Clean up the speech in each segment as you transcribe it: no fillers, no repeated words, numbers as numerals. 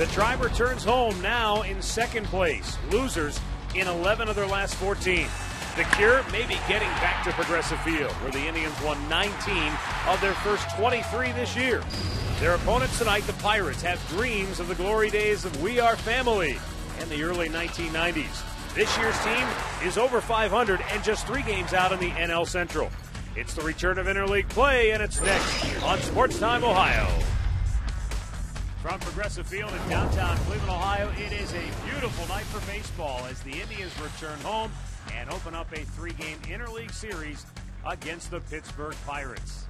The Tribe returns home now in second place. Losers in 11 of their last 14. The Cure may be getting back to Progressive Field, where the Indians won 19 of their first 23 this year. Their opponents tonight, the Pirates, have dreams of the glory days of We Are Family and the early 1990s. This year's team is over 500 and just 3 games out in the NL Central. It's the return of interleague play, and it's next on Sports Time Ohio. From Progressive Field in downtown Cleveland, Ohio, it is a beautiful night for baseball as the Indians return home and open up a 3-game interleague series against the Pittsburgh Pirates.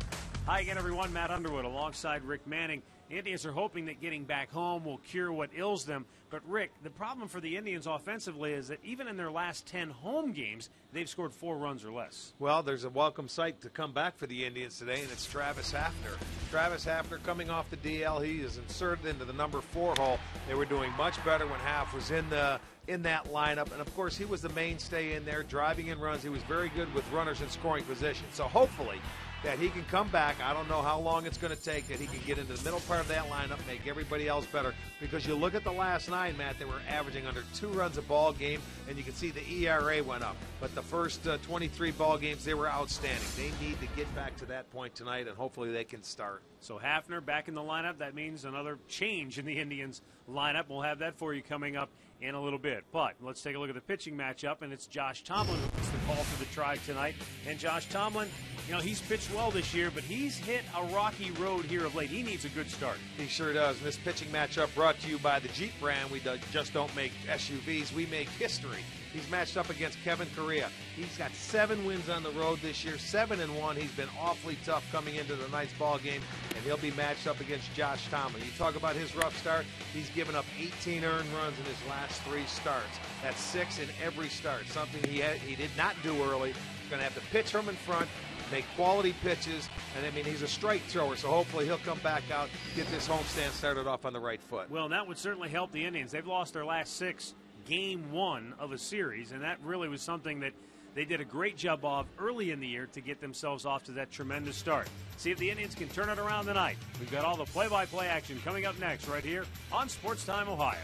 Hi again, everyone. Matt Underwood alongside Rick Manning. The Indians are hoping that getting back home will cure what ails them. But, Rick, the problem for the Indians offensively is that even in their last 10 home games, they've scored 4 runs or less. Well, there's a welcome sight to come back for the Indians today, and it's Travis Hafner. Travis Hafner coming off the DL. He is inserted into the number 4 hole. They were doing much better when Haf was in that lineup. And, of course, he was the mainstay in there, driving in runs. He was very good with runners in scoring position. So, hopefully, that he can come back. I don't know how long it's going to take, that he can get into the middle part of that lineup, make everybody else better. Because you look at the last 9, Matt, they were averaging under 2 runs a ball game, and you can see the ERA went up. But the first 23 ball games, they were outstanding. They need to get back to that point tonight, and hopefully they can start. So Hafner back in the lineup. That means another change in the Indians lineup. We'll have that for you coming up in a little bit. But let's take a look at the pitching matchup, and it's Josh Tomlin who gets the call for the Tribe tonight. And Josh Tomlin, you know, he's pitched well this year, but he's hit a rocky road here of late. He needs a good start. He sure does. And this pitching matchup brought to you by the Jeep brand. We just don't make SUVs. We make history. He's matched up against Kevin Correa. He's got 7 wins on the road this year, 7-1. He's been awfully tough coming into the night's ball game, and he'll be matched up against Josh Tomlin. You talk about his rough start. He's given up 18 earned runs in his last 3 starts. That's 6 in every start, something he did not do early. He's going to have to pitch from in front, make quality pitches, and I mean, he's a strike thrower, so hopefully he'll come back out, get this homestand started off on the right foot. Well, that would certainly help the Indians. They've lost their last 6 game 1 of a series, and that really was something that they did a great job of early in the year to get themselves off to that tremendous start. See if the Indians can turn it around tonight. We've got all the play-by-play action coming up next right here on Sports Time Ohio.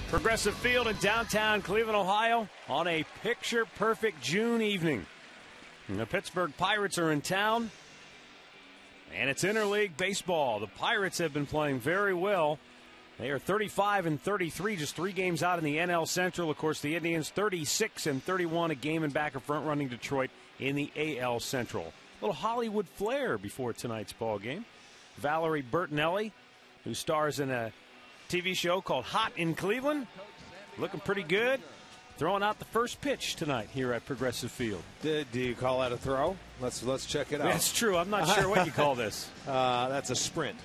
Progressive Field in downtown Cleveland, Ohio, on a picture-perfect June evening. And the Pittsburgh Pirates are in town, and it's interleague baseball. The Pirates have been playing very well. They are 35-33, just 3 games out in the NL Central. Of course, the Indians 36-31, a game and back of front-running Detroit in the AL Central. A little Hollywood flair before tonight's ball game. Valerie Bertinelli, who stars in a TV show called Hot in Cleveland, looking pretty good. throwing out the first pitch tonight here at Progressive Field. Do you call that a throw? Let's check it out. That's true. I'm not sure what you call this. That's a sprint.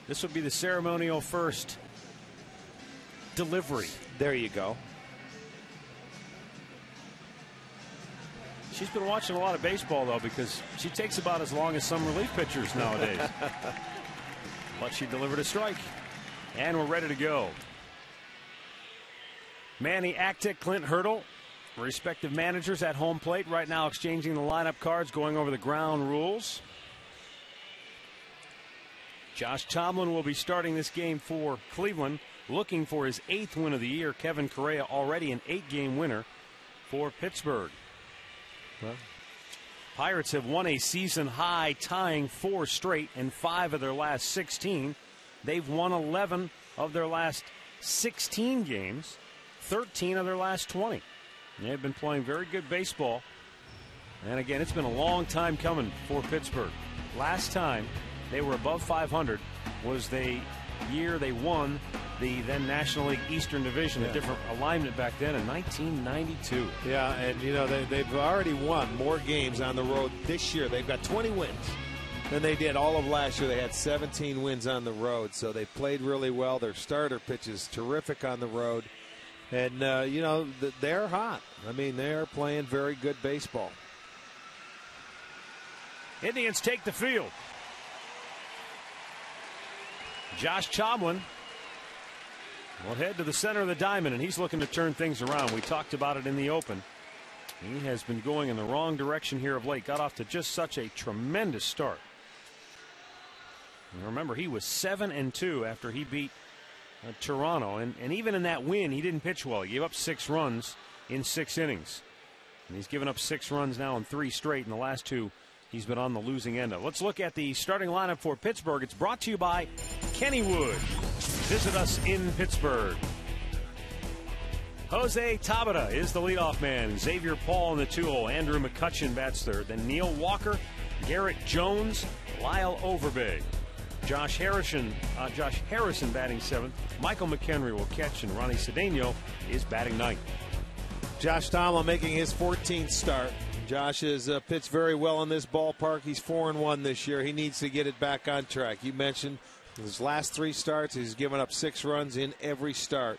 This would be the ceremonial first delivery. There you go. She's been watching a lot of baseball, though, because she takes about as long as some relief pitchers nowadays. But she delivered a strike. And we're ready to go. Manny Actic, Clint Hurdle, respective managers at home plate right now exchanging the lineup cards, going over the ground rules. Josh Tomlin will be starting this game for Cleveland, looking for his 8th win of the year. Kevin Correa already an 8-game winner for Pittsburgh. Well, Pirates have won a season high, tying 4 straight in 5 of their last 16. They've won 11 of their last 16 games, 13 of their last 20. They've been playing very good baseball. And again, it's been a long time coming for Pittsburgh. Last time they were above 500 was the year they won the then National League Eastern Division, a different alignment back then in 1992. Yeah, and you know they've already won more games on the road this year. They've got 20 wins than they did all of last year. They had 17 wins on the road, so they played really well. Their starter pitch is terrific on the road, and you know they're hot. I mean, they're playing very good baseball. Indians take the field. Josh Tomlin will head to the center of the diamond, and he's looking to turn things around. We talked about it in the open. He has been going in the wrong direction here of late. Got off to just such a tremendous start. And remember, he was 7-2 after he beat Toronto. And even in that win, he didn't pitch well. He gave up 6 runs in 6 innings. And he's given up 6 runs now in 3 straight. In the last 2, he's been on the losing end of. Let's look at the starting lineup for Pittsburgh. It's brought to you by Kennywood. Visit us in Pittsburgh. Jose Tabata is the leadoff man. Xavier Paul in the 2-hole. Andrew McCutchen bats third. Then Neil Walker, Garrett Jones, Lyle Overbay. Josh Harrison batting 7th. Michael McHenry will catch, and Ronnie Cedeno is batting 9th. Josh Tomlin making his 14th start. Josh has pitched very well in this ballpark. He's 4-1 this year. He needs to get it back on track. You mentioned his last 3 starts, he's given up 6 runs in every start.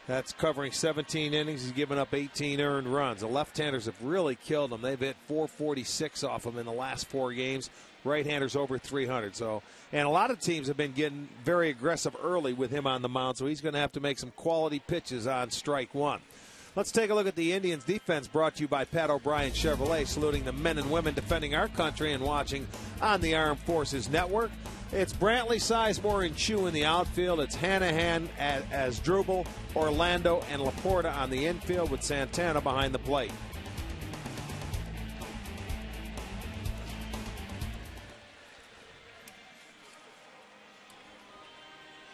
That's covering 17 innings. He's given up 18 earned runs. The left-handers have really killed him. They've hit 446 off him in the last 4 games. Right-handers over 300. And a lot of teams have been getting very aggressive early with him on the mound, so he's going to have to make some quality pitches on strike 1. Let's take a look at the Indians' defense, brought to you by Pat O'Brien Chevrolet, saluting the men and women defending our country and watching on the Armed Forces Network. It's Brantley, Sizemore, and Chu in the outfield. It's Hanahan as Drubel, Orlando, and Laporta on the infield, with Santana behind the plate.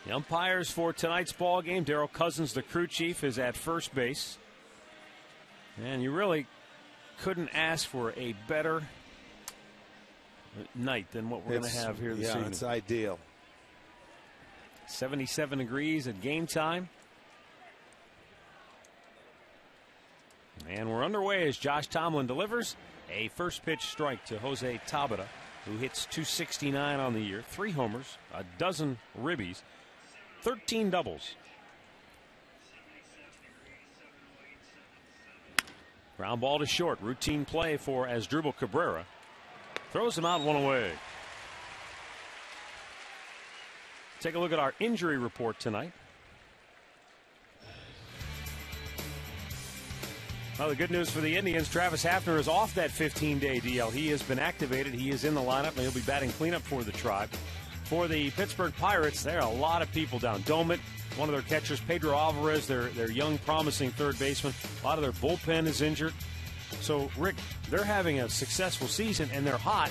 The umpires for tonight's ball game: Darryl Cousins, the crew chief, is at first base. And you really couldn't ask for a better night than what we're going to have here this evening. Yeah, it's ideal. 77 degrees at game time. And we're underway as Josh Tomlin delivers a first pitch strike to Jose Tabata, who hits .269 on the year, 3 homers, a dozen ribbies, 13 doubles. Ground ball to short. Routine play for Asdrubal Cabrera. Throws him out, 1 away. Take a look at our injury report tonight. Well, the good news for the Indians, Travis Hafner is off that 15-day DL. He has been activated. He is in the lineup, and he'll be batting cleanup for the Tribe. For the Pittsburgh Pirates, there are a lot of people down. Domit, one of their catchers, Pedro Alvarez, their young, promising third baseman. A lot of their bullpen is injured. So, Rick, they're having a successful season, and they're hot,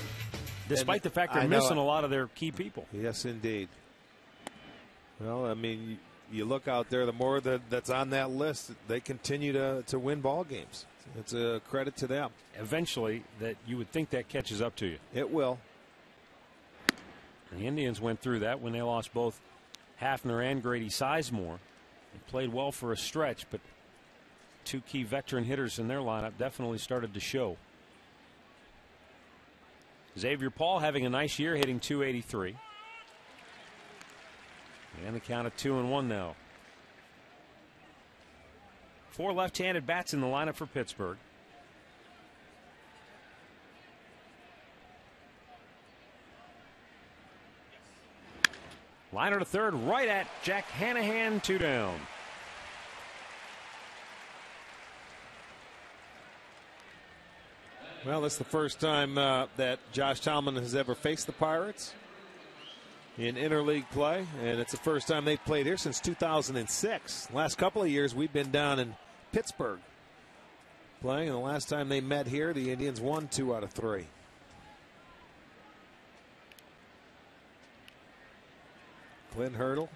despite the fact they're missing a lot of their key people. Yes, indeed. Well, I mean, you look out there, the more that's on that list, they continue to win ball games. It's a credit to them. Eventually, that you would think that catches up to you. It will. The Indians went through that when they lost both Hafner and Grady Sizemore. They played well for a stretch, but two key veteran hitters in their lineup definitely started to show. Xavier Paul having a nice year, hitting .283. And the count of 2-1 now. 4 left-handed bats in the lineup for Pittsburgh. Liner to third, right at Jack Hanahan, 2 down. Well, that's the first time that Josh Tomlin has ever faced the Pirates in interleague play, and it's the first time they've played here since 2006. Last couple of years, we've been down in Pittsburgh playing, and the last time they met here, the Indians won 2 out of 3. Clint Hurdle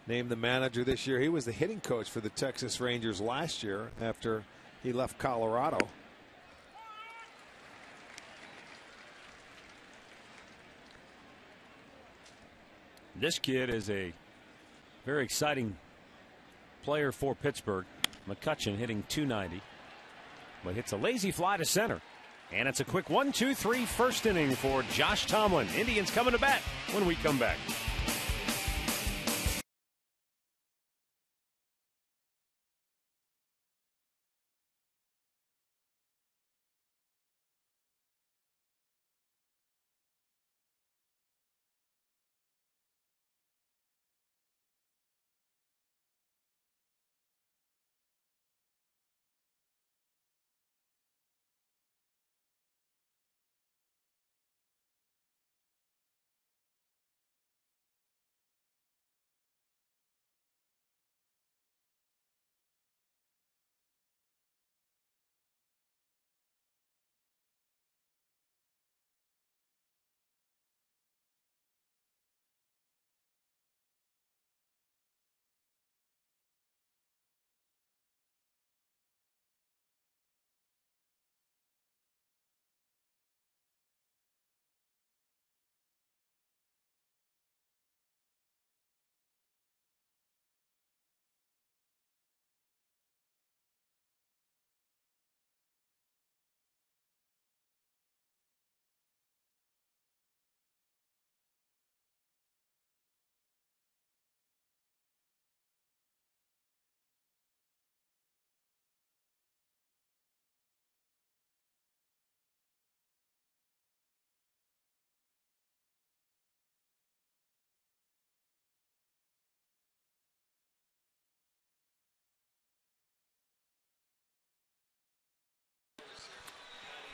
named the manager this year. He was the hitting coach for the Texas Rangers last year after he left Colorado. This kid is a very exciting player for Pittsburgh. McCutchen hitting .290, but hits a lazy fly to center. And it's a quick 1-2-3 first inning for Josh Tomlin. Indians coming to bat when we come back.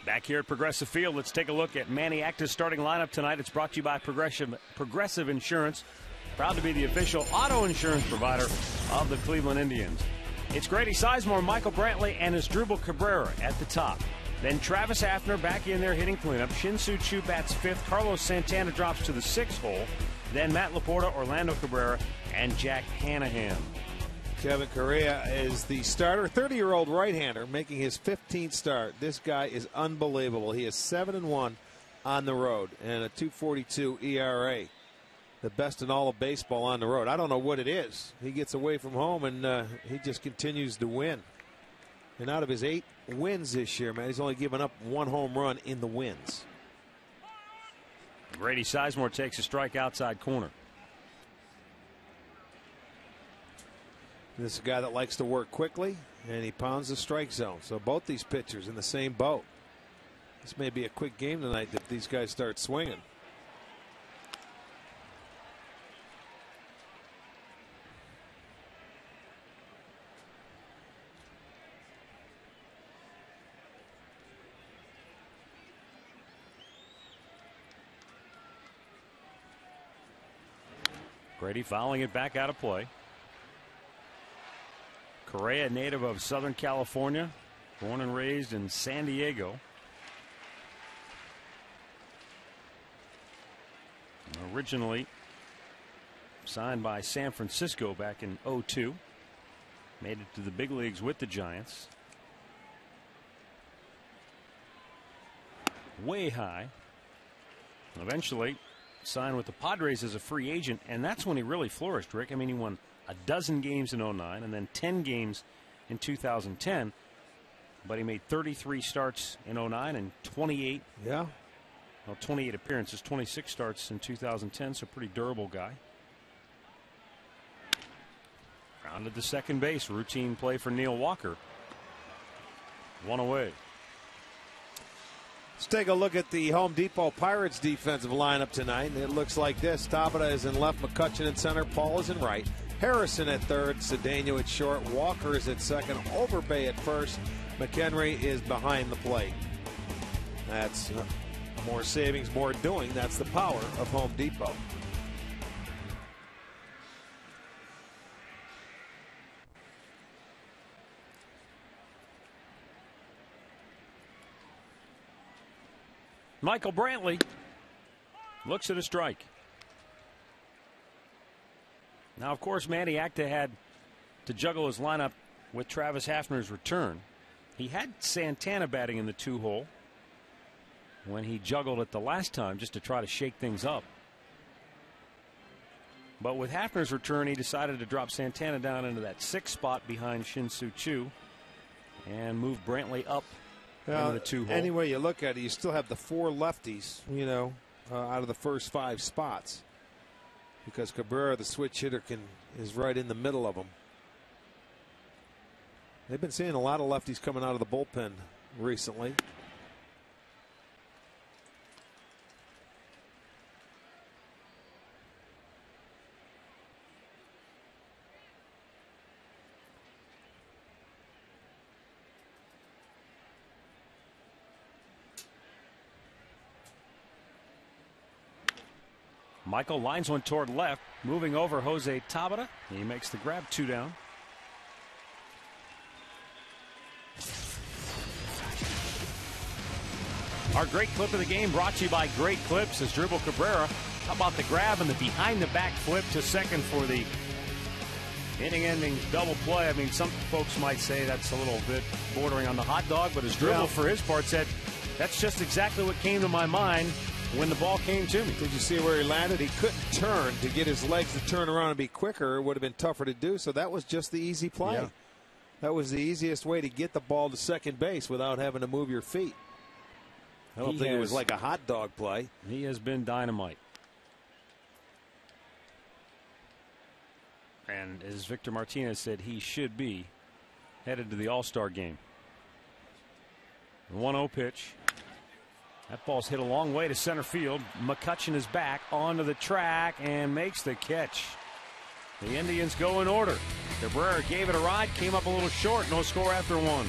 Back here at Progressive Field, let's take a look at Manny Acta's starting lineup tonight. It's brought to you by Progressive Insurance, proud to be the official auto insurance provider of the Cleveland Indians. It's Grady Sizemore, Michael Brantley, and Asdrubal Cabrera at the top. Then Travis Hafner back in there hitting cleanup. Shin-Soo Choo bats 5th. Carlos Santana drops to the 6th hole. Then Matt Laporta, Orlando Cabrera, and Jack Hanahan. Kevin Correa is the starter, 30-year-old right-hander making his 15th start. This guy is unbelievable. He is 7-1 on the road and a .242 ERA. The best in all of baseball on the road. I don't know what it is. He gets away from home and he just continues to win. And out of his 8 wins this year, man, he's only given up 1 home run in the wins. Grady Sizemore takes a strike outside corner. This is a guy that likes to work quickly, and he pounds the strike zone. So both these pitchers in the same boat. This may be a quick game tonight if these guys start swinging. Grady fouling it back out of play. Correa, native of Southern California, born and raised in San Diego. Originally signed by San Francisco back in '02. Made it to the big leagues with the Giants. Way high. Eventually signed with the Padres as a free agent, and that's when he really flourished, Rick. I mean, he won a dozen games in '09 and then 10 games in 2010, but he made 33 starts in 09 and 28. Yeah. Well, 28 appearances, 26 starts in 2010, so pretty durable guy. Rounded to second base, routine play for Neil Walker. One away. Let's take a look at the Home Depot Pirates defensive lineup tonight. It looks like this. Tabata is in left, McCutchen in center, Paul is in right, Harrison at third, Cedeno at short, Walker is at second, Overbay at first, McHenry is behind the plate. That's more savings, more doing. That's the power of Home Depot. Michael Brantley looks at a strike. Now, of course, Manny Acta had to juggle his lineup with Travis Hafner's return. He had Santana batting in the 2-hole when he juggled it the last time just to try to shake things up. But with Hafner's return, he decided to drop Santana down into that 6th spot behind Shin-Soo Choo and move Brantley up into the 2-hole. Any way you look at it, you still have the 4 lefties, out of the first 5 spots, because Cabrera, the switch hitter, is right in the middle of them. They've been seeing a lot of lefties coming out of the bullpen recently. Michael lines one toward left, moving over Jose Tabata. He makes the grab, 2 down. Our great clip of the game brought to you by Great Clips as Dribble Cabrera. How about the grab and the behind the back flip to second for the inning-ending double play? I mean, some folks might say that's a little bit bordering on the hot dog, but as Dribble, for his part, said, that's just exactly what came to my mind when the ball came to me. Did you see where he landed? He couldn't turn to get his legs to turn around and be quicker. It would have been tougher to do, so that was just the easy play. Yeah. That was the easiest way to get the ball to second base without having to move your feet. I don't think it was like a hot dog play. He has been dynamite. And as Victor Martinez said, he should be headed to the All-Star game. 1-0 pitch. That ball's hit a long way to center field. McCutchen is back onto the track and makes the catch. The Indians go in order. Cabrera gave it a ride, came up a little short. No score after 1.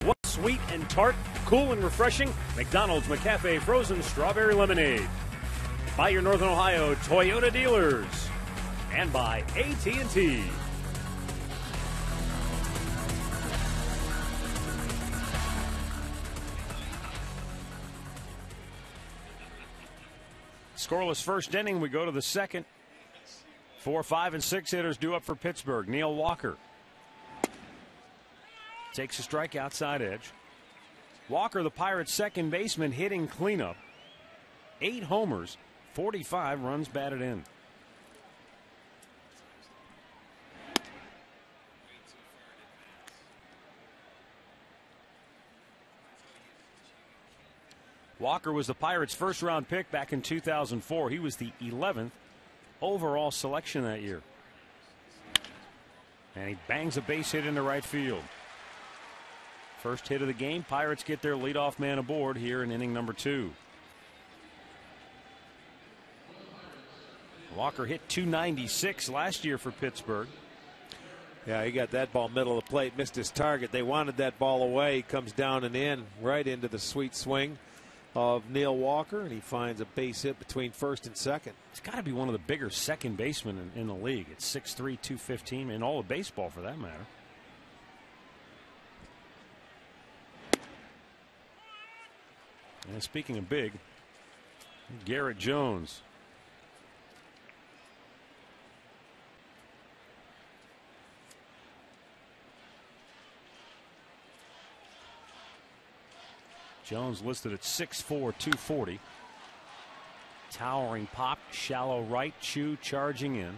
What sweet and tart, cool and refreshing. McDonald's McCafe frozen strawberry lemonade. By your Northern Ohio Toyota dealers. And by AT Scoreless first inning. We go to the second. 4, 5, and 6 hitters due up for Pittsburgh. Neil Walker takes a strike outside edge. Walker, the Pirates' second baseman, hitting cleanup. 8 homers, 45 runs batted in. Walker was the Pirates' first-round pick back in 2004. He was the 11th overall selection that year. And he bangs a base hit into right field. First hit of the game. Pirates get their leadoff man aboard here in inning number 2. Walker hit .296 last year for Pittsburgh. Yeah, he got that ball middle of the plate, missed his target. They wanted that ball away. He comes down and in right into the sweet swing of Neil Walker, and he finds a base hit between first and second. He's got to be one of the bigger second basemen in the league. It's 6'3", 215, and all of baseball for that matter. And speaking of big, Garrett Jones. Jones listed at 6'4", 240. Towering pop, shallow right, Chu charging in.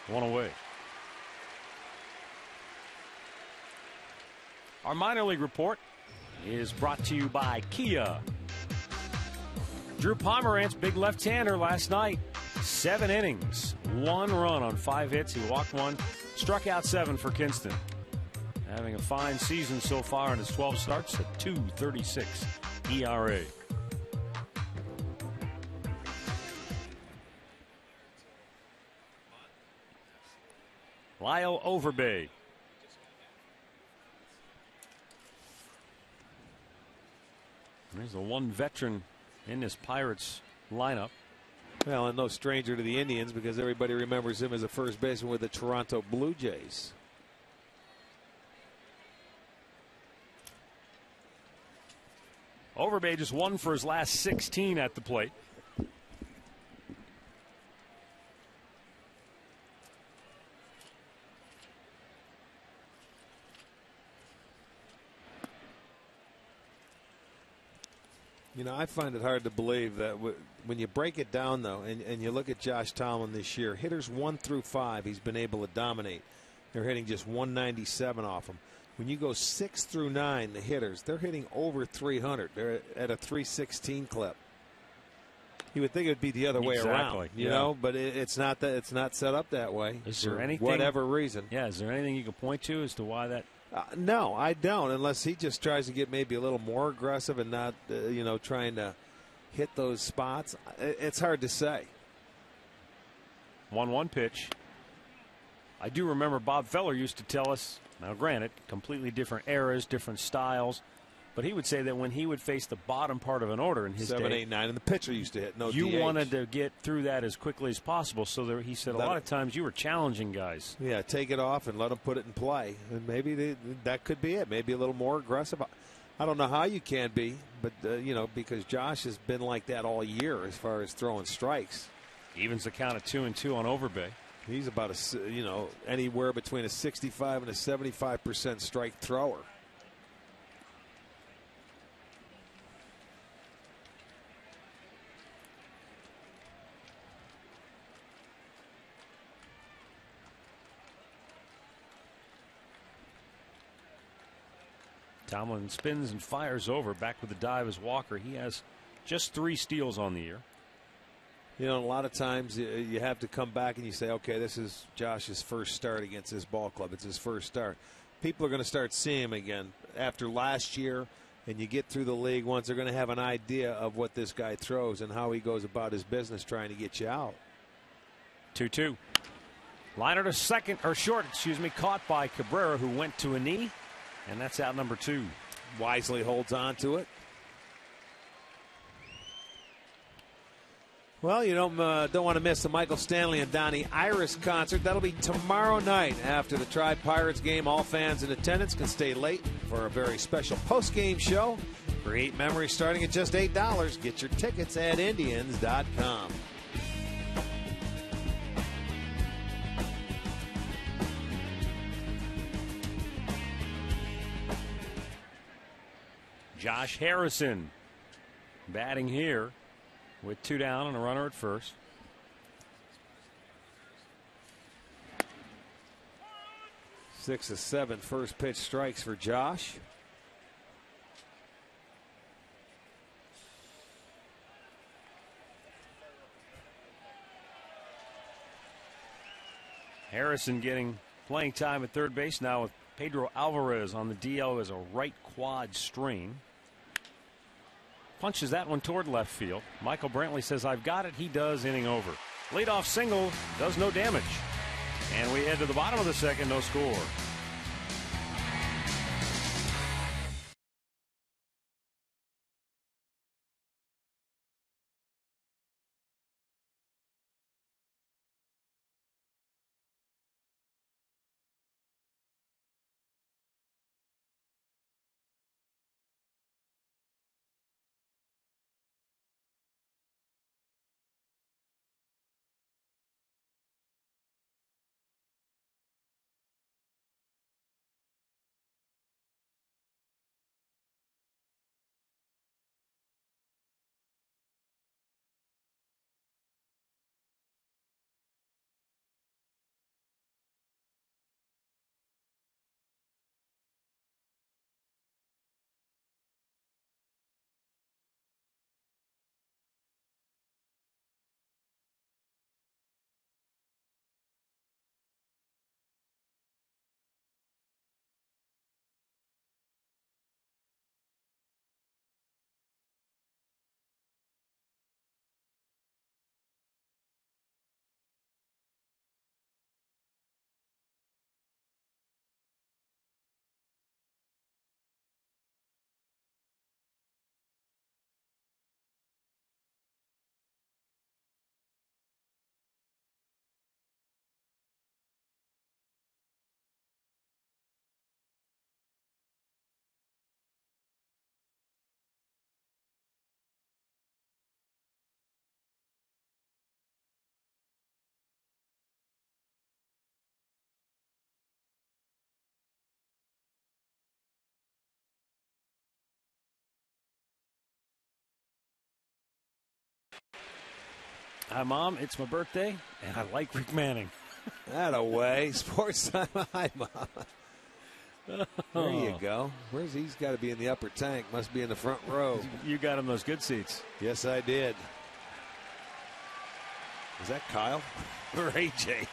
1 away. Our minor league report is brought to you by Kia. Drew Pomerantz, big left-hander last night. 7 innings, 1 run on 5 hits. He walked 1, struck out 7 for Kinston. Having a fine season so far in his 12 starts, a .236 ERA. Lyle Overbay. There's the one veteran in this Pirates lineup. Well, and no stranger to the Indians because everybody remembers him as a first baseman with the Toronto Blue Jays. Overbay just 1 for his last 16 at the plate. You know, I find it hard to believe that when you break it down, though, and you look at Josh Tomlin this year, hitters 1 through 5, he's been able to dominate. They're hitting just 197 off him. When you go 6 through 9, the hitters, they're hitting over 300. They're at a 316 clip. You would think it would be the other way around, you know, but it's not that. It's not set up that way. Is there anything, whatever reason? Yeah, is there anything you can point to as to why that? No, I don't. Unless he just tries to get maybe a little more aggressive and not, you know, trying to hit those spots. It's hard to say. 1-1 pitch. I do remember Bob Feller used to tell us. Now, granted, completely different eras, different styles, but he would say that when he would face the bottom part of an order in his 7, 8, 9, and the pitcher used to hit no you DH. wanted to get through that as quickly as possible. So there, he said a lot of times you were challenging guys. Yeah, take it off and let them put it in play, and maybe that could be it. Maybe a little more aggressive. I don't know how you can be, but you know, because Josh has been like that all year as far as throwing strikes. Evens the count at 2-2 on Overbay. He's about anywhere between a 65 and a 75% strike thrower. Tomlin spins and fires over. Back with the dive as Walker. He has just 3 steals on the year. You know, a lot of times you have to come back and you say, okay, this is Josh's first start against this ball club. It's his first start. People are going to start seeing him again after last year, and you get through the league once. They're going to have an idea of what this guy throws and how he goes about his business trying to get you out. 2-2. Liner to second, or short, excuse me, caught by Cabrera, who went to a knee, and that's out number 2. Wisely holds on to it. Well, you don't want to miss the Michael Stanley and Donnie Iris concert. That'll be tomorrow night after the Tri-Pirates game. All fans in attendance can stay late for a very special post-game show Create memories starting at just $8. Get your tickets at Indians.com. Josh Harrison batting here with 2 down and a runner at first. Six of 7 first pitch strikes for Josh. Harrison getting playing time at third base now with Pedro Alvarez on the DL as a right quad strain. Punches that one toward left field. Michael Brantley says, "I've got it." He does, inning over. Leadoff single does no damage. And we head to the bottom of the second, no score. Hi, Mom. It's my birthday, and I like Rick Manning. That-a-way. Sports time. Hi, Mom. There you go. He's got to be in the upper tank. Must be in the front row. You got him those good seats. Yes, I did. Is that Kyle or AJ?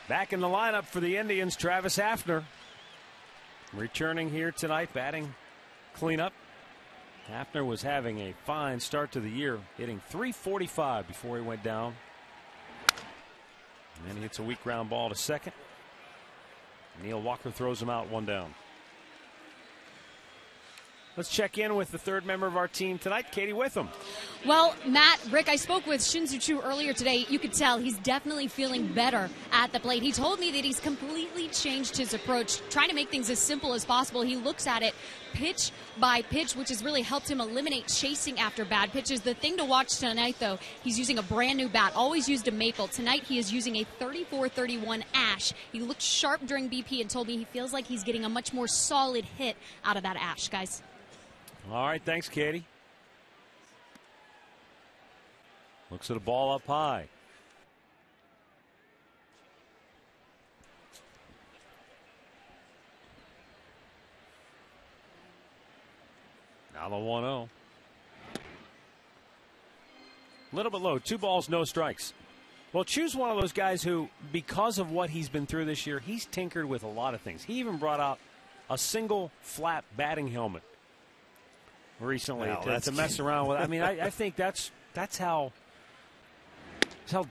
Back in the lineup for the Indians, Travis Hafner. Returning here tonight, batting cleanup. Hafner was having a fine start to the year, hitting .345 before he went down. And then he hits a weak ground ball to second. Neil Walker throws him out, 1 down. Let's check in with the third member of our team tonight, Katie Witham. Well, Matt, Rick, I spoke with Shin-Soo Choo earlier today. You could tell he's definitely feeling better at the plate. He told me that he's completely changed his approach, trying to make things as simple as possible. He looks at it pitch by pitch, which has really helped him eliminate chasing after bad pitches. The thing to watch tonight, though, he's using a brand new bat. Always used a maple. Tonight he is using a 34-31 ash. He looked sharp during BP and told me he feels like he's getting a much more solid hit out of that ash, guys. All right, thanks, Katie. Looks at a ball up high. Now the 1-0. Little bit low. 2 balls, no strikes. Well, Choo's one of those guys who, because of what he's been through this year, he's tinkered with a lot of things. He even brought out a single flat batting helmet recently to mess around with. I mean, I think that's how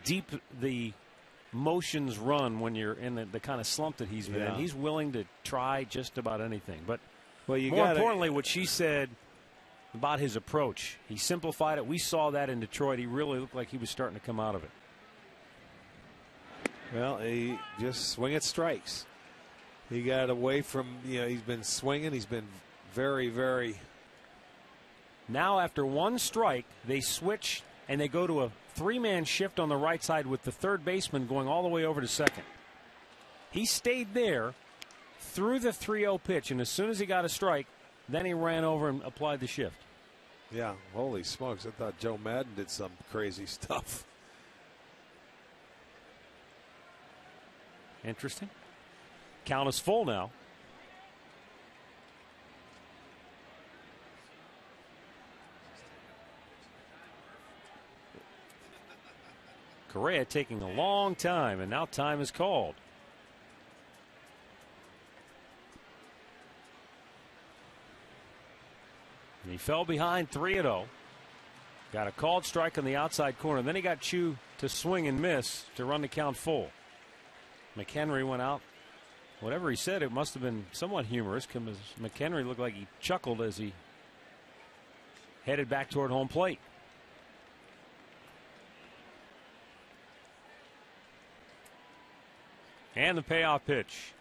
deep the motions run when you're in the kind of slump that he's been in. He's willing to try just about anything. But more importantly, what she said about his approach, he simplified it. We saw that in Detroit. He really looked like he was starting to come out of it. Well, he just swing at strikes. He got away from, he's been swinging. He's been Very, very. Now, after one strike, they switch and they go to a three-man shift on the right side with the third baseman going all the way over to second. He stayed there through the 3-0 pitch, and as soon as he got a strike, then he ran over and applied the shift. Yeah, holy smokes. I thought Joe Madden did some crazy stuff. Interesting. Count is full now. Correa taking a long time, and now time is called. And he fell behind 3-0. Got a called strike on the outside corner. Then he got Chu to swing and miss to run the count full. McHenry went out. Whatever he said, it must have been somewhat humorous because McHenry looked like he chuckled as he headed back toward home plate. And the payoff pitch.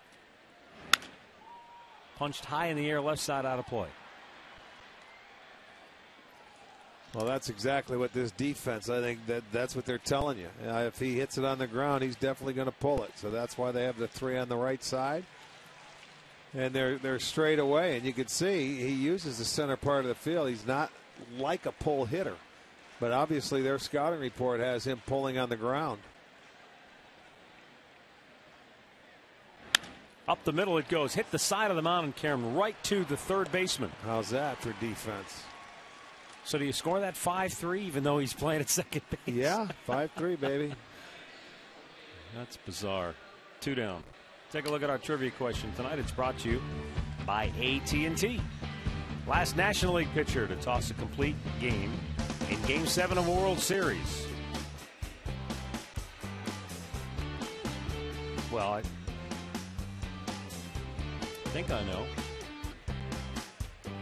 Punched high in the air, left side, out of play. Well, that's exactly what this defense, I think that's what they're telling you. If he hits it on the ground, he's definitely going to pull it. So that's why they have the 3 on the right side. And they're straight away. And you can see he uses the center part of the field. He's not like a pull hitter. But obviously their scouting report has him pulling on the ground. Up the middle it goes. Hit the side of the mound and carry him right to the third baseman. How's that for defense? So do you score that 5-3 even though he's playing at second base? Yeah, 5-3, baby. That's bizarre. 2 down. Take a look at our trivia question tonight. It's brought to you by AT&T. Last National League pitcher to toss a complete game in Game 7 of a World Series. Well, I think I know.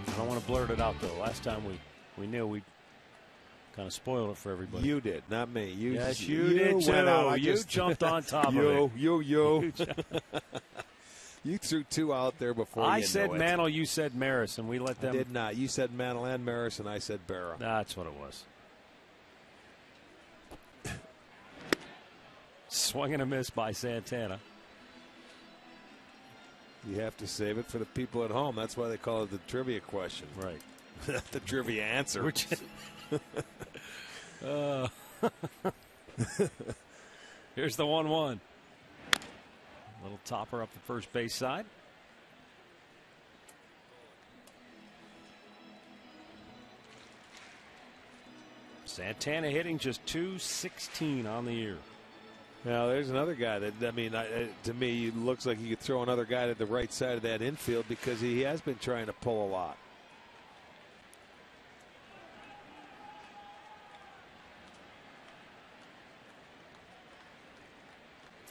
I don't want to blurt it out, though. Last time we knew, we kind of spoiled it for everybody. You did, not me. You did too. You jumped on top of it. You. You threw 2 out there before I said Mantle, you said Maris, and we let them. I did not. You said Mantle and Maris, and I said Berra. That's what it was. Swing and a miss by Santana. You have to save it for the people at home. That's why they call it the trivia question. Right. The trivia answer. Here's the 1-1. Little topper up the first base side. Santana hitting just .216 on the year. Now, there's another guy that, I mean, to me, it looks like you could throw another guy to the right side of that infield because he has been trying to pull a lot.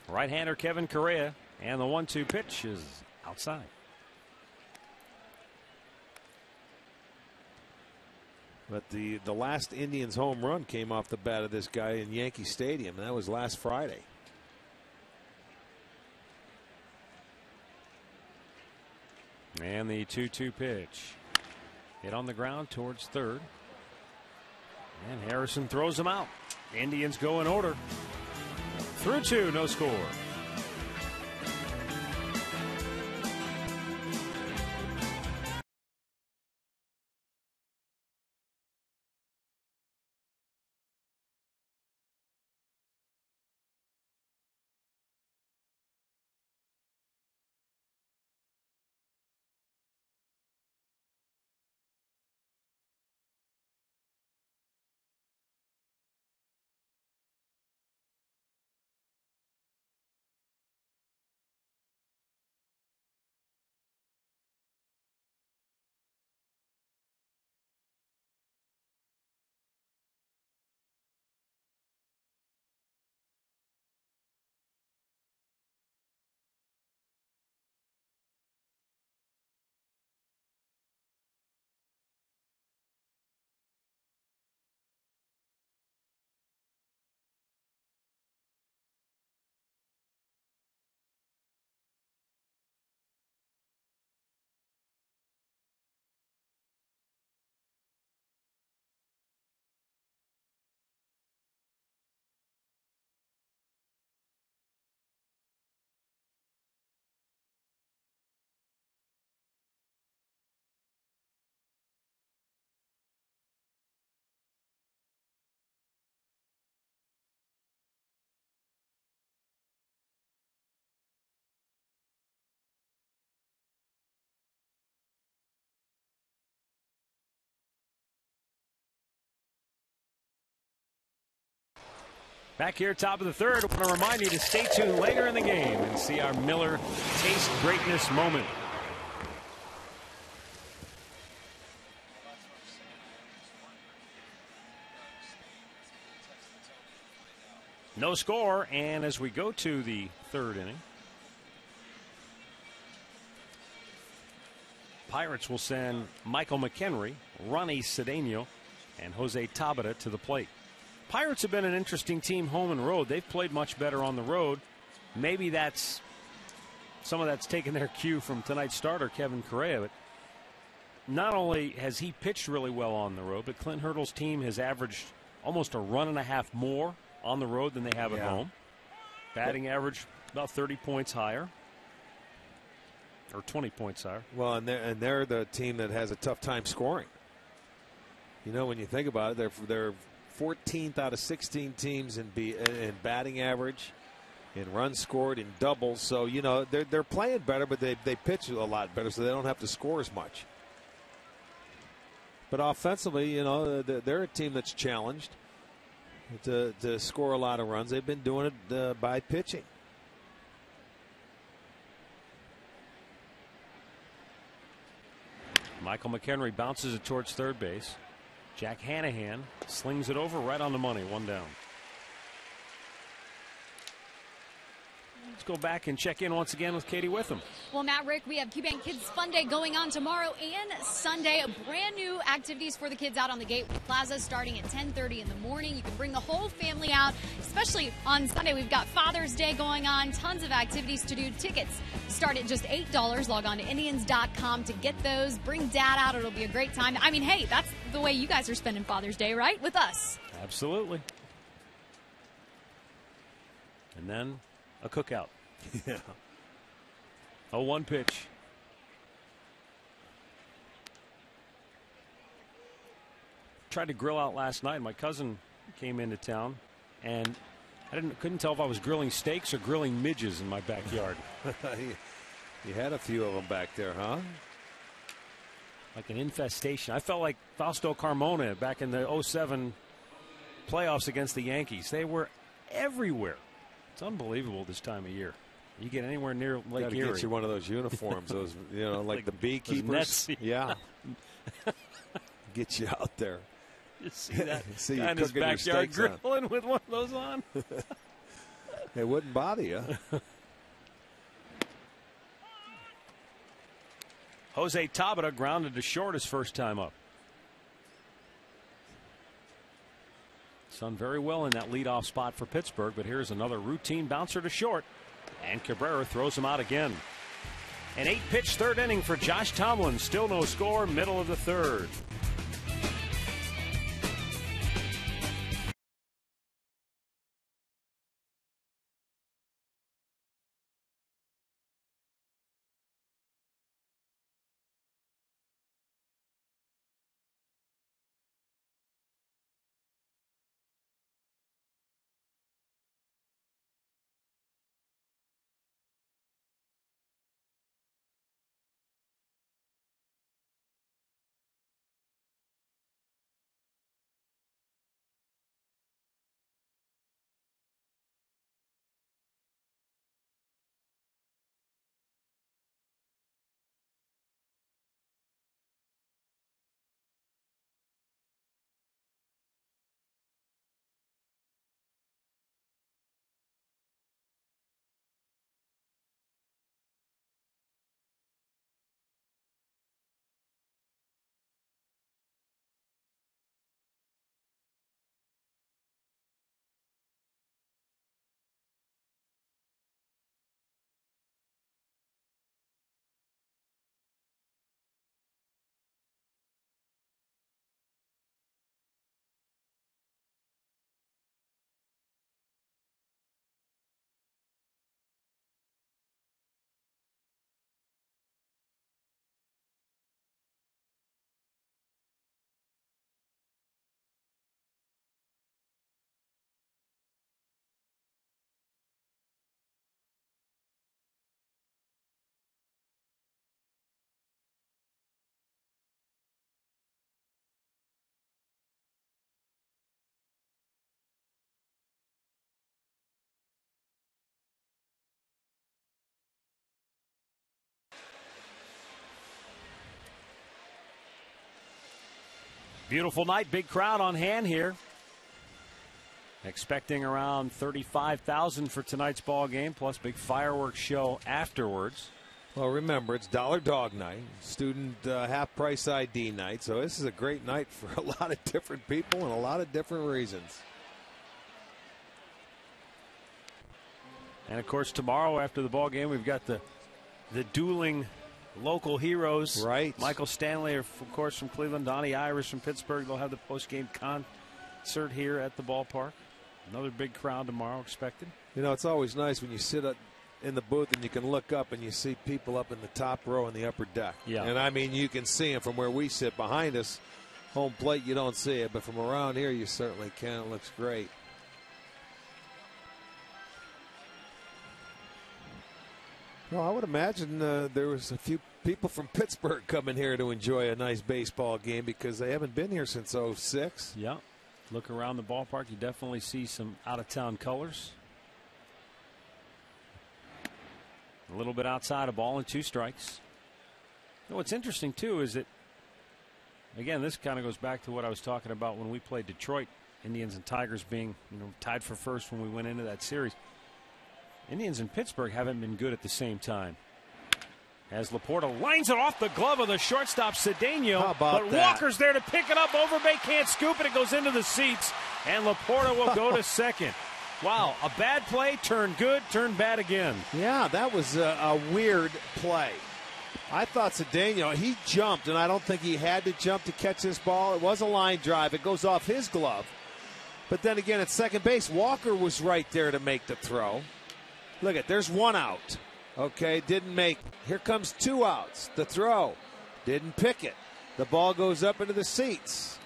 Right-hander Kevin Correa, and the 1-2 pitch is outside. But the last Indians home run came off the bat of this guy in Yankee Stadium, and that was last Friday. And the 2-2 pitch. Hit on the ground towards third. And Harrison throws him out. Indians go in order. Through 2, no score. Back here, top of the third. I want to remind you to stay tuned later in the game and see our Miller taste greatness moment. No score, and as we go to the third inning, Pirates will send Michael McHenry, Ronnie Cedeno, and Jose Tabata to the plate. Pirates have been an interesting team home and road. They've played much better on the road. Maybe that's some of that's taken their cue from tonight's starter, Kevin Correa. But not only has he pitched really well on the road, but Clint Hurdle's team has averaged almost a run and a half more on the road than they have at home. Batting average about 30 points higher. Or 20 points higher. Well, and they're the team that has a tough time scoring. You know, when you think about it, they're 14th out of 16 teams in batting average, in runs scored, in doubles. So, you know, they're playing better, but they pitch a lot better, so they don't have to score as much. But offensively, you know, they're a team that's challenged to score a lot of runs. They've been doing it by pitching. Michael McHenry bounces it towards third base. Jack Hanahan slings it over right on the money, one down. Let's go back and check in once again with Katie Witham. Well, Matt, Rick, we have KeyBank Kids Fun Day going on tomorrow and Sunday. Brand new activities for the kids out on the Gateway Plaza starting at 10:30 in the morning. You can bring the whole family out, especially on Sunday. We've got Father's Day going on, tons of activities to do. Tickets start at just $8. Log on to Indians.com to get those. Bring Dad out. It'll be a great time. I mean, hey, that's the way you guys are spending Father's Day, right? With us. Absolutely. And then a cookout. Yeah. 0-1 pitch. Tried to grill out last night. My cousin came into town, and I couldn't tell if I was grilling steaks or grilling midges in my backyard. You had a few of them back there, huh? Like an infestation. I felt like Fausto Carmona back in the 07 playoffs against the Yankees. They were everywhere. It's unbelievable this time of year. You get anywhere near Lake Erie. Get you one of those uniforms, those, you know, like the beekeepers. Nets. Yeah. Get you out there. You see that See guy you in his cooking your backyard steaks on. grilling with one of those on. It wouldn't bother you. Jose Tabata grounded to short his first time up. Done very well in that leadoff spot for Pittsburgh, but here's another routine bouncer to short, and Cabrera throws him out again. An 8-pitch third inning for Josh Tomlin. Still no score, middle of the third. Beautiful night, big crowd on hand here. Expecting around 35,000 for tonight's ball game, plus big fireworks show afterwards. Well, remember, it's Dollar Dog Night, student half-price ID night, so this is a great night for a lot of different people and a lot of different reasons. And, of course, tomorrow after the ball game, we've got the dueling local heroes. Right. Michael Stanley, of course, from Cleveland. Donnie Irish from Pittsburgh. They'll have the post-game concert here at the ballpark. Another big crowd tomorrow expected. You know, it's always nice when you sit in the booth and you can look up and you see people up in the top row in the upper deck. Yeah. And, I mean, you can see them from where we sit behind us. Home plate, you don't see it, but from around here, you certainly can. It looks great. Well, I would imagine there was a few people from Pittsburgh coming here to enjoy a nice baseball game because they haven't been here since '06. Yeah. Look around the ballpark, you definitely see some out-of-town colors. A little bit outside, a ball and 2 strikes. You know, what's interesting, too, is that, again, this kind of goes back to what I was talking about when we played Detroit, Indians and Tigers being, tied for first when we went into that series. Indians and Pittsburgh haven't been good at the same time. As Laporta lines it off the glove of the shortstop, Cedeno. How about but that? Walker's there to pick it up. Overbay can't scoop it. It goes into the seats, and Laporta will go to second. Wow, a bad play turned good, turned bad again. Yeah, that was a weird play. I thought Cedeno, he jumped, and I don't think he had to jump to catch this ball. It was a line drive. It goes off his glove. But then again, at second base, Walker was right there to make the throw. Look at, there's 1 out. Okay, didn't make. Here comes 2 outs. The throw. Didn't pick it. The ball goes up into the seats.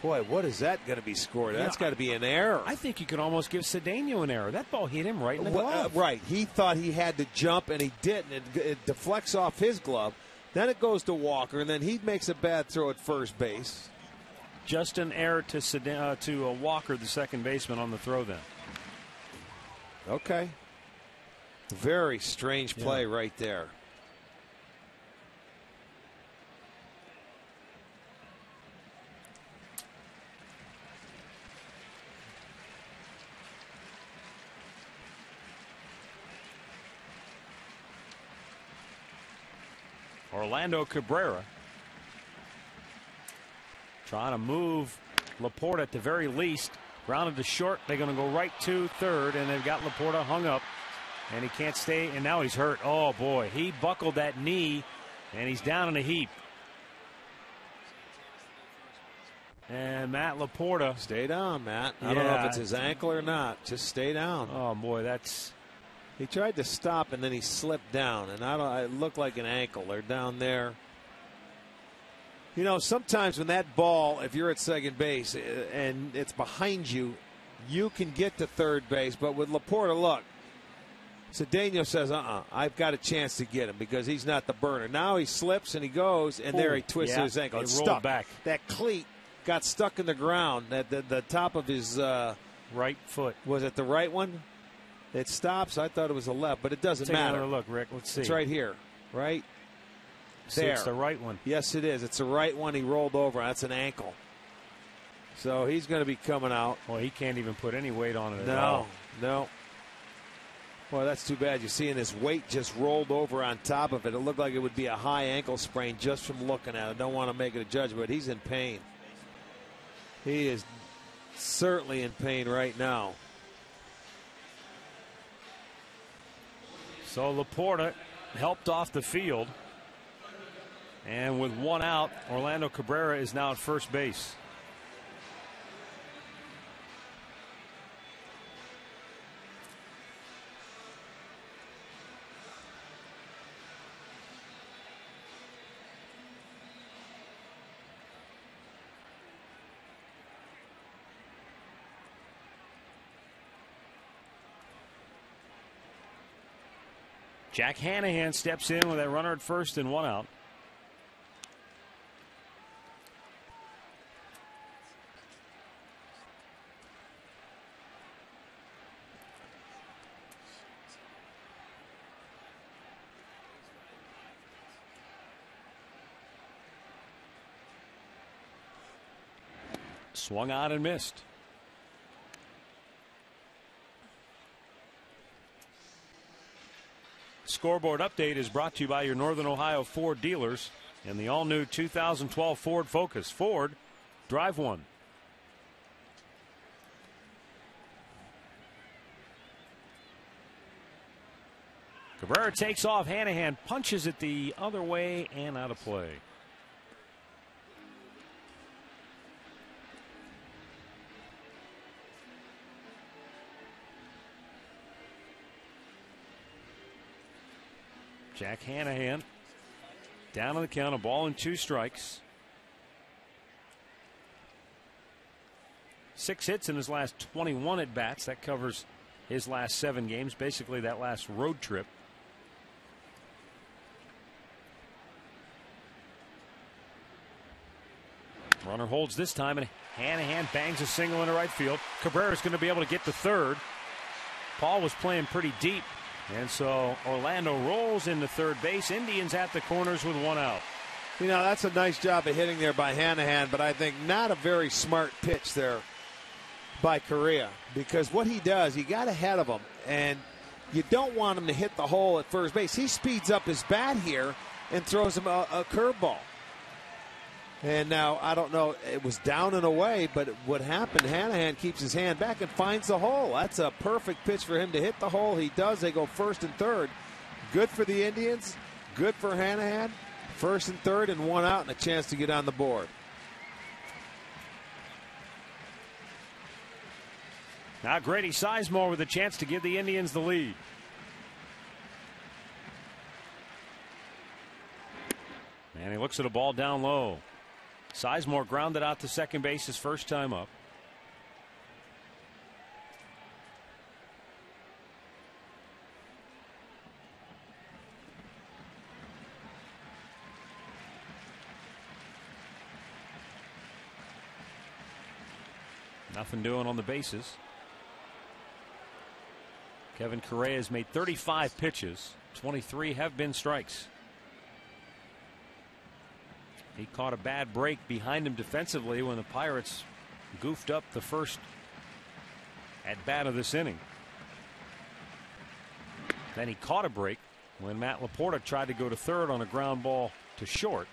Boy, what is that going to be scored? That's got to be an error. I think you could almost give Cedeno an error. That ball hit him right in the glove. Right. He thought he had to jump, and he didn't. It deflects off his glove. Then it goes to Walker, and then he makes a bad throw at first base. Just an error to Walker, the second baseman, on the throw then. Okay. Very strange play right there. Orlando Cabrera trying to move Laporta at the very least. Grounded to short. They're going to go right to third, and they've got Laporta hung up. And he can't stay, and now he's hurt. Oh, boy. He buckled that knee, and he's down in a heap. And Matt Laporta. Stay down, Matt. I don't know if it's his ankle or not. Just stay down. Oh, boy, that's... He tried to stop, and then he slipped down, and it looked like an ankle. They're down there. You know, sometimes when that ball, if you're at second base and it's behind you, you can get to third base. But with Laporta, look, Cedeno says, I've got a chance to get him because he's not the burner. Now he slips and he goes, and there he twisted his ankle. It's stuck. Back. That cleat got stuck in the ground. The top of his right foot. Was it the right one? It stops. I thought it was the left, but it doesn't matter. Take another look, Rick. Let's see. It's right here, right? There. It's the right one. Yes, it is. It's the right one. He rolled over. That's an ankle. So he's going to be coming out. Well, he can't even put any weight on it at all. No. Well, that's too bad. You're seeing his weight just rolled over on top of it. It looked like it would be a high ankle sprain just from looking at it. I don't want to make it a judgment, but he's in pain. He is certainly in pain right now. So Laporta helped off the field. And with 1 out, Orlando Cabrera is now at first base. Jack Hanahan steps in with a runner at first and 1 out. Swung on and missed. Scoreboard update is brought to you by your Northern Ohio Ford dealers and the all-new 2012 Ford Focus. Ford, drive one. Cabrera takes off. Hanahan punches it the other way and out of play. Jack Hanahan down on the count, a ball and 2 strikes. 6 hits in his last 21 at bats. That covers his last 7 games, basically that last road trip. Runner holds this time, and Hanahan bangs a single into right field. Cabrera's going to be able to get to third. Paul was playing pretty deep. And so Orlando rolls into third base. Indians at the corners with 1 out. You know, that's a nice job of hitting there by Hanahan, but I think not a very smart pitch there by Correa, because what he does, he got ahead of him, and you don't want him to hit the hole at first base. He speeds up his bat here and throws him a curveball. And now, I don't know, it was down and away, but what happened, Hanahan keeps his hand back and finds the hole. That's a perfect pitch for him to hit the hole. He does. They go first and third. Good for the Indians. Good for Hanahan. First and third and 1 out and a chance to get on the board. Now Grady Sizemore with a chance to give the Indians the lead. And he looks at a ball down low. Sizemore grounded out to second base his first time up. Nothing doing on the bases. Kevin Correa has made 35 pitches. 23 have been strikes. He caught a bad break behind him defensively when the Pirates goofed up the first at bat of this inning. Then he caught a break when Matt Laporta tried to go to third on a ground ball to short.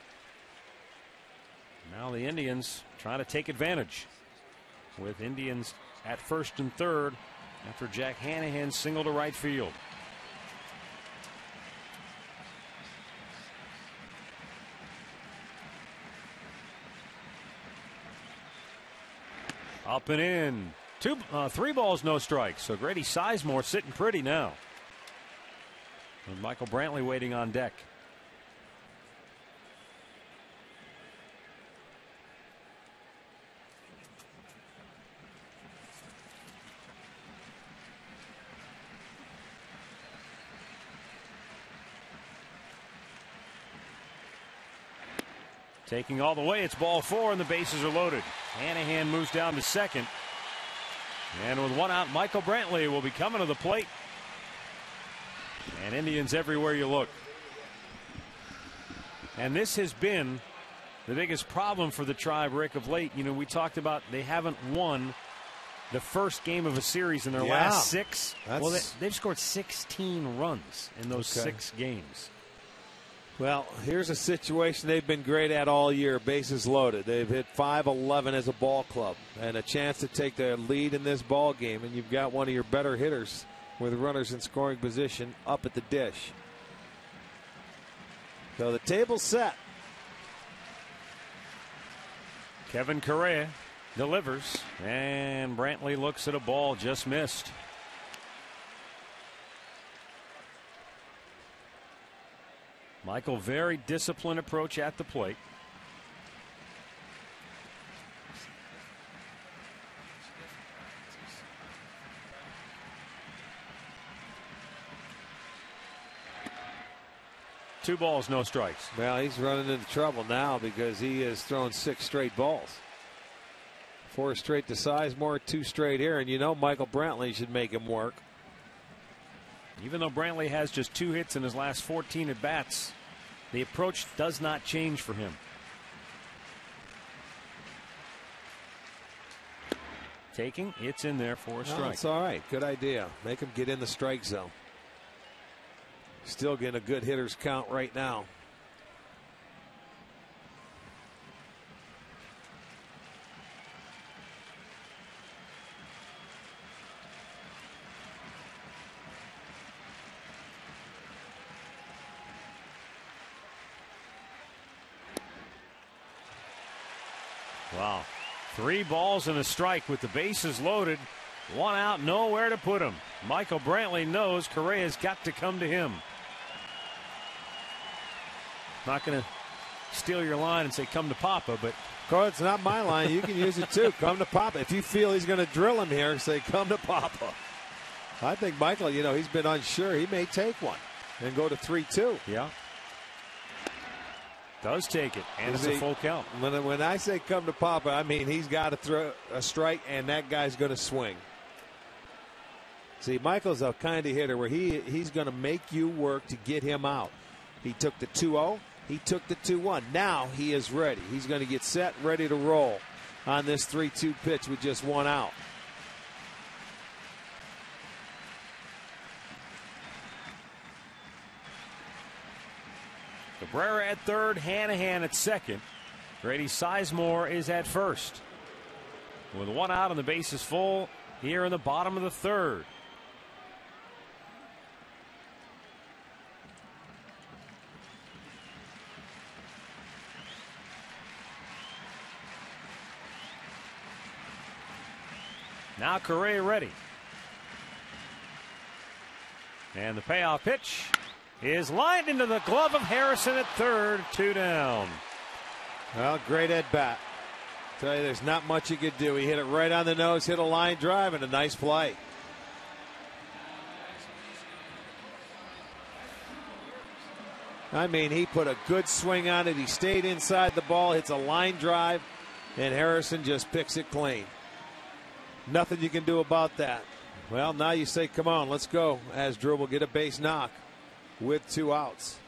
Now the Indians trying to take advantage, with Indians at first and third after Jack Hanahan singled to right field. Up and in. 3 balls, no strikes. So Grady Sizemore sitting pretty now, with Michael Brantley waiting on deck. Taking all the way, it's ball 4 and the bases are loaded. Hanahan moves down to second. And with 1 out, Michael Brantley will be coming to the plate. And Indians everywhere you look. And this has been the biggest problem for the Tribe, Rick, of late. You know, we talked about they haven't won the first game of a series in their last 6. Well, they've scored 16 runs in those 6 games. Well, here's a situation they've been great at all year. Bases loaded. They've hit .511 as a ball club, and a chance to take the lead in this ball game. And you've got one of your better hitters with runners in scoring position up at the dish. So the table's set. Kevin Correa delivers, and Brantley looks at a ball just missed. Michael, very disciplined approach at the plate. Two balls, no strikes. Well, he's running into trouble now because he has thrown 6 straight balls. 4 straight to Sizemore, 2 straight here, and you know Michael Brantley should make him work. Even though Brantley has just 2 hits in his last 14 at bats, the approach does not change for him. taking. It's in there for a strike. It's all right. Good idea. Make him get in the strike zone. Still getting a good hitter's count right now. Wow. 3 balls and a strike with the bases loaded. 1 out, nowhere to put him. Michael Brantley knows Correa's got to come to him. Not going to steal your line and say come to Papa, but Carl, it's not my line. You can use it too. Come to Papa. If you feel he's going to drill him here, say come to Papa. I think Michael, he's been unsure. He may take one and go to 3-2. Yeah. Does take it, and it's a full count. When I say come to Papa, I mean he's got to throw a strike, and that guy's going to swing. See, Michael's a kind of hitter where he's going to make you work to get him out. He took the 2-0. He took the 2-1. Now he is ready. He's going to get set, ready to roll on this 3-2 pitch with just 1 out. Cabrera at third, Hanahan at second. Grady Sizemore is at first. With 1 out and the bases full here in the bottom of the third. Now Correa ready. And the payoff pitch is lined into the glove of Harrison at third. 2 down. Well, great at bat. Tell you, there's not much you could do. He hit it right on the nose, hit a line drive, and a nice play. I mean, he put a good swing on it. He stayed inside the ball, hits a line drive, and Harrison just picks it clean. Nothing you can do about that. Well, now you say, come on, let's go, as Drew will get a base knock with 2 outs.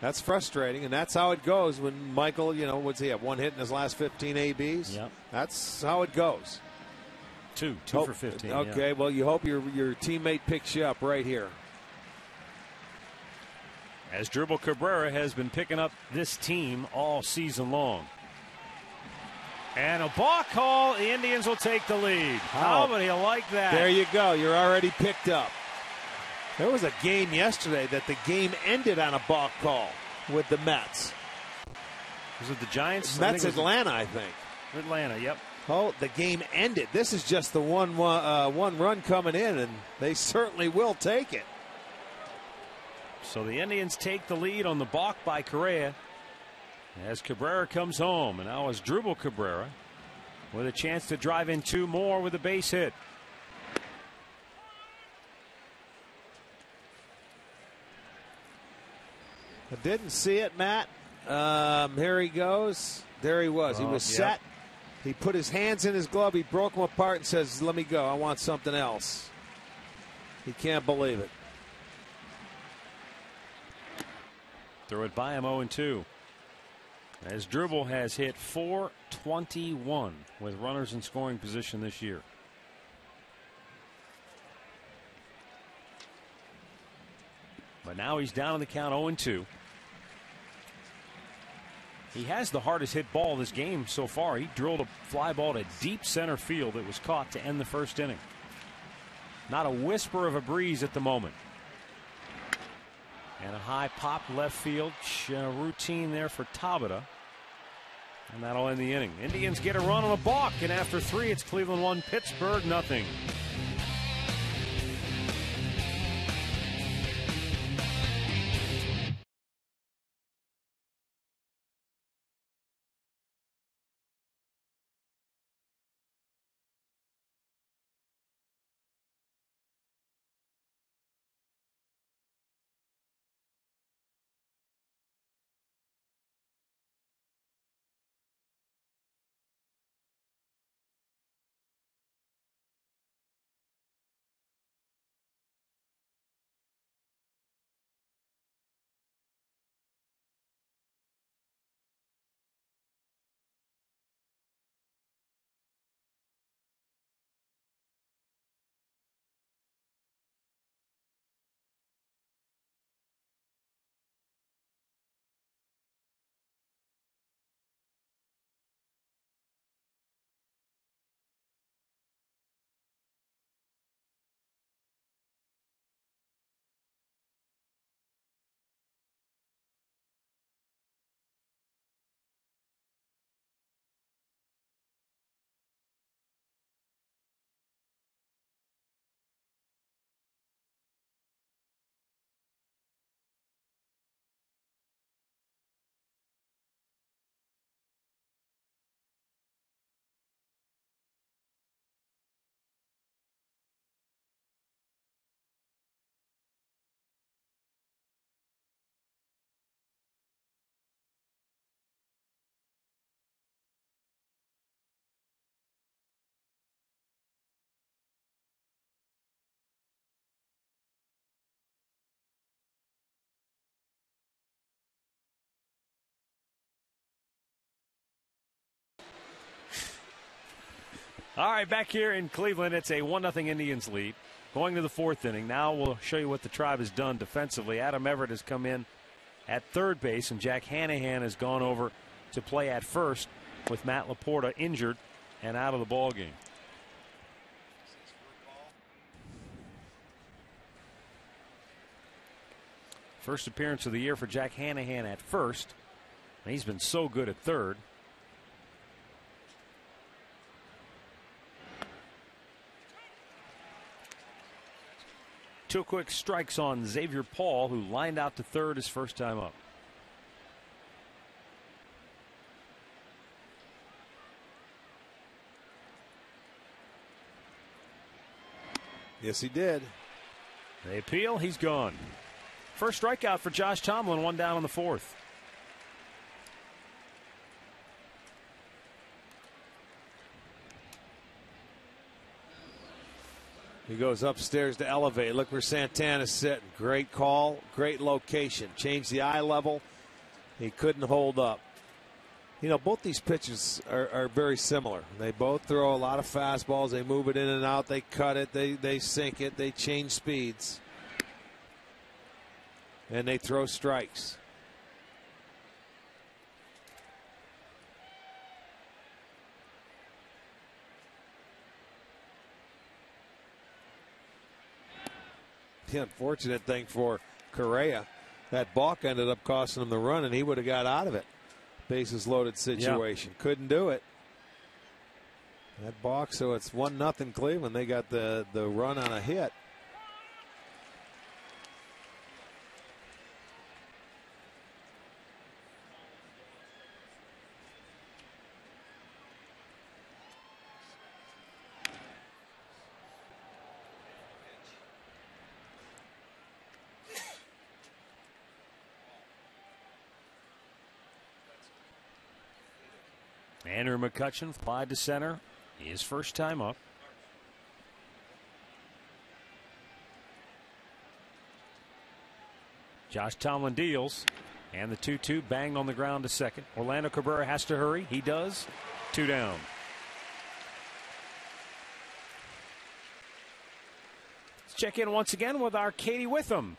That's frustrating, and that's how it goes when Michael, what's he have? 1 hit in his last 15 ABs? Yep. That's how it goes. 2 for 15. Okay, well, you hope your teammate picks you up right here. As Dribble Cabrera has been picking up this team all season long. And a balk call. The Indians will take the lead. How would you like that? There you go. You're already picked up. There was a game yesterday that the game ended on a balk call with the Mets. Was it the Giants? Mets Atlanta, I think. Atlanta, yep. Oh, the game ended. This is just the one run coming in, and they certainly will take it. So the Indians take the lead on the balk by Correa as Cabrera comes home. And now it's Dribble Cabrera with a chance to drive in 2 more with a base hit. I didn't see it, Matt. Here he goes. There he was. He was set. He put his hands in his glove. He broke them apart and says, let me go. I want something else. He can't believe it. Throw it by him 0-2. As Dribble has hit .421 with runners in scoring position this year. But now he's down on the count 0-2. He has the hardest hit ball this game so far. He drilled a fly ball to deep center field that was caught to end the first inning. Not a whisper of a breeze at the moment. And a high pop left field routine there for Tabata. And that'll end the inning. Indians get a run on a balk, and after 3, it's Cleveland 1, Pittsburgh 0. All right, back here in Cleveland, it's a 1-0 Indians lead. Going to the fourth inning. Now we'll show you what the Tribe has done defensively. Adam Everett has come in at third base, and Jack Hanahan has gone over to play at first with Matt Laporta injured and out of the ball game. First appearance of the year for Jack Hanahan at first. And he's been so good at third. Two quick strikes on Xavier Paul, who lined out to third his first time up. Yes, he did. They appeal. He's gone. First strikeout for Josh Tomlin, one down in the fourth. He goes upstairs to elevate. Look where Santana's sitting. Great call, great location. Changed the eye level. He couldn't hold up. You know, both these pitchers are very similar. They both throw a lot of fastballs. They move it in and out. They cut it. They sink it. They change speeds. And they throw strikes. The unfortunate thing for Correa, that balk ended up costing him the run, and he would have got out of it. Bases loaded situation. Yep. Couldn't do it. That balk, so it's 1-0 Cleveland. They got the run on a hit. Andrew McCutchen flied to center. His first time up. Josh Tomlin deals. And the 2-2 banged on the ground to second. Orlando Cabrera has to hurry. He does. 2 down. Let's check in once again with our Katie Witham.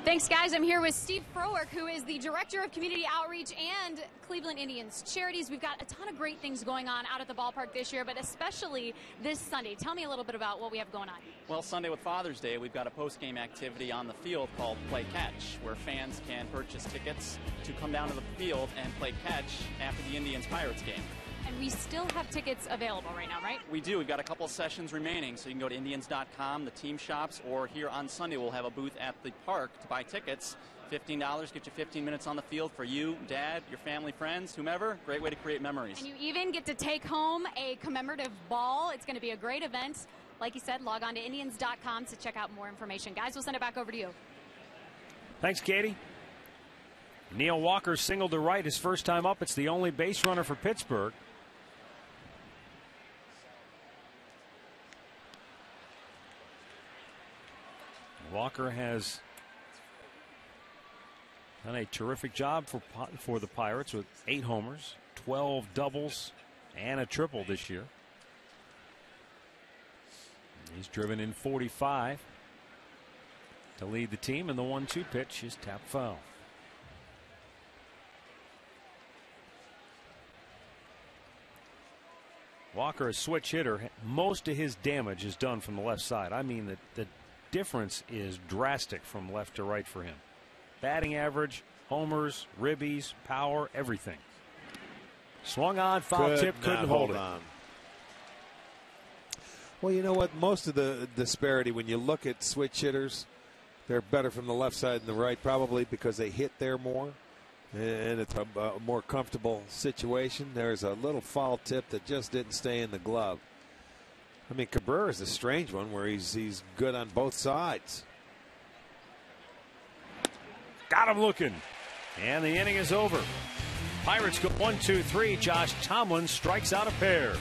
Thanks, guys. I'm here with Steve Frowick, who is the Director of Community Outreach and Cleveland Indians Charities. We've got a ton of great things going on out at the ballpark this year, but especially this Sunday. Tell me a little bit about what we have going on. Well, Sunday with Father's Day, we've got a post-game activity on the field called Play Catch, where fans can purchase tickets to come down to the field and play catch after the Indians-Pirates game. And we still have tickets available right now, right? We do. We've got a couple sessions remaining, so you can go to Indians.com, the team shops, or here on Sunday we'll have a booth at the park to buy tickets. $15, get you 15 minutes on the field for you, Dad, your family, friends, whomever. Great way to create memories. And you even get to take home a commemorative ball. It's going to be a great event. Like you said, log on to Indians.com to check out more information. Guys, we'll send it back over to you. Thanks, Katie. Neil Walker singled to right his first time up. It's the only base runner for Pittsburgh. Walker has done a terrific job for the Pirates with 8 homers, 12 doubles, and a triple this year. He's driven in 45 to lead the team, and the 1-2 pitch is tapped foul. Walker, a switch hitter. Most of his damage is done from the left side. I mean, the difference is drastic from left to right for him. Batting average, homers, ribbies, power, everything. Swung on, foul tip, couldn't hold it. On. Well, you know what? Most of the disparity, when you look at switch hitters, they're better from the left side than the right, probably because they hit there more. And it's a more comfortable situation. There's a little foul tip that just didn't stay in the glove. I mean, Cabrera is a strange one where he's good on both sides. Got him looking. And the inning is over. Pirates go 1-2-3. Josh Tomlin strikes out a pair.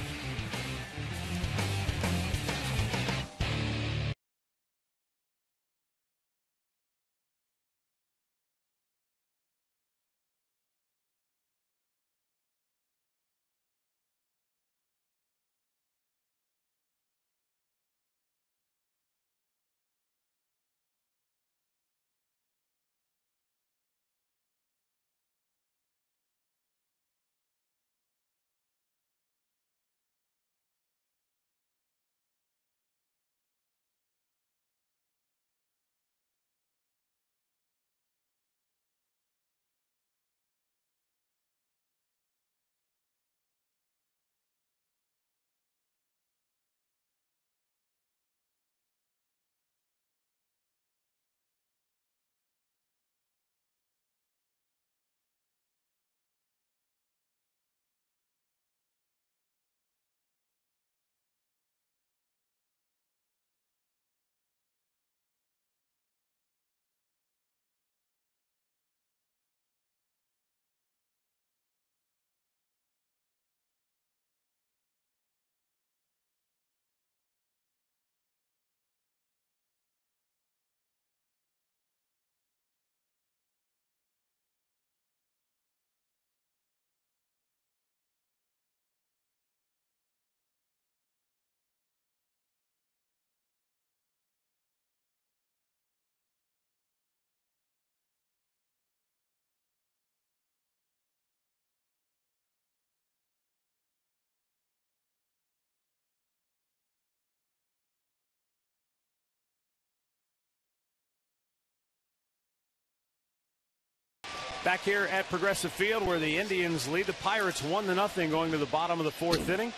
Back here at Progressive Field, where the Indians lead the Pirates 1-0 going to the bottom of the fourth inning.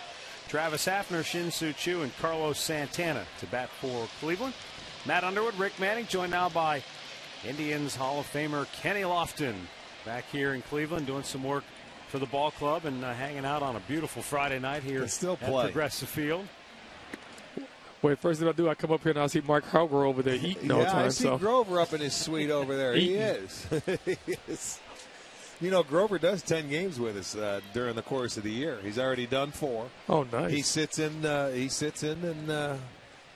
Travis Hafner, Shin-Soo Choo, and Carlos Santana to bat for Cleveland. Matt Underwood, Rick Manning, joined now by Indians Hall of Famer Kenny Lofton. Back here in Cleveland doing some work for the ball club and hanging out on a beautiful Friday night here at Progressive Field. Well, first thing I do, I come up here and I see Mark Hargrove over there eating all the time. I see Grover up in his suite over there. He is. He is. You know, Grover does 10 games with us during the course of the year. He's already done 4. Oh, nice. He sits in and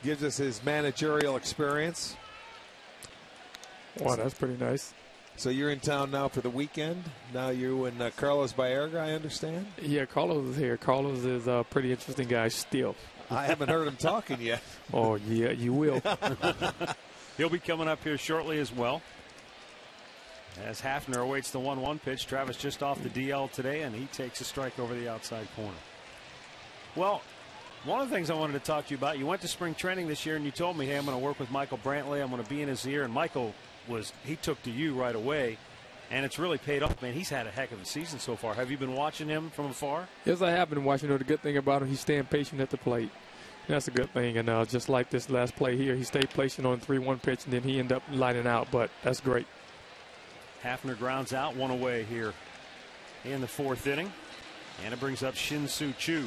gives us his managerial experience. Wow, that's pretty nice. So you're in town now for the weekend. Now you and Carlos Baerga, I understand? Yeah, Carlos is here. Carlos is a pretty interesting guy still. I haven't heard him talking yet. Oh, yeah, you will. He'll be coming up here shortly as well. As Hafner awaits the 1-1 pitch, Travis just off the DL today, and he takes a strike over the outside corner. Well, one of the things I wanted to talk to you about, you went to spring training this year, and you told me, hey, I'm going to work with Michael Brantley. I'm going to be in his ear. And Michael he took to you right away, and it's really paid off, man. He's had a heck of a season so far. Have you been watching him from afar? Yes, I have been watching. The good thing about him, he's staying patient at the plate. That's a good thing. And just like this last play here, he stayed patient on 3-1 pitch, and then he ended up lighting out. But that's great. Hafner grounds out, 1 away here in the fourth inning. And it brings up Shin-Soo Choo.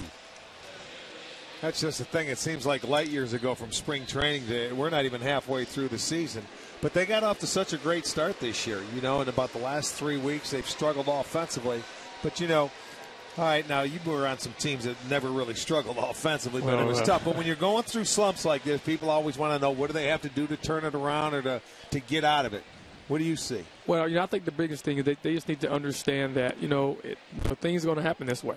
That's just the thing. It seems like light years ago from spring training. We're not even halfway through the season. But they got off to such a great start this year. You know, in about the last 3 weeks, they've struggled offensively. But, you know, all right, now you were on some teams that never really struggled offensively, but it was tough. But when you're going through slumps like this, people always want to know what do they have to do to turn it around or to get out of it. What do you see? Well, I think the biggest thing is they just need to understand that, things are going to happen this way.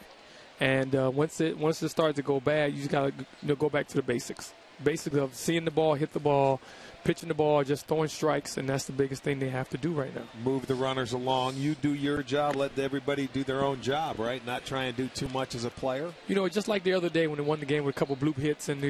And once it starts to go bad, you just got to go back to the basics. Basics of seeing the ball, hit the ball, pitching the ball, just throwing strikes, and that's the biggest thing they have to do right now. Move the runners along. You do your job. Let everybody do their own job, right? Not try and do too much as a player. Just like the other day when they won the game with a couple bloop hits, and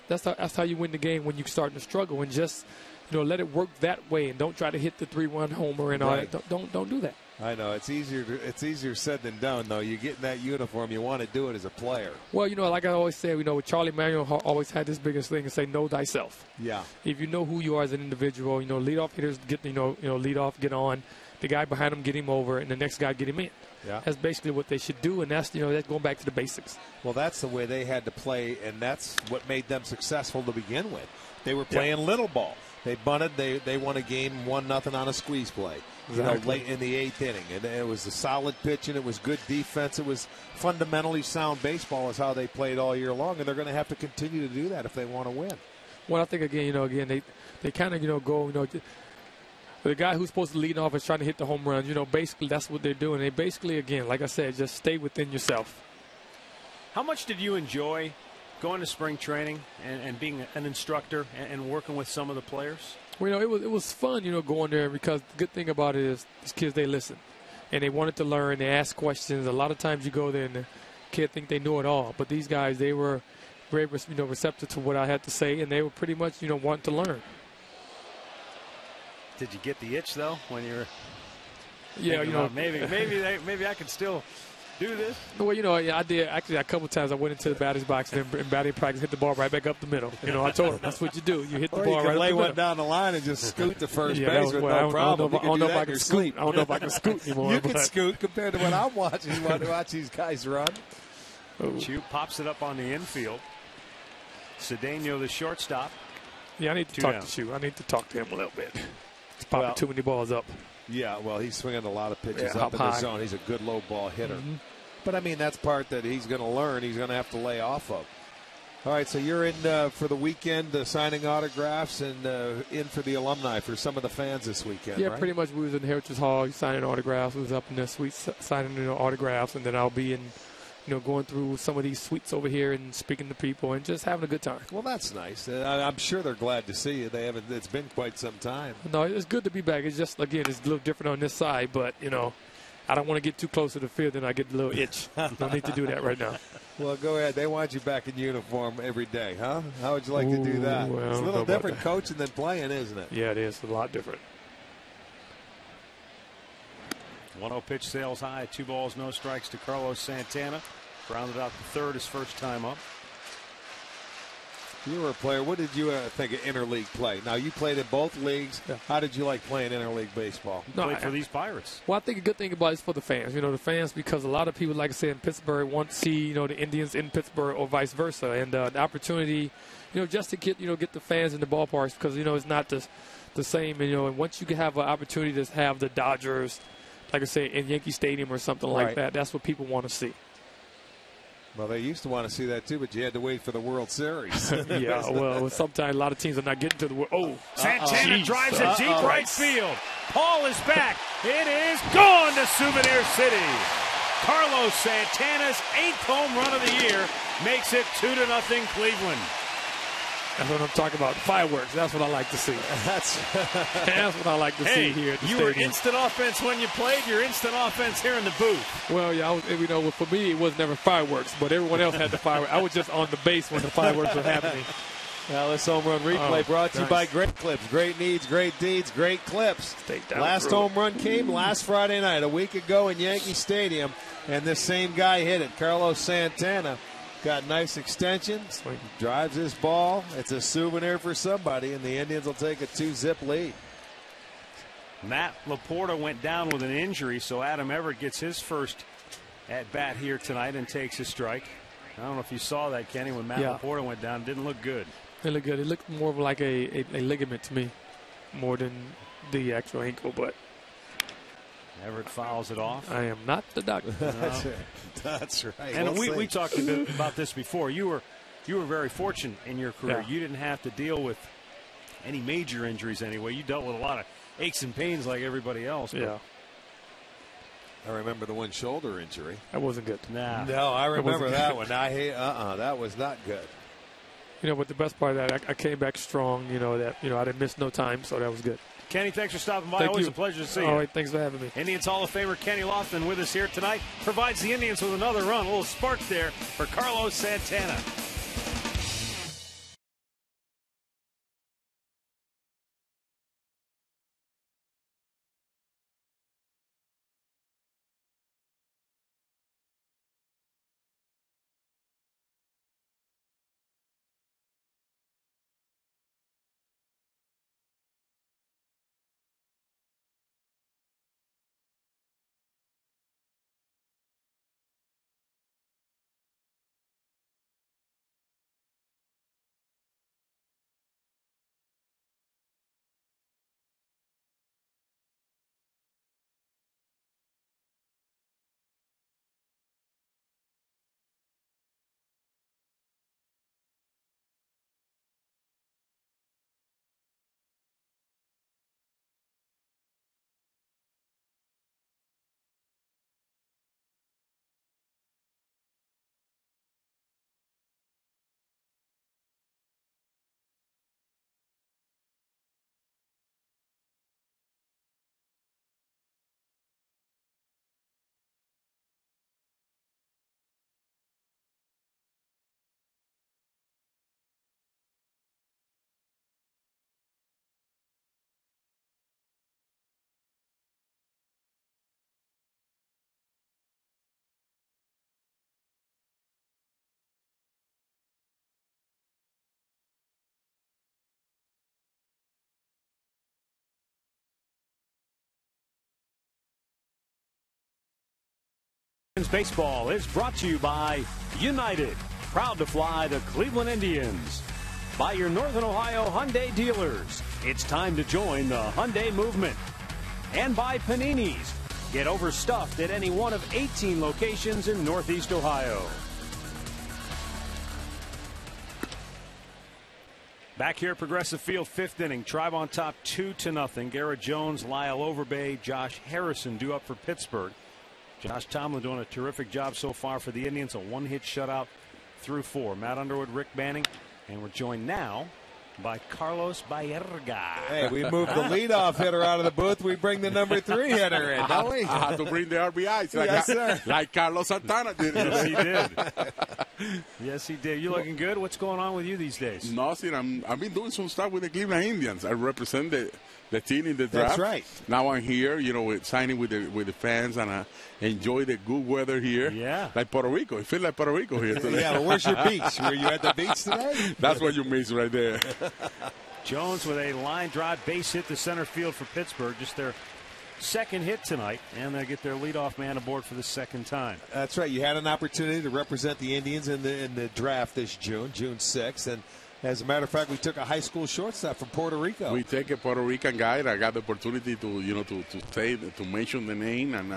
that's how you win the game when you're starting to struggle, and just let it work that way, and don't try to hit the 3-1 homer and all that. Don't do that. I know it's easier said than done, though. You get in that uniform, you want to do it as a player. Well, like I always say, with Charlie Manuel always had this biggest thing and say, know thyself. Yeah. If you know who you are as an individual, leadoff hitters get lead off, get on, the guy behind him get him over, and the next guy get him in. Yeah. That's basically what they should do, and that's that's going back to the basics. Well, that's the way they had to play, and that's what made them successful to begin with. They were playing little ball. They bunted. They won a game 1-0 on a squeeze play. Late in the 8th inning, and it was a solid pitch, and it was good defense. It was fundamentally sound baseball is how they played all year long, and they're going to have to continue to do that if they want to win. Well, I think again, they kind of go the guy who's supposed to lead off is trying to hit the home runs. Basically that's what they're doing. They basically, again, like I said, just stay within yourself. How much did you enjoy going to spring training and being an instructor and working with some of the players? Well, it was fun, going there, because the good thing about it is these kids, they listen. And they wanted to learn. They ask questions. A lot of times you go there and the kid think they know it all. But these guys, they were very receptive to what I had to say, and they were pretty much, wanting to learn. Did you get the itch, though, when you were maybe I could still do this? Well, I did. Actually, a couple of times I went into the batter's box and in batting practice hit the ball right back up the middle. I told them that's what you do. You hit the ball right up the middle. Lay one down the line and just scoot to first base with no problem. I don't know if I can scoot. I don't know if I can scoot anymore. You can scoot compared to what I'm watching. You want to watch these guys run. Chu pops it up on the infield. Cedeno, the shortstop. Yeah, I need to talk to Chu. I need to talk to him a little bit. He's popping too many balls up. Yeah, well, he's swinging a lot of pitches up in the zone. He's a good low ball hitter. Mm-hmm. But, I mean, that's part that he's going to learn. He's going to have to lay off of. All right, so you're in for the weekend signing autographs and in for the alumni for some of the fans this weekend, yeah, right? Pretty much. We was in Heritage Hall signing autographs. We was up in the suite signing autographs, and then I'll be in, going through some of these suites over here and speaking to people and just having a good time. Well, that's nice. I'm sure they're glad to see you. It's been quite some time. No, it's good to be back. It's just, again, it's a little different on this side, but, I don't want to get too close to the field and I get a little itch. Don't need to do that right now. Well, go ahead. They want you back in uniform every day, huh? How would you like to do that? Well, it's a little different coaching than playing, isn't it? Yeah, it is. A lot different. 1-0 pitch sails high. 2 balls, no strikes to Carlos Santana. Grounded out the third his first time up. You were a player. What did you think of interleague play? Now, you played in both leagues. Yeah. How did you like playing interleague baseball? Played for these Pirates. Well, I think a good thing about it is for the fans. The fans, because a lot of people, like I said, in Pittsburgh want to see, the Indians in Pittsburgh or vice versa. And the opportunity, just to get the fans in the ballparks, because, it's not the same. And once you can have an opportunity to have the Dodgers, like I say, in Yankee Stadium or something like that, that's what people want to see. Well, they used to want to see that too, but you had to wait for the World Series. Yeah, well, sometimes a lot of teams are not getting to the World. Oh, Santana drives it deep right field. Paul is back. It is gone to Souvenir City. Carlos Santana's 8th home run of the year makes it 2-0 Cleveland. That's what I'm talking about. Fireworks. That's what I like to see. That's what I like to see here at the stadium. You were instant offense when you played. You're instant offense here in the booth. Well, yeah, for me, it was never fireworks, but everyone else had the fireworks. I was just on the base when the fireworks were happening. Now, this home run replay brought to you by Great Clips. Great needs, great deeds, great clips. Last home run came last Friday night, a week ago in Yankee Stadium, and this same guy hit it, Carlos Santana. Got nice extensions, drives his ball. It's a souvenir for somebody, and the Indians will take a 2-zip lead. Matt Laporta went down with an injury, so Adam Everett gets his first at bat here tonight and takes a strike. I don't know if you saw that, Kenny, when Matt Laporta went down. It didn't look good. It looked good. It looked more of like a ligament to me, more than the actual ankle, but Everett fouls it off. I am not the doctor. That's right. And we talked a bit about this before. You were very fortunate in your career. Yeah. You didn't have to deal with any major injuries anyway. You dealt with a lot of aches and pains like everybody else. Yeah. I remember the one shoulder injury. That wasn't good. Nah. No, I remember that one. That was not good. But the best part of that, I came back strong. I didn't miss no time, so that was good. Kenny, thanks for stopping by. Thank Always you. a pleasure to see you. All right, thanks for having me. Indians Hall of Famer Kenny Lofton with us here tonight. Provides the Indians with another run. A little spark there for Carlos Santana. Baseball is brought to you by United, proud to fly the Cleveland Indians. By your Northern Ohio Hyundai dealers, it's time to join the Hyundai movement. And by Panini's, get overstuffed at any one of 18 locations in Northeast Ohio. Back here at Progressive Field, 5th inning. Tribe on top 2-0. Garrett Jones, Lyle Overbay, Josh Harrison due up for Pittsburgh. Josh Tomlin doing a terrific job so far for the Indians. A 1-hit shutout through 4. Matt Underwood, Rick Manning, and we're joined now by Carlos Baerga. Hey, we moved the leadoff hitter out of the booth. We bring the number 3 hitter in, don't we? I had to bring the RBIs Yes, sir. like Carlos Santana did. Yes, he did. Yes, he did. You looking good? What's going on with you these days? Nothing. I've been doing some stuff with the Cleveland Indians. I represent the team in the draft. That's right. Now I'm here, signing with the fans, and enjoy the good weather here. Yeah. Like Puerto Rico. It feels like Puerto Rico here today. Yeah, but where's your beach? Were you at the beach today? That's what you miss right there. Jones with a line drive base hit to center field for Pittsburgh. Just their second hit tonight, and they get their leadoff man aboard for the second time. That's right. You had an opportunity to represent the Indians in the draft this June 6th, and as a matter of fact, we took a high school shortstop from Puerto Rico. We take a Puerto Rican guy. I got the opportunity to mention the name, and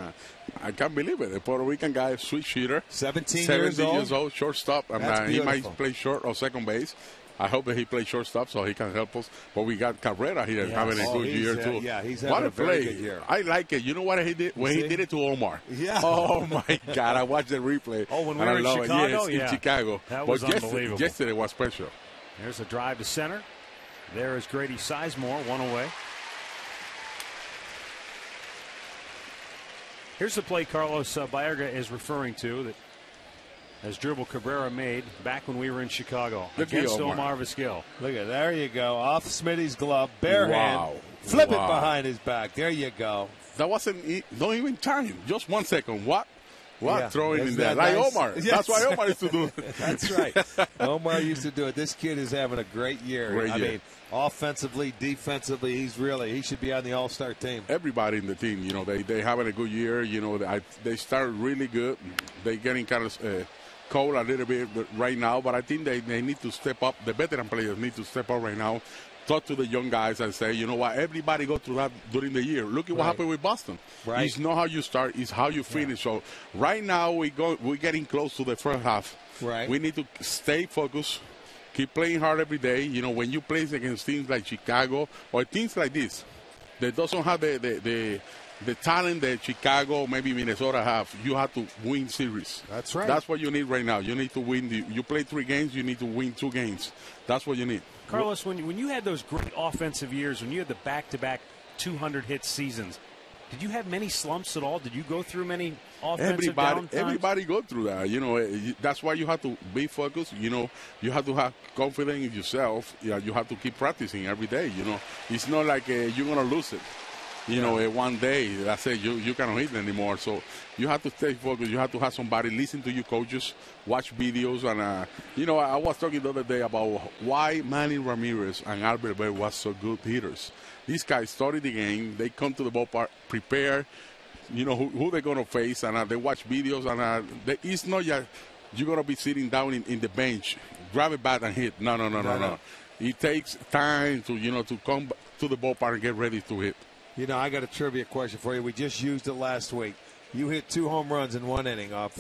I can't believe it. A Puerto Rican guy, switch hitter, 17 years old, shortstop, and he might play short or second base. I hope that he plays shortstop so he can help us. But we got Cabrera here having a good year, too. Yeah, he's having a very good year. I like it. You know what he did? When he did it to Omar. Yeah. Oh, my God. I watched the replay. Oh, when we were in Chicago? Yes, in Chicago. That was unbelievable. Yesterday was special. There's a drive to center. There is Grady Sizemore, one away. Here's the play Carlos Baerga is referring to that as Dribble Cabrera made back when we were in Chicago against Omar Vizquel. Look at there you go. Off Smitty's glove, bare hand. Flip it behind his back. There you go. That wasn't don't even time. Just 1 second. What? Yeah. Throwing in there. Like nice? Omar. Yes. That's why Omar used to do it. That's right. Omar used to do it. This kid is having a great year. I mean, offensively, defensively, he should be on the all-star team. Everybody in the team, they having a good year. They start really good. They getting kind of cold a little bit right now, but I think they need to step up. The veteran players need to step up right now. Talk to the young guys and say, you know what, everybody go through that during the year. Look at what happened with Boston. Right. It's not how you start, it's how you finish. So right now we're getting close to the first half. Right. We need to stay focused, keep playing hard every day. When you play against teams like Chicago or teams like this that doesn't have the talent that Chicago, maybe Minnesota have, you have to win series. That's right. That's what you need right now. You need to win. You play 3 games, you need to win 2 games. That's what you need. Carlos, when you had those great offensive years, when you had the back-to-back 200-hit seasons, did you have many slumps at all? Did you go through many offensive downtimes? Everybody go through that. That's why you have to be focused. You have to have confidence in yourself. You have to keep practicing every day. It's not like you're going to lose it. One day, that's it, you cannot hit anymore. So you have to stay focused. You have to have somebody listen to your coaches, watch videos. And, I was talking the other day about why Manny Ramirez and Albert Bell was so good hitters. These guys study the game. They come to the ballpark, prepare, who they're going to face, and they watch videos. And it's not just you're going to be sitting down in the bench, grab a bat and hit. No. It takes time to come to the ballpark and get ready to hit. I got a trivia question for you. We just used it last week. You hit 2 home runs in 1 inning off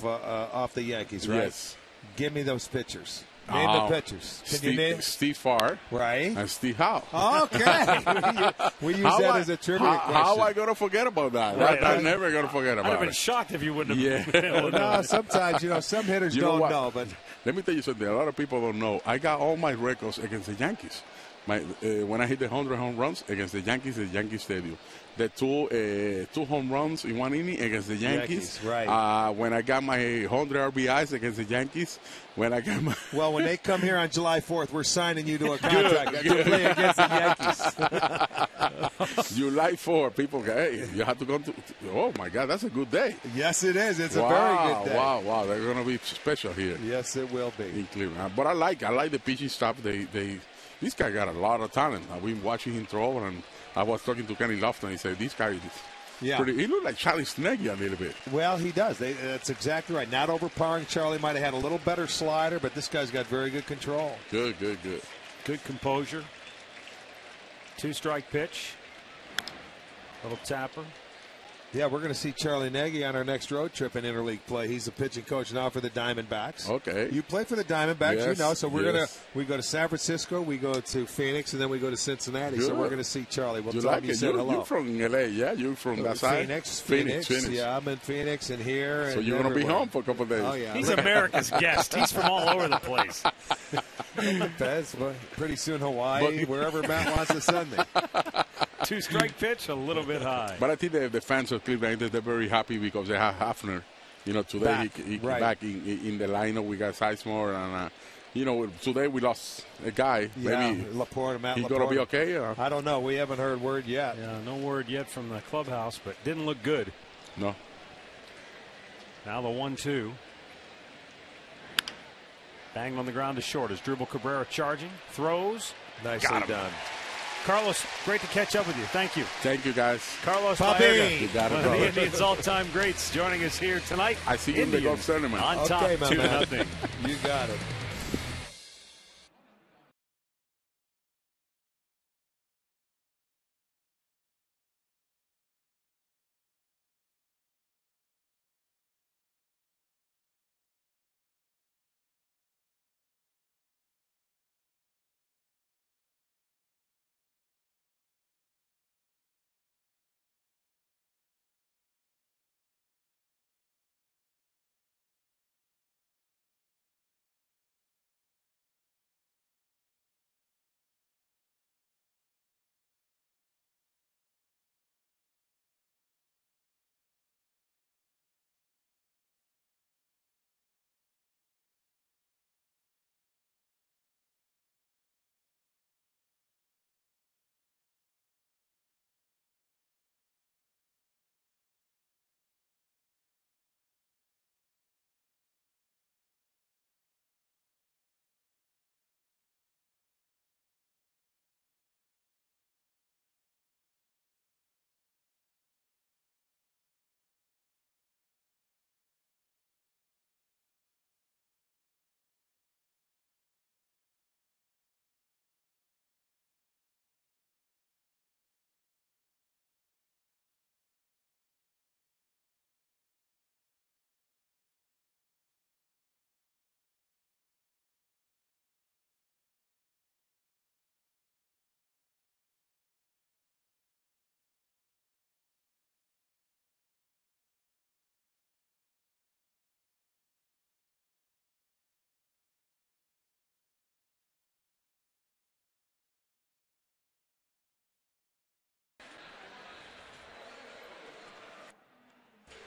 the Yankees, right? Yes. Give me those pitchers. Name the pitchers. Can you name Steve Farr, right? And Steve Howe. Okay. we use that as a trivia question. How am I going to forget about that? Right. I'm never going to forget about it. I'd have been shocked if you wouldn't have. Well, no, sometimes, some hitters don't know. But let me tell you something. A lot of people don't know. I got all my records against the Yankees. When I hit the 100 home runs against the Yankees at Yankee Stadium, the two home runs in 1 inning against the Yankees. Right. When I got my 100 RBIs against the Yankees. When I got my when they come here on July 4th, we're signing you to a contract to play against the Yankees. July 4th, people go, hey, you have to go to. Oh my God, that's a good day. Yes, it is. It's a very good day. Wow, they're going to be special here. Yes, it will be in Cleveland. But I like the pitching staff. This guy got a lot of talent. I've been watching him throw, and I was talking to Kenny Lofton. He said, this guy is pretty. He looked like Charlie Sneggy a little bit. Well, he does. That's exactly right. Not overpowering. Charlie might have had a little better slider, but this guy's got very good control. Good. Good composure. 2-strike pitch. Little tapper. Yeah, we're going to see Charlie Nagy on our next road trip in interleague play. He's the pitching coach now for the Diamondbacks. Okay. You play for the Diamondbacks, yes, so we go to San Francisco, we go to Phoenix, and then we go to Cincinnati. Good. So we're going to see Charlie. We'll tell him you said hello. You're from L.A., yeah? You're from that side? Phoenix. Yeah, I'm in Phoenix and here. So you're going to be home for a couple of days. Oh, yeah. He's America's guest. He's from all over the place. Fez, well, pretty soon Hawaii, wherever Matt wants to send me. 2-strike pitch, a little bit high. But I think the fans of Cleveland, they're very happy because they have Hafner. You know, today he right. back in the lineup. We got Sizemore, and you know, today we lost a guy. Yeah, maybe Laporta, Matt he's Laporta. gonna be okay. I don't know. We haven't heard word yet. Yeah, no word yet from the clubhouse, but didn't look good. No. Now the 1-2. Banged on the ground to short as Dribble Cabrera charging, throws. Nicely done. Carlos, great to catch up with you. Thank you. Thank you, guys. Carlos Puppy. Baerga, You got it, one of the brother. Indians' all-time greats, joining us here tonight. I see you in the golf tournament. On top, Okay, my 2-0. man. You got it.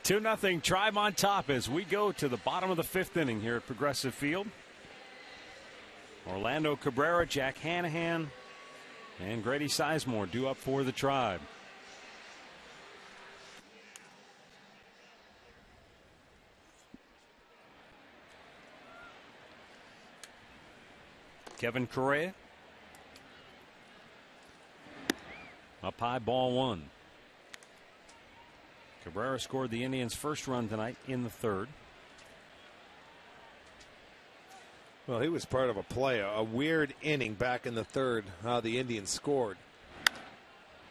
Two 2-0 Tribe on top as we go to the bottom of the 5th inning here at Progressive Field. Orlando Cabrera, Jack Hanahan, and Grady Sizemore due up for the Tribe. Kevin Correa. Up high, ball 1. Cabrera scored the Indians' first run tonight in the 3rd. Well, he was part of a play, a weird inning back in the 3rd, how the Indians scored.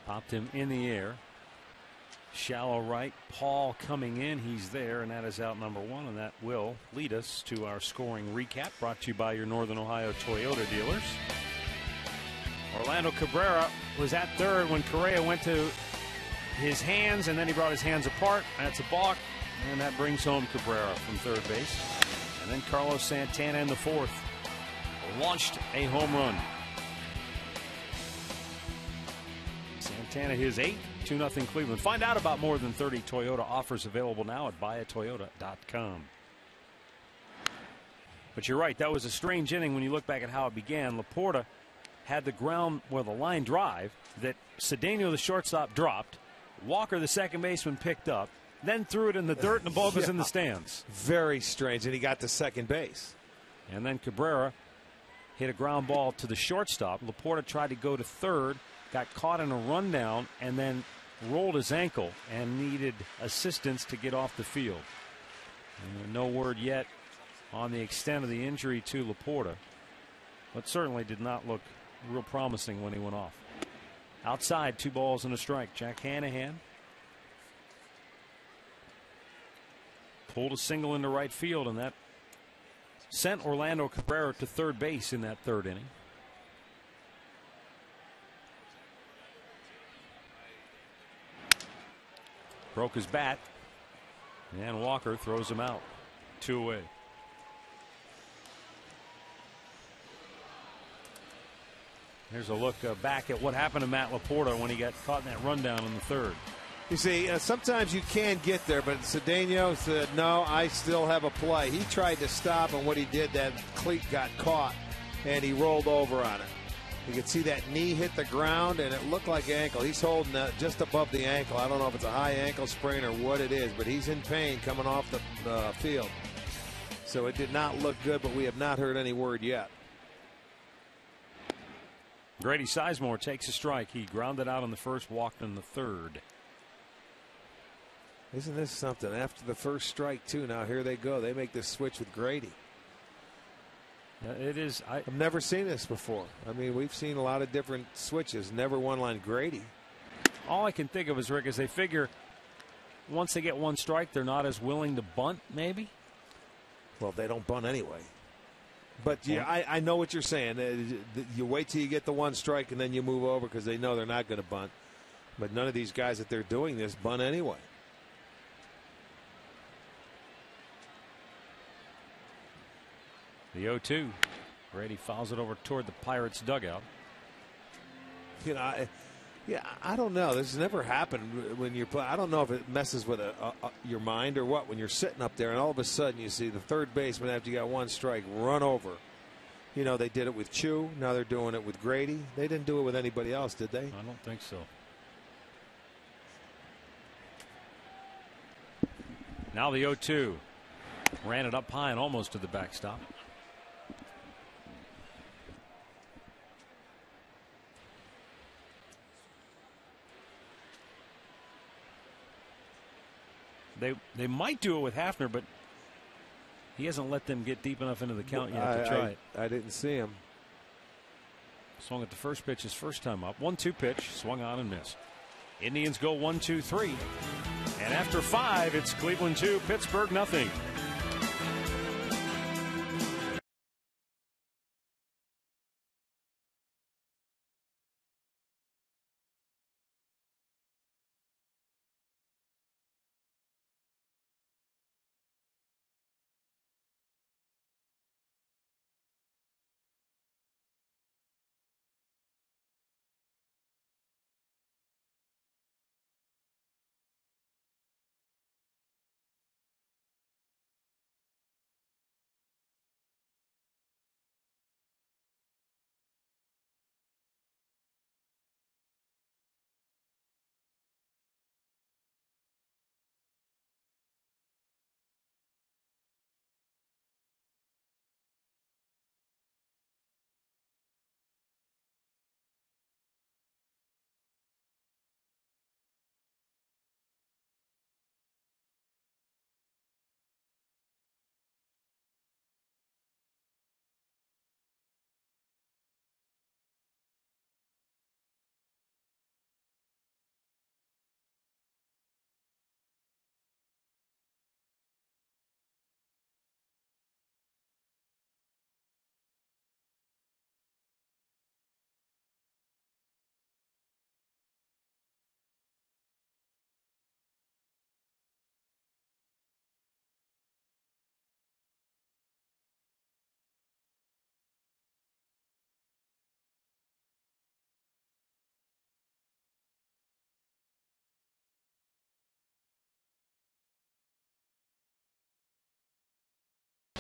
Popped him in the air. Shallow right. Paul coming in. He's there, and that is out number 1, and that will lead us to our scoring recap, brought to you by your Northern Ohio Toyota dealers. Orlando Cabrera was at 3rd when Correa went to his hands, and then he brought his hands apart. That's a balk, and that brings home Cabrera from 3rd base. And then Carlos Santana in the 4th launched a home run. Santana his 8th, 2-0 Cleveland. Find out about more than 30 Toyota offers available now at buyatoyota.com. But you're right, that was a strange inning when you look back at how it began. Laporta had the ground, the line drive that Cedeno, the shortstop, dropped. Walker, the second baseman, picked up, then threw it in the dirt, and the ball was in the stands. Very strange, and he got to second base. And then Cabrera hit a ground ball to the shortstop. Laporta tried to go to 3rd, got caught in a rundown, and then rolled his ankle and needed assistance to get off the field. And no word yet on the extent of the injury to Laporta, but certainly did not look real promising when he went off. Outside, 2 balls and a strike. Jack Hanahan pulled a single into right field, and that sent Orlando Cabrera to 3rd base in that 3rd inning. Broke his bat, and Walker throws him out. 2 away. Here's a look back at what happened to Matt Laporta when he got caught in that rundown in the third. You see, sometimes you can get there, but Cedeno said, no, I still have a play. He tried to stop, and what he did, that cleat got caught, and he rolled over on it. You could see that knee hit the ground, and it looked like ankle. He's holding just above the ankle. I don't know if it's a high ankle sprain or what it is, but he's in pain coming off the field. So it did not look good, but we have not heard any word yet. Grady Sizemore takes a strike. He grounded out on the first, walked in the third. Isn't this something? After the first strike, too, now here they go. They make this switch with Grady. It is. I've never seen this before. I mean, we've seen a lot of different switches. Never one line Grady. All I can think of is, Rick, is they figure once they get one strike, they're not as willing to bunt, maybe? Well, they don't bunt anyway. But yeah, I know what you're saying. You wait till you get the one strike and then you move over because they know they're not going to bunt. But none of these guys that they're doing this bunt anyway. The 0-2. Grady fouls it over toward the Pirates dugout. You know, I don't know. This has never happened when you're playing. I don't know if it messes with your mind or what when you're sitting up there and all of a sudden you see the third baseman after you got one strike run over. You know, they did it with Chu. Now they're doing it with Grady. They didn't do it with anybody else, did they? I don't think so. Now the 0-2. Ran it up high and almost to the backstop. They might do it with Hafner, but he hasn't let them get deep enough into the count yet to try it. I didn't see him. Swung at the first pitch his first time up. 1-2 pitch, swung on and missed. Indians go 1-2-3. And after 5, it's Cleveland 2, Pittsburgh nothing.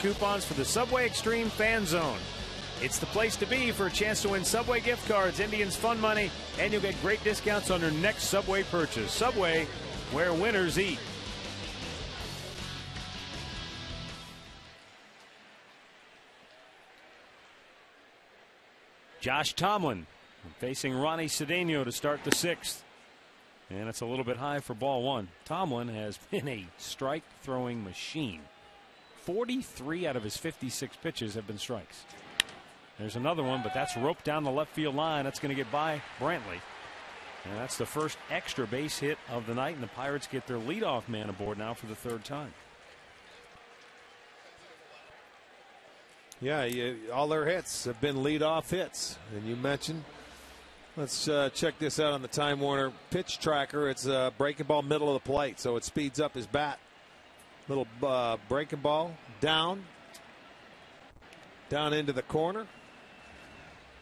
Coupons for the Subway Extreme Fan Zone. It's the place to be for a chance to win Subway gift cards, Indians fun money, and you'll get great discounts on your next Subway purchase. Subway, where winners eat. Josh Tomlin facing Ronnie Cedeno to start the 6th. And it's a little bit high for ball 1. Tomlin has been a strike-throwing machine. 43 out of his 56 pitches have been strikes. There's another one, but that's roped down the left field line. That's going to get by Brantley. And that's the first extra base hit of the night, and the Pirates get their leadoff man aboard now for the 3rd time. Yeah, all their hits have been leadoff hits. And you mentioned, let's check this out on the Time Warner pitch tracker. It's a breaking ball middle of the plate, so it speeds up his bat. Little breaking ball down into the corner.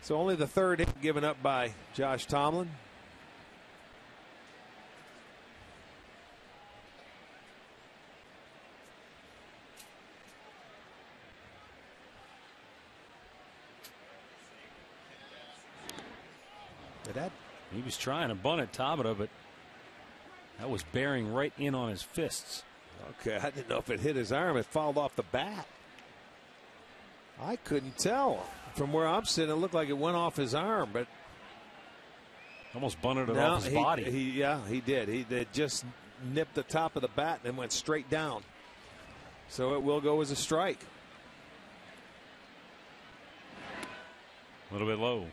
So only the third hit given up by Josh Tomlin. He was trying to bunt at Tabata, but that was bearing right in on his fists. Okay, I didn't know if it hit his arm. It fouled off the bat. I couldn't tell. From where I'm sitting, it looked like it went off his arm, but almost bunted it off his body. He did. He just nipped the top of the bat and went straight down. So it will go as a strike. A little bit low.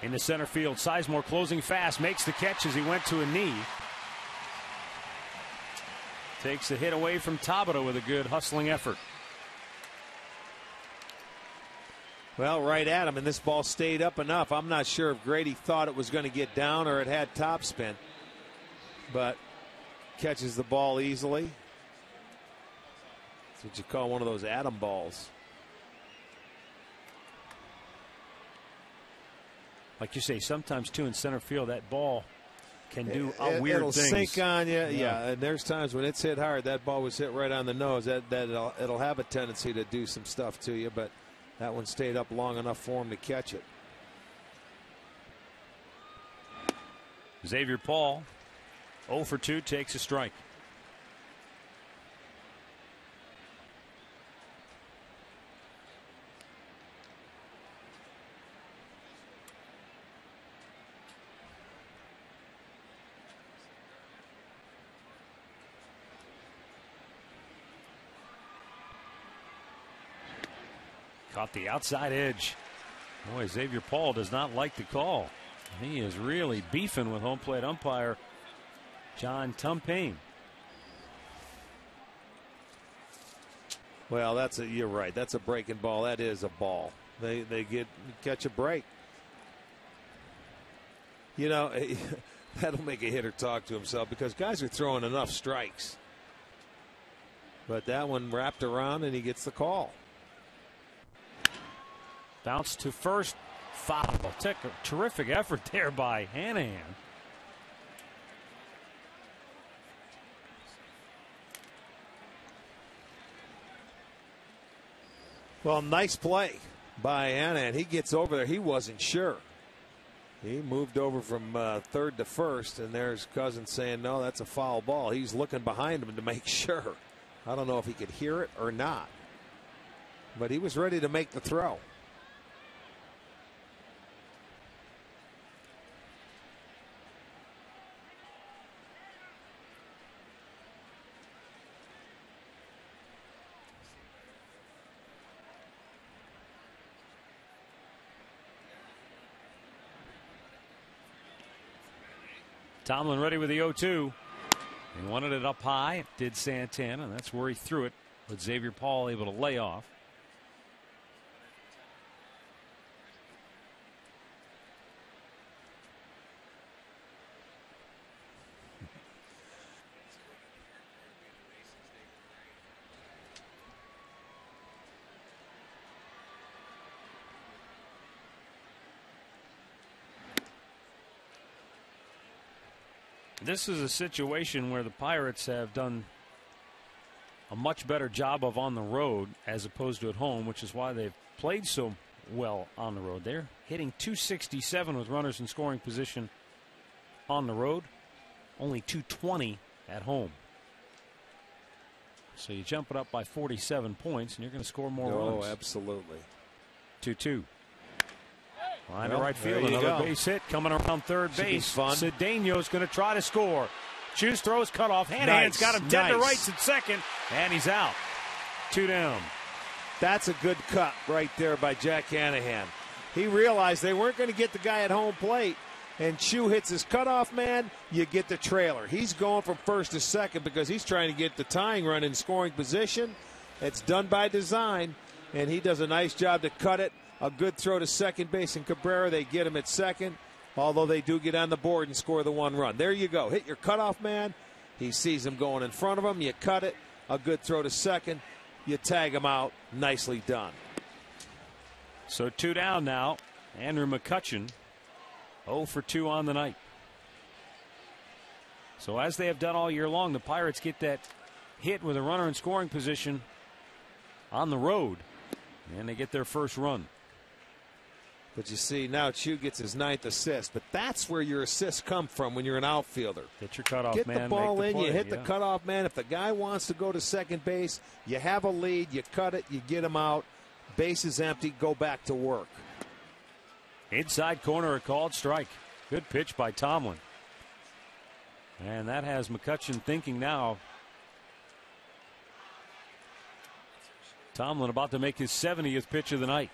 Into center field, Sizemore closing fast, makes the catch as he went to a knee. Takes the hit away from Tabata with a good hustling effort. Well, right at him, and this ball stayed up enough. I'm not sure if Grady thought it was going to get down or it had topspin, but catches the ball easily. That's what you call one of those atom balls. Like you say, sometimes too in center field that ball can do weird it'll things. It'll sink on you, yeah. And there's times when it's hit hard, that ball was hit right on the nose. It'll have a tendency to do some stuff to you, but that one stayed up long enough for him to catch it. Xavier Paul, 0 for 2, takes a strike. Caught the outside edge. Boy, Xavier Paul does not like the call. He is really beefing with home plate umpire John Tumpane. Well, you're right. That's a breaking ball. That is a ball. They catch a break. You know, that'll make a hitter talk to himself because guys are throwing enough strikes. But that one wrapped around and he gets the call. Bounce to first, foul. Terrific effort there by Hanahan. Well, nice play by Hanahan. He gets over there. He wasn't sure. He moved over from third to first, and there's Cousins saying, no, that's a foul ball. He's looking behind him to make sure. I don't know if he could hear it or not, but he was ready to make the throw. Tomlin ready with the 0-2. He wanted it up high. Did Santana. And that's where he threw it. But Xavier Paul able to lay off. This is a situation where the Pirates have done a much better job of on the road as opposed to at home, which is why they've played so well on the road. They're hitting .267 with runners in scoring position on the road, only .220 at home. So you jump it up by 47 points, and you're going to score more runs. Oh, absolutely. 2-2. Line to right field, another base hit coming around third base. Cedeno's going to try to score. Shoes throws cut off. Hanahan's got him dead to rights at second, and he's out. 2 down. That's a good cut right there by Jack Hanahan. He realized they weren't going to get the guy at home plate, and Chu hits his cutoff man, you get the trailer. He's going from first to second because he's trying to get the tying run in scoring position. It's done by design, and he does a nice job to cut it. A good throw to second base, and Cabrera, they get him at second, although they do get on the board and score the one run. There you go. Hit your cutoff man. He sees him going in front of him. You cut it. A good throw to second. You tag him out. Nicely done. So 2 down now. Andrew McCutchen 0 for 2 on the night. So as they have done all year long, the Pirates get that hit with a runner in scoring position on the road, and they get their first run. But you see, now Chu gets his 9th assist. But that's where your assists come from when you're an outfielder. Get your cutoff man. Get the ball in, play, you hit the cutoff man. If the guy wants to go to second base, you have a lead, you cut it, you get him out. Base is empty, go back to work. Inside corner, a called strike. Good pitch by Tomlin. And that has McCutchen thinking now. Tomlin about to make his 70th pitch of the night.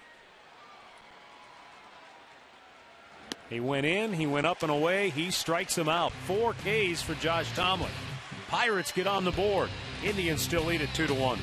He went in, he went up and away, he strikes him out. 4 Ks for Josh Tomlin. Pirates get on the board. Indians still lead at 2-1.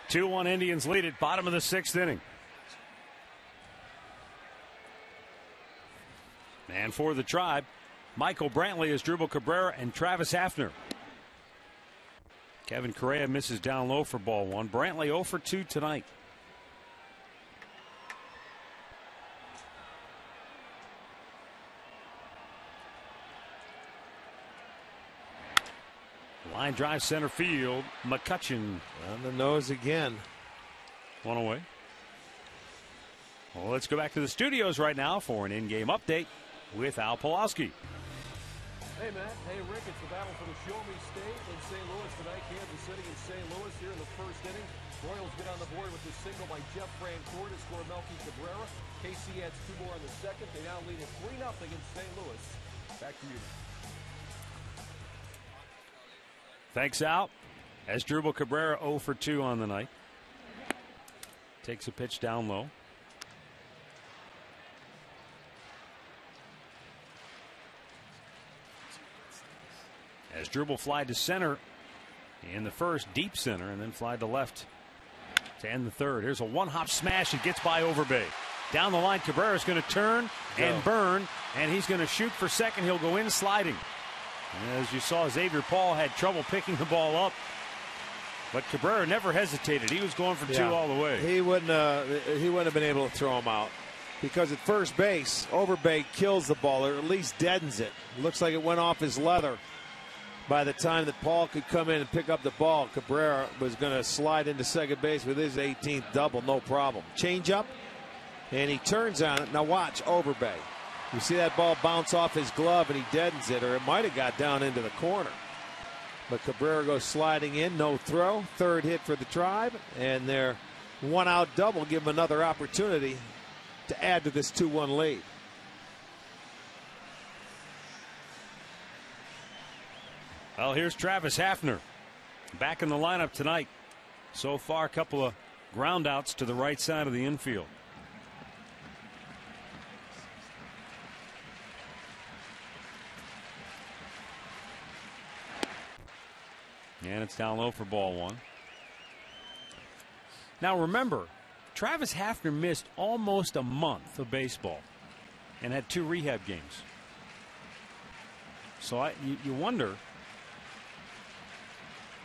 Two-1 Indians lead at bottom of the 6th inning. And for the Tribe, Michael Brantley is Drupal Cabrera and Travis Hafner. Kevin Correa misses down low for ball 1. Brantley 0 for 2 tonight. Line drive center field. McCutchen on the nose again. 1 away. Well, let's go back to the studios right now for an in-game update with Al Pawlowski. Hey, Matt. Hey, Rick. It's the battle for the Show Me State in St. Louis tonight. Kansas City and St. Louis here in the first inning. Royals get on the board with the single by Jeff Francoeur to score Melky Cabrera. KC adds 2 more in the second. They now lead at 3-0 against St. Louis. Back to you. Thanks, Al. As Drupal Cabrera 0 for 2 on the night. Takes a pitch down low. As Drupal flied to center in the first, deep center, and then flied to left to end the third. Here's a one-hop smash. It gets by Overbay. Down the line, Cabrera's going to turn and burn, and he's going to shoot for second. He'll go in sliding. And as you saw, Xavier Paul had trouble picking the ball up, but Cabrera never hesitated. He was going for 2 all the way. He wouldn't have been able to throw him out, because at first base, Overbay kills the ball, or at least deadens it. Looks like it went off his leather. by the time that Paul could come in and pick up the ball, Cabrera was going to slide into second base with his 18th double, no problem. Change up, and he turns on it. Now watch Overbay. You see that ball bounce off his glove, and he deadens it, or it might have got down into the corner. But Cabrera goes sliding in, no throw. Third hit for the Tribe, and their one-out double give them another opportunity to add to this 2-1 lead. Well, here's Travis Hafner back in the lineup tonight. So far, a couple of ground outs to the right side of the infield. And it's down low for ball one. Now remember, Travis Hafner missed almost a month of baseball and had 2 rehab games. So you wonder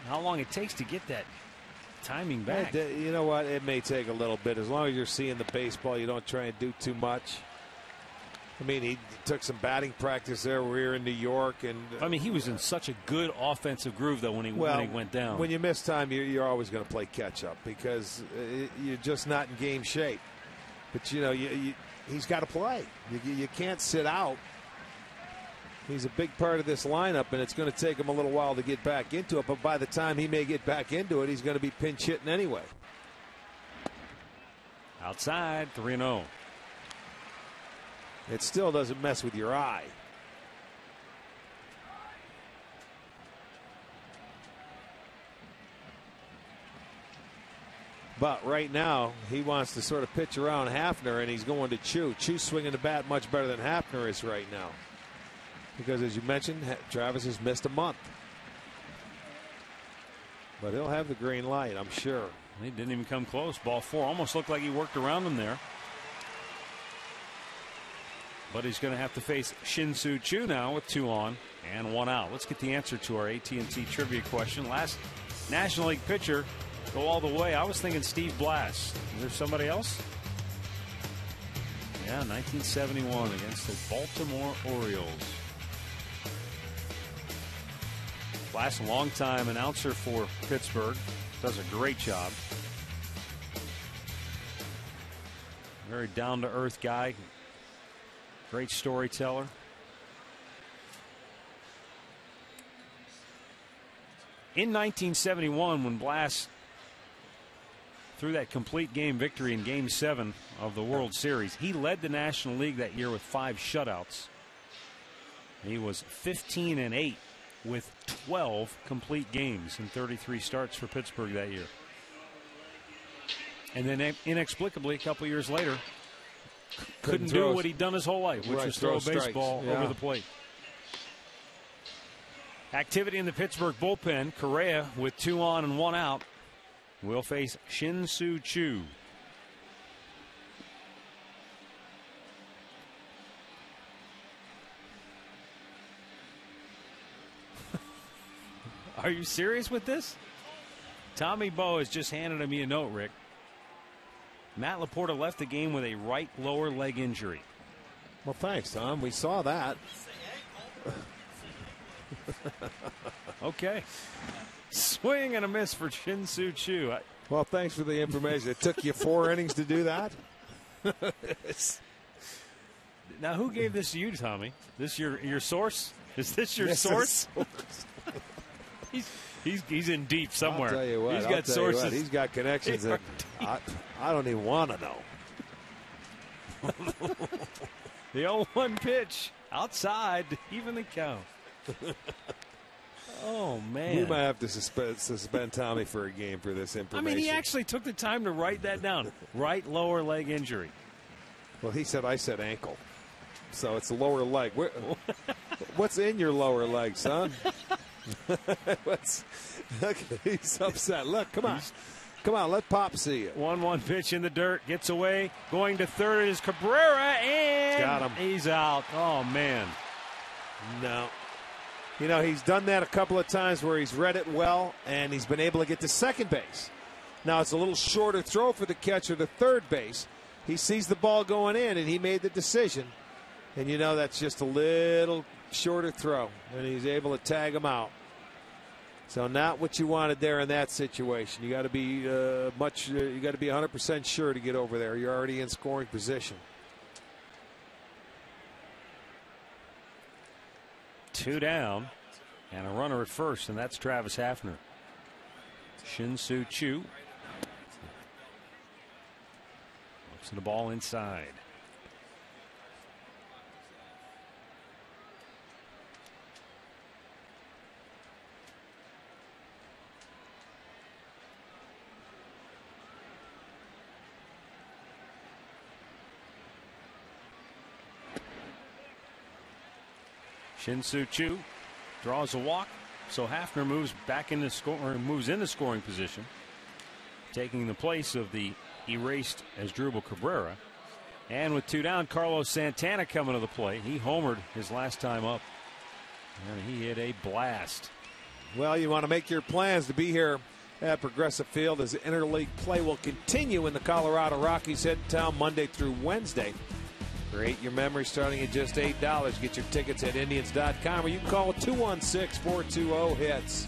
how long it takes to get that timing back. You know what? It may take a little bit. As long as you're seeing the baseball, you don't try and do too much. I mean, he took some batting practice there. We were in New York, and I mean, he was in such a good offensive groove though when he went down. When you miss time, you're always going to play catch up because you're just not in game shape. But you know, he's got to play. You can't sit out. He's a big part of this lineup, and it's going to take him a little while to get back into it. But by the time he may get back into it, he's going to be pinch hitting anyway. Outside, 3-0. It still doesn't mess with your eye. But right now, he wants to sort of pitch around Hafner, and he's going to Chu. Chu's swinging the bat much better than Hafner is right now. Because, as you mentioned, Travis has missed a month. But he'll have the green light, I'm sure. He didn't even come close. Ball 4 almost looked like he worked around him there. But he's going to have to face Shin-Soo Choo now with 2 on and 1 out. Let's get the answer to our AT&T trivia question. Last National League pitcher go all the way. I was thinking Steve Blass. Is there somebody else? Yeah, 1971 against the Baltimore Orioles. Blass, a longtime announcer for Pittsburgh, does a great job. Very down-to-earth guy. Great storyteller. In 1971, when Blass threw that complete game victory in Game 7 of the World Series, he led the National League that year with 5 shutouts. He was 15-8 with 12 complete games in 33 starts for Pittsburgh that year. And then inexplicably, a couple years later, couldn't do what he'd done his whole life, which was throw a baseball over the plate. Activity in the Pittsburgh bullpen. Correa with 2 on and 1 out will face Shin-Soo Choo. Are you serious with this? Tommy Bowe has just handed me a note, Rick. Matt Laporta left the game with a right lower leg injury. Well, thanks, Tom. We saw that. Okay. Swing and a miss for Shin-Soo Choo. Well, thanks for the information. It took you 4 innings to do that? Now, who gave this to you, Tommy? This your source? Is this your source? He's in deep somewhere. I'll tell you what. He's got sources. He's got connections that I don't even want to know. The 0-1 pitch outside, even the count. Oh, man. We might have to suspend Tommy for a game for this information. I mean, he actually took the time to write that down. Right lower leg injury. Well, I said ankle. So it's the lower leg. What's in your lower leg, son? Look, he's upset. Look, come on. Come on, let Pop see it. 1-1 pitch in the dirt. Gets away. Going to third is Cabrera, and got him. He's out. Oh, man. No. You know, he's done that a couple of times where he's read it well, and he's been able to get to second base. Now, it's a little shorter throw for the catcher to third base. He sees the ball going in, and he made the decision. And, you know, that's just a little shorter throw, and he's able to tag him out. So not what you wanted there in that situation. You got to be you got to be 100% sure to get over there. You're already in scoring position. 2 down and a runner at first, and that's Travis Hafner. Shin-Soo Choo looks at the ball inside. Shin-Soo Choo draws a walk, so Hafner moves back into scoring position, taking the place of the erased Asdrubal Cabrera. And with 2 down, Carlos Santana coming to the plate. He homered his last time up, and he hit a blast. Well, you want to make your plans to be here at Progressive Field as interleague play will continue in the Colorado Rockies. Head to town Monday through Wednesday. Create your memory starting at just $8. Get your tickets at Indians.com, or you can call 216-420-HITS.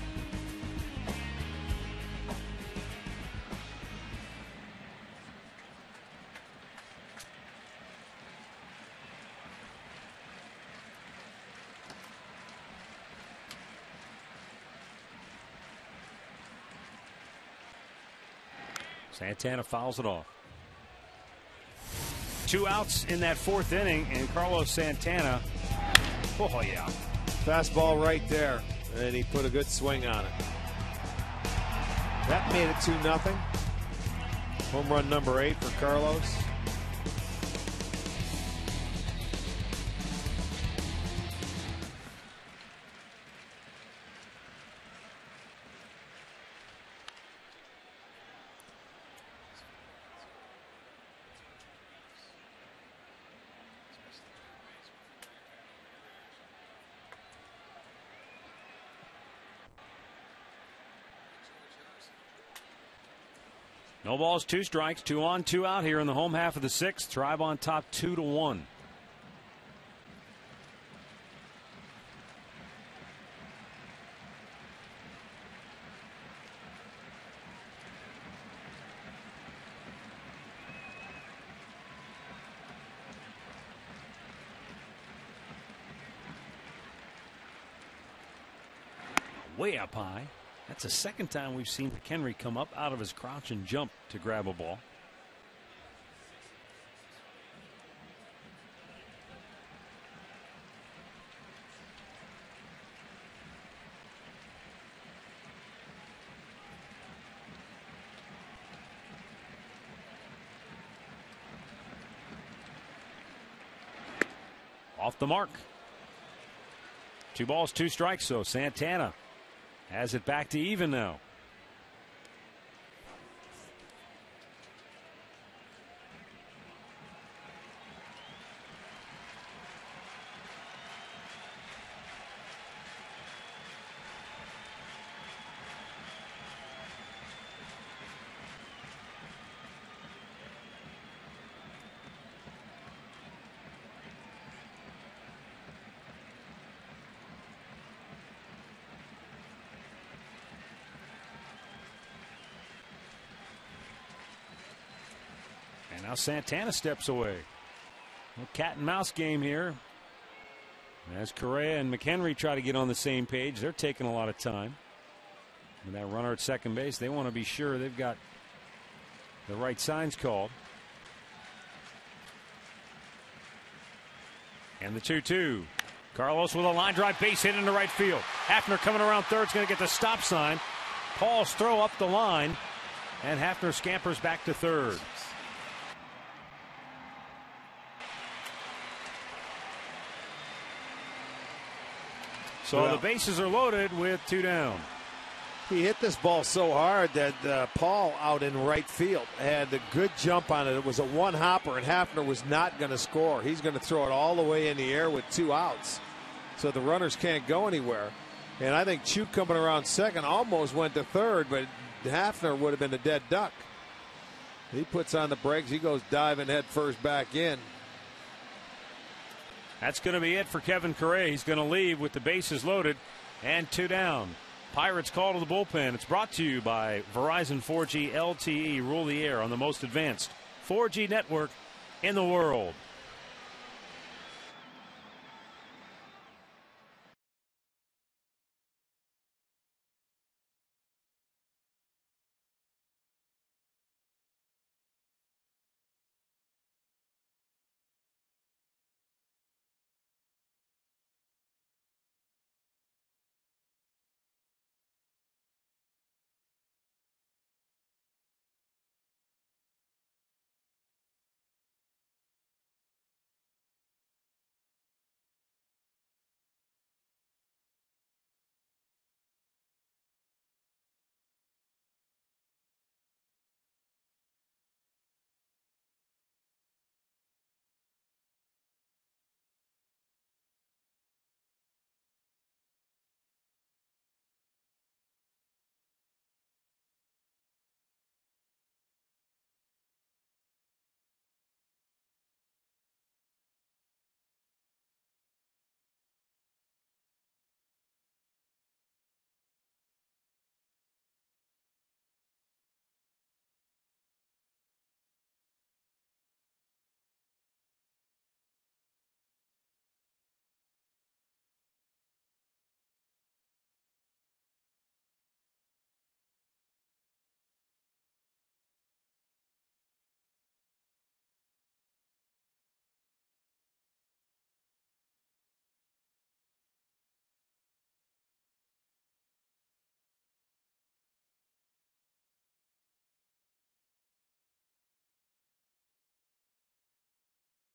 Santana fouls it off. 2 outs in that 4th inning, and Carlos Santana, oh yeah. Fastball right there, and he put a good swing on it. That made it 2-0. Home run number 8 for Carlos. No balls, 2 strikes, 2 on, 2 out here in the home half of the 6th. Tribe on top 2-1. Way up high. That's the second time we've seen McHenry come up out of his crouch and jump to grab a ball. Off the mark. 2 balls, 2 strikes, so Santana has it back to even now. Now Santana steps away. A cat and mouse game here. As Correa and McHenry try to get on the same page, they're taking a lot of time. With that runner at second base, they want to be sure they've got the right signs called. And the 2-2. Carlos with a line drive base hit into right field. Hafner coming around third is going to get the stop sign. Paul's throw up the line, and Hafner scampers back to third. So the bases are loaded with 2 down. He hit this ball so hard that Paul out in right field had a good jump on it. It was a 1-hopper, and Hafner was not going to score. He's going to throw it all the way in the air with 2 outs. So the runners can't go anywhere. And I think Choo coming around second almost went to third, but Hafner would have been a dead duck. He puts on the brakes. He goes diving head first back in. That's going to be it for Kevin Correa. He's going to leave with the bases loaded and 2 down. Pirates call to the bullpen. It's brought to you by Verizon 4G LTE. Rule the air on the most advanced 4G network in the world.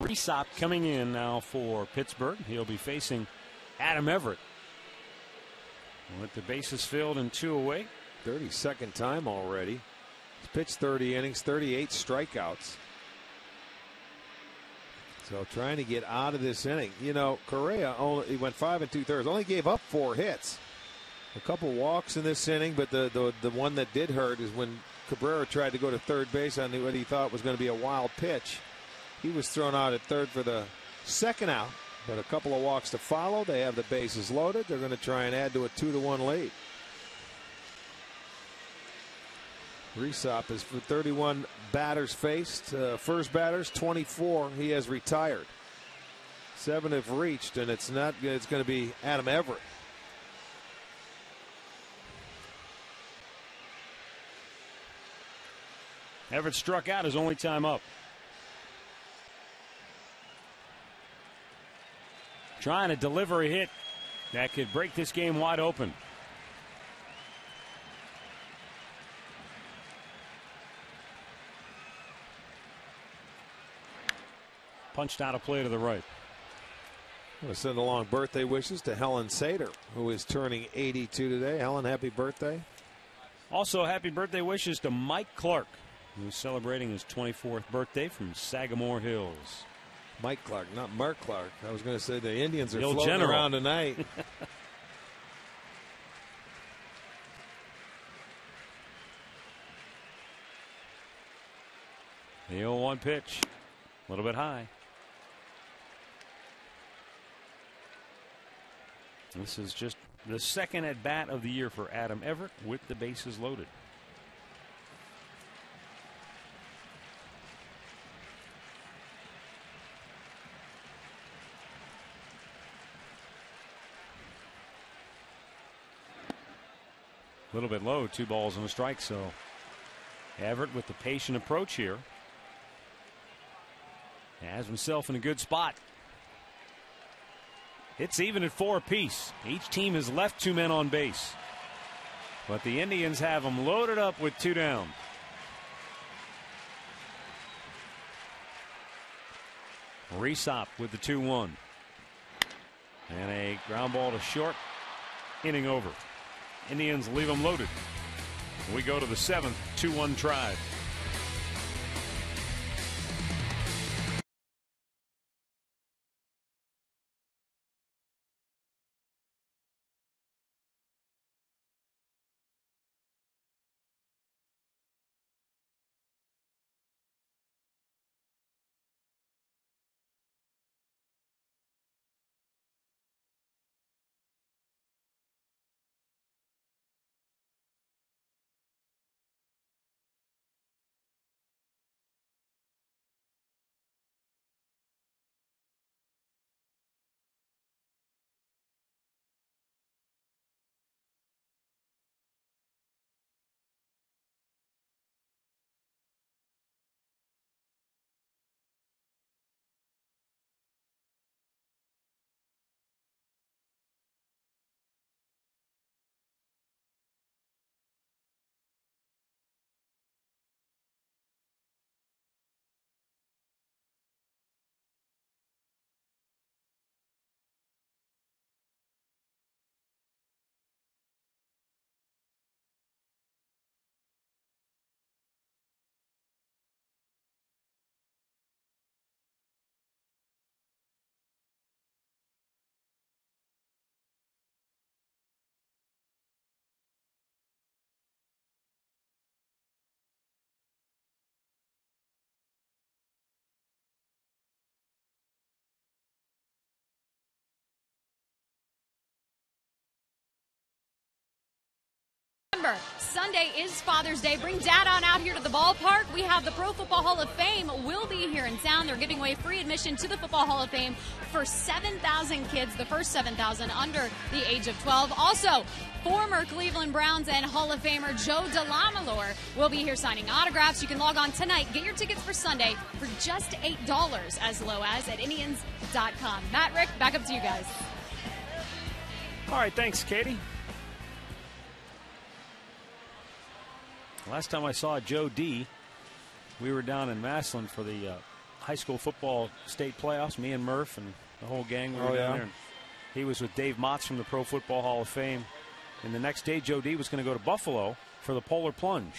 Resop coming in now for Pittsburgh. He'll be facing Adam Everett. With the bases filled and 2 away. 32nd time already. He's pitched 30 innings, 38 strikeouts. So trying to get out of this inning. You know, Correa he went 5 2/3, only gave up 4 hits. A couple walks in this inning, but the one that did hurt is when Cabrera tried to go to third base on what he thought was going to be a wild pitch. He was thrown out at third for the second out, but a couple of walks to follow. They have the bases loaded. They're going to try and add to a 2-1 lead. Resop is for 31 batters faced. First batters 24. He has retired. 7 have reached, and it's going to be Adam Everett. Everett struck out his only time up. Trying to deliver a hit that could break this game wide open. Punched out a play to the right. I want to send along birthday wishes to Helen Sater, who is turning 82 today. Helen, happy birthday. Also, happy birthday wishes to Mike Clark, who's celebrating his 24th birthday from Sagamore Hills. Mike Clark, not Mark Clark. I was going to say the Indians are The old floating general around tonight. The 0-1 pitch, a little bit high. This is just the second at bat of the year for Adam Everett with the bases loaded. A little bit low, 2 balls and a strike. So Everett with the patient approach here has himself in a good spot. It's even at 4 apiece. Each team has left 2 men on base, but the Indians have them loaded up with 2 down. Resop with the 2-1 and a ground ball to short. Inning over. Indians leave them loaded. We go to the 7th, 2-1 Tribe. Sunday is Father's Day. Bring Dad on out here to the ballpark. We have the Pro Football Hall of Fame will be here in town. They're giving away free admission to the Football Hall of Fame for 7,000 kids, the first 7,000 under the age of 12. Also, former Cleveland Browns and Hall of Famer Joe DeLamalore will be here signing autographs. You can log on tonight. Get your tickets for Sunday for just $8, as low as at Indians.com. Matt, Rick, back up to you guys. All right, thanks, Katie. Last time I saw Joe D, we were down in Massillon for the high school football state playoffs. Me and Murph and the whole gang were down there. And he was with Dave Motz from the Pro Football Hall of Fame. And the next day, Joe D was going to go to Buffalo for the Polar Plunge.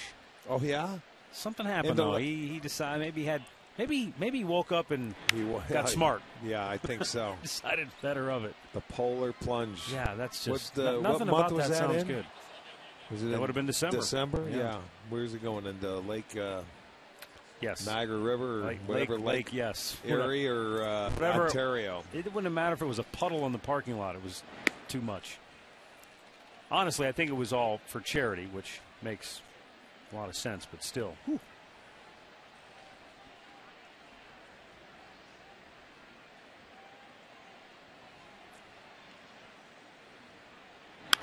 Oh yeah, something happened though. He decided maybe he woke up and got smart. Yeah, I think so. Decided better of it. The Polar Plunge. Yeah, that's just what nothing month about was that sounds in? good. That would have been December. December, yeah. Where's it going? In the Lake? Yes. Niagara River, or whatever Lake, yes. Erie or Ontario. It wouldn't matter if it was a puddle in the parking lot. It was too much. Honestly, I think it was all for charity, which makes a lot of sense, but still. Whew.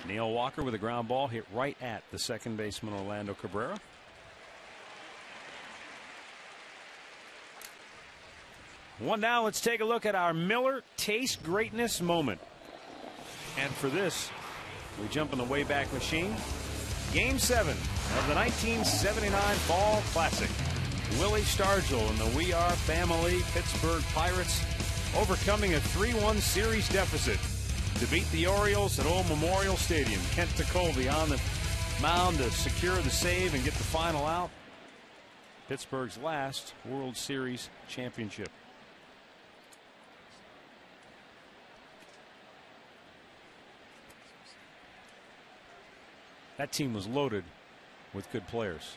Neil Walker with a ground ball hit right at the second baseman Orlando Cabrera. One down. Let's take a look at our Miller Taste Greatness moment. And for this, we jump in the Wayback Machine. Game 7 of the 1979 Fall Classic. Willie Stargell and the We Are Family Pittsburgh Pirates overcoming a 3-1 series deficit to beat the Orioles at Old Memorial Stadium. Kent Tekulve on the mound to secure the save and get the final out. Pittsburgh's last World Series championship. That team was loaded with good players,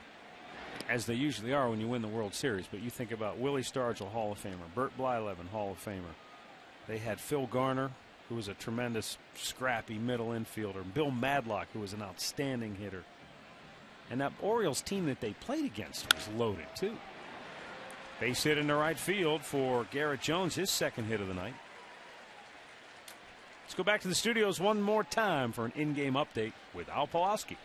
as they usually are when you win the World Series. But you think about Willie Stargell, Hall of Famer, Bert Blyleven, Hall of Famer. They had Phil Garner, who was a tremendous, scrappy middle infielder, Bill Madlock, who was an outstanding hitter. And that Orioles team that they played against was loaded, too. Base hit into right field for Garrett Jones, his second hit of the night. Let's go back to the studios one more time for an in-game update with Al Pawlowski.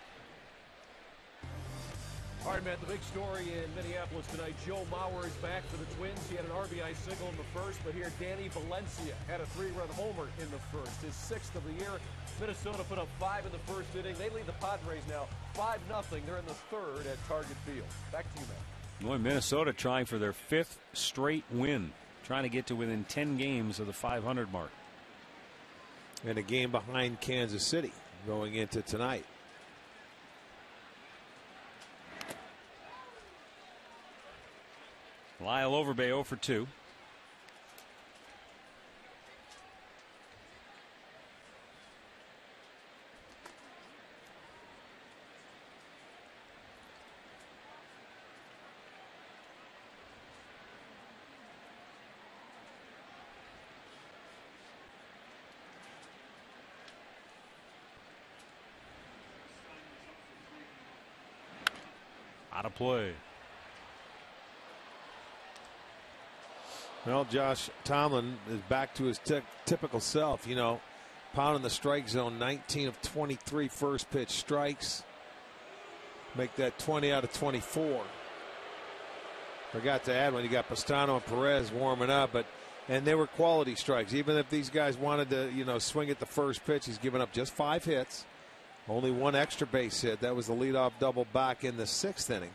All right, Matt, the big story in Minneapolis tonight, Joe Mauer is back for the Twins. He had an RBI single in the first, but here Danny Valencia had a 3-run homer in the first, his 6th of the year. Minnesota put up 5 in the first inning. They lead the Padres now 5-0. They're in the third at Target Field. Back to you, Matt. Boy, Minnesota trying for their 5th straight win, trying to get to within 10 games of the 500 mark. And a game behind Kansas City going into tonight. Lyle Overbay 0 for 2. Out of play. Well, Josh Tomlin is back to his typical self, you know, pounding the strike zone. 19 of 23 first pitch strikes. Make that 20 out of 24. Forgot to add when you got Pastano and Perez warming up, and they were quality strikes. Even if these guys wanted to, you know, swing at the first pitch, he's given up just 5 hits. Only 1 extra base hit. That was the leadoff double back in the 6th inning.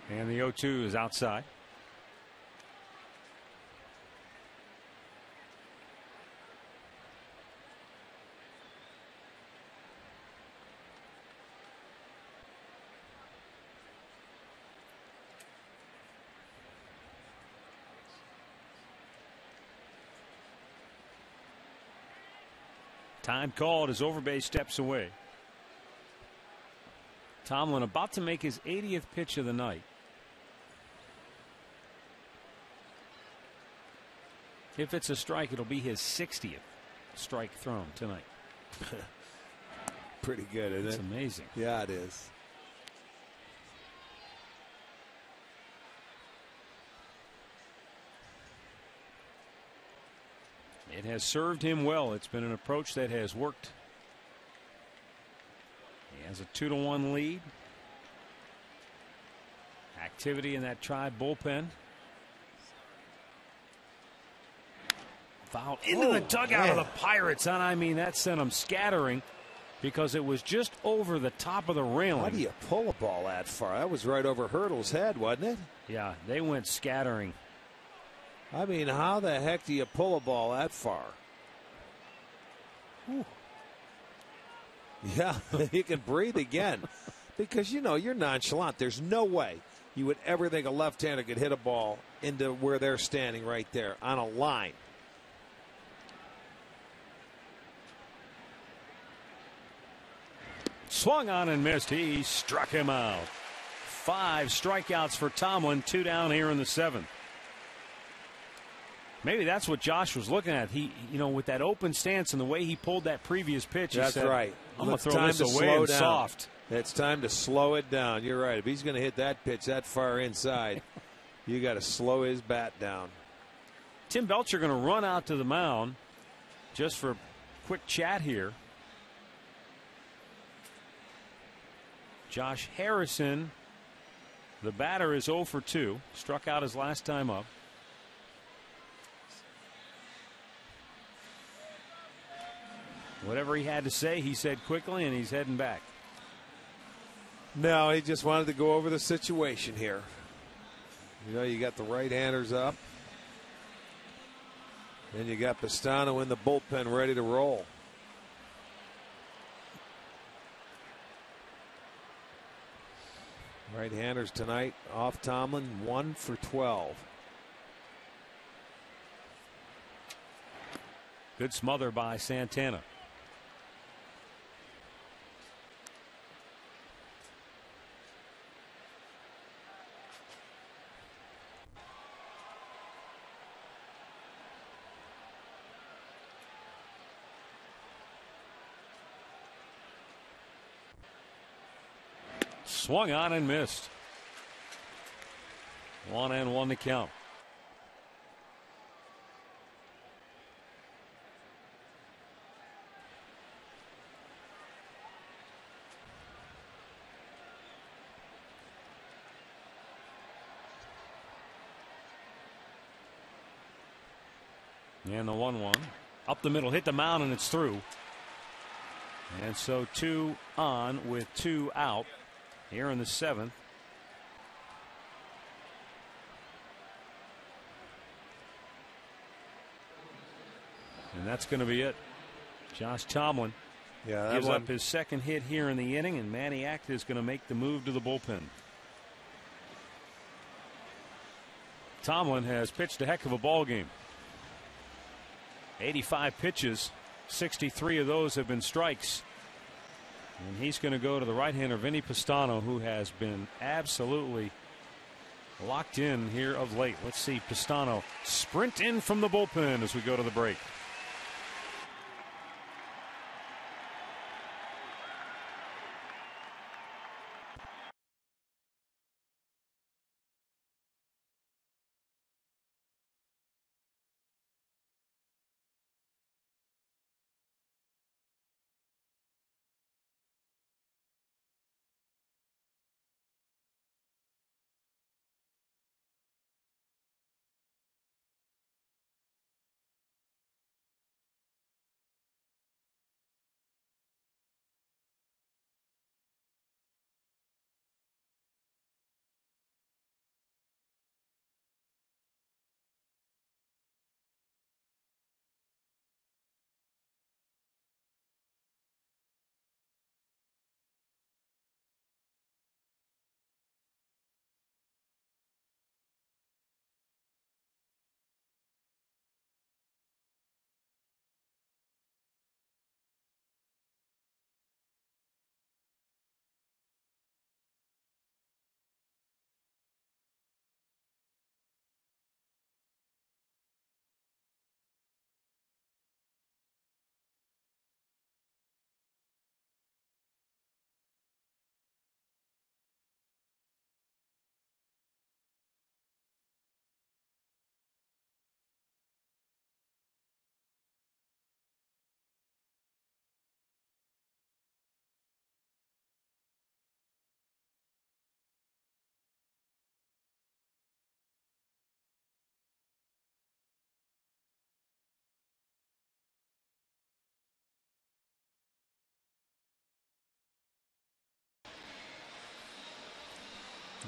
And the 0-2 is outside. Time called as Overbay steps away. Tomlin about to make his 80th pitch of the night. If it's a strike, it'll be his 60th strike thrown tonight. Pretty good, isn't it? It's amazing. Yeah, it is. It has served him well. It's been an approach that has worked. He has a 2-1 lead. Activity in that Tribe bullpen. Foul into the dugout of the Pirates, and I mean that sent them scattering because it was just over the top of the railing. How do you pull a ball that far? That was right over Hurdle's head, wasn't it? Yeah, they went scattering. I mean, how the heck do you pull a ball that far? Whew. Yeah, you can breathe again because, you know, you're nonchalant. There's no way you would ever think a left-hander could hit a ball into where they're standing right there on a line. Swung on and missed. He struck him out. 5 strikeouts for Tomlin, 2 down here in the 7th. Maybe that's what Josh was looking at. He, you know, with that open stance and the way he pulled that previous pitch, that's he said, right. I'm going to throw this away and soft. It's time to slow it down. You're right. If he's going to hit that pitch that far inside, you got to slow his bat down. Tim Belcher going to run out to the mound just for a quick chat here. Josh Harrison, the batter, is 0 for 2. Struck out his last time up. Whatever he had to say, he said quickly, and he's heading back. No, he just wanted to go over the situation here. You know, you got the right-handers up. Then you got Pistano in the bullpen ready to roll. Right-handers tonight off Tomlin, 1 for 12. Good smother by Santana. Swung on and missed. 1-1 to count. And the 1-1 up the middle, hit the mound, and it's through. And so 2 on with 2 out here in the 7th. And that's going to be it. Josh Tomlin gives up his second hit here in the inning, and Manny Acta is going to make the move to the bullpen. Tomlin has pitched a heck of a ball game. 85 pitches, 63 of those have been strikes. And he's going to go to the right-hander, Vinny Pistano, who has been absolutely locked in here of late. Let's see Pistano sprint in from the bullpen as we go to the break.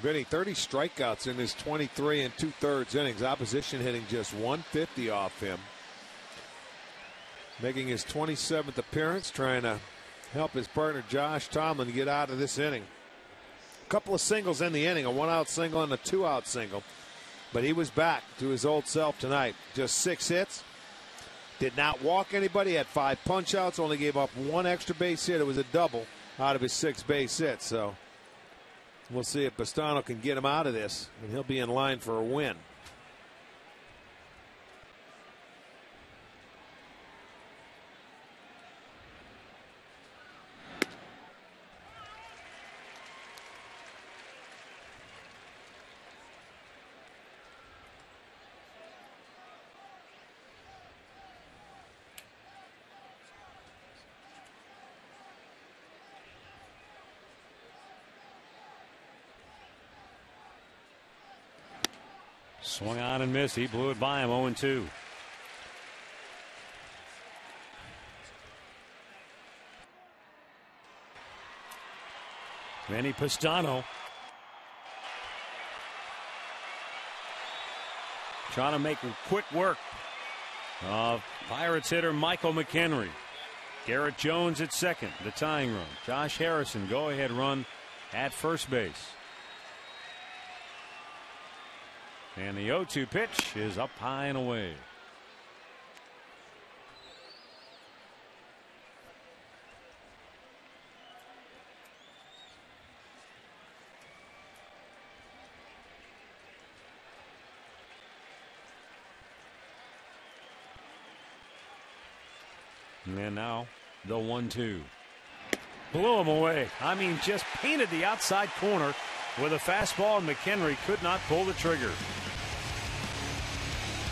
Vinny, 30 strikeouts in his 23 and 2/3 innings. Opposition hitting just 150 off him. Making his 27th appearance, trying to help his partner Josh Tomlin get out of this inning. A couple of singles in the inning, a 1-out single and a 2-out single. But he was back to his old self tonight. Just 6 hits. Did not walk anybody, had 5 punch-outs, only gave up 1 extra base hit. It was a double out of his 6 base hits. So we'll see if Pastano can get him out of this, and he'll be in line for a win. Swung on and missed. He blew it by him. 0-2. Manny Pastano trying to make quick work of Pirates hitter Michael McHenry. Garrett Jones at second, the tying run. Josh Harrison, go ahead run at first base. And the 0-2 pitch is up high and away. And then now the 1-2. Blew him away. I mean, just painted the outside corner with a fastball, and McHenry could not pull the trigger.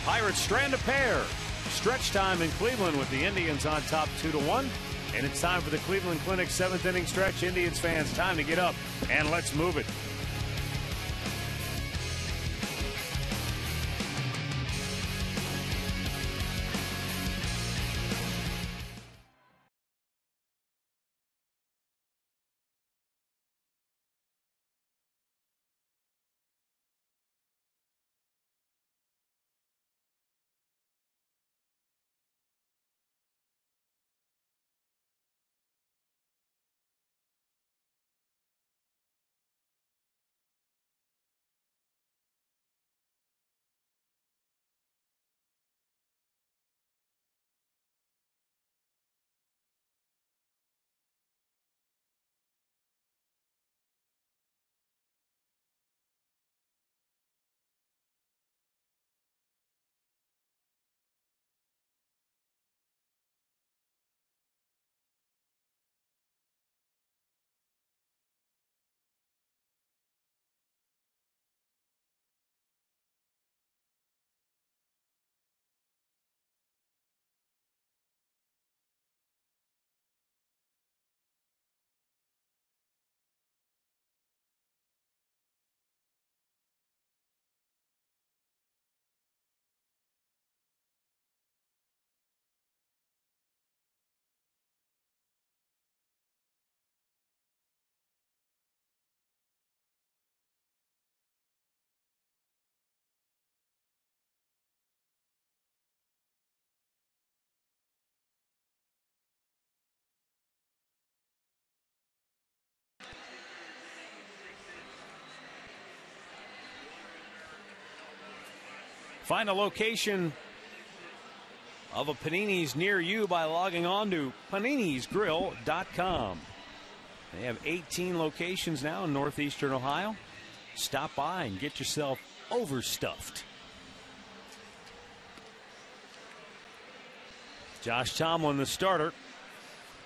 Pirates strand a pair. Stretch time in Cleveland with the Indians on top 2-1. And it's time for the Cleveland Clinic 7th inning stretch. Indians fans, time to get up and let's move it. Find a location of a Panini's near you by logging on to paninisgrill.com. They have 18 locations now in northeastern Ohio. Stop by and get yourself overstuffed. Josh Tomlin, the starter.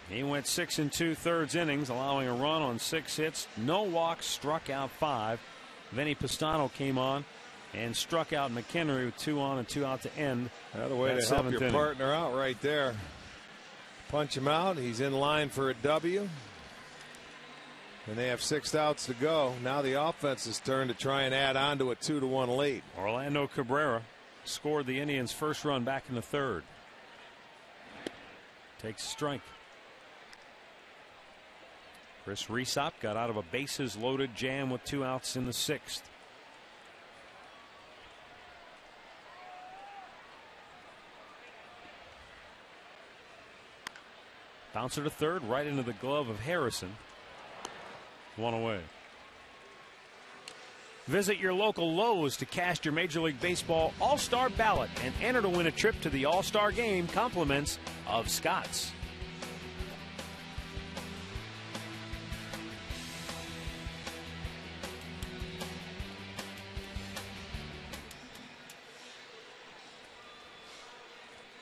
He went 6 2/3 innings, allowing a run on 6 hits, no walks, struck out 5. Vinny Pastano came on and struck out McHenry with 2 on and 2 out to end. Another way to help your partner out right there. Punch him out. He's in line for a W. And they have 6 outs to go. Now the offense's turn to try and add on to a 2-1 lead. Orlando Cabrera scored the Indians' first run back in the 3rd. Takes a strike. Chris Resop got out of a bases loaded jam with 2 outs in the 6th. Bouncer to third, right into the glove of Harrison. 1 away. Visit your local Lowe's to cast your Major League Baseball All-Star ballot and enter to win a trip to the All-Star Game, compliments of Scott's.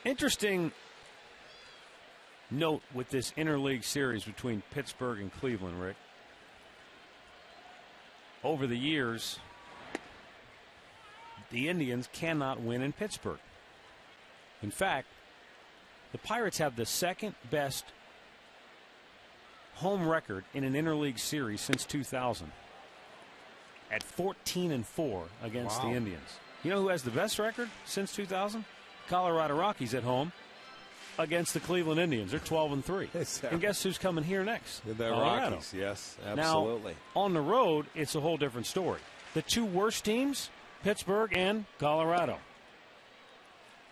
Interesting note with this interleague series between Pittsburgh and Cleveland, Rick. Over the years, the Indians cannot win in Pittsburgh. In fact, the Pirates have the second best home record in an interleague series since 2000 at 14-4 against the Indians. You know who has the best record since 2000? Colorado Rockies at home against the Cleveland Indians. They're 12-3. And guess who's coming here next? The Rockies, yes, absolutely. Now, on the road, it's a whole different story. The 2 worst teams, Pittsburgh and Colorado.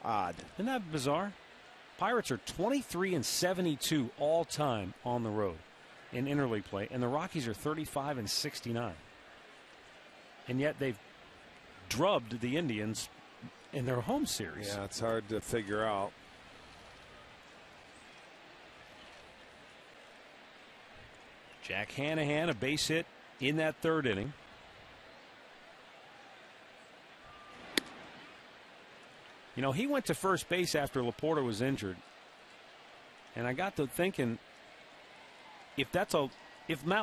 Odd. Isn't that bizarre? Pirates are 23-72 all time on the road in interleague play, and the Rockies are 35-69. And yet they've drubbed the Indians in their home series. Yeah, it's hard to figure out. Jack Hanahan, a base hit in that 3rd inning. You know, he went to first base after Laporta was injured. And I got to thinking, if Matt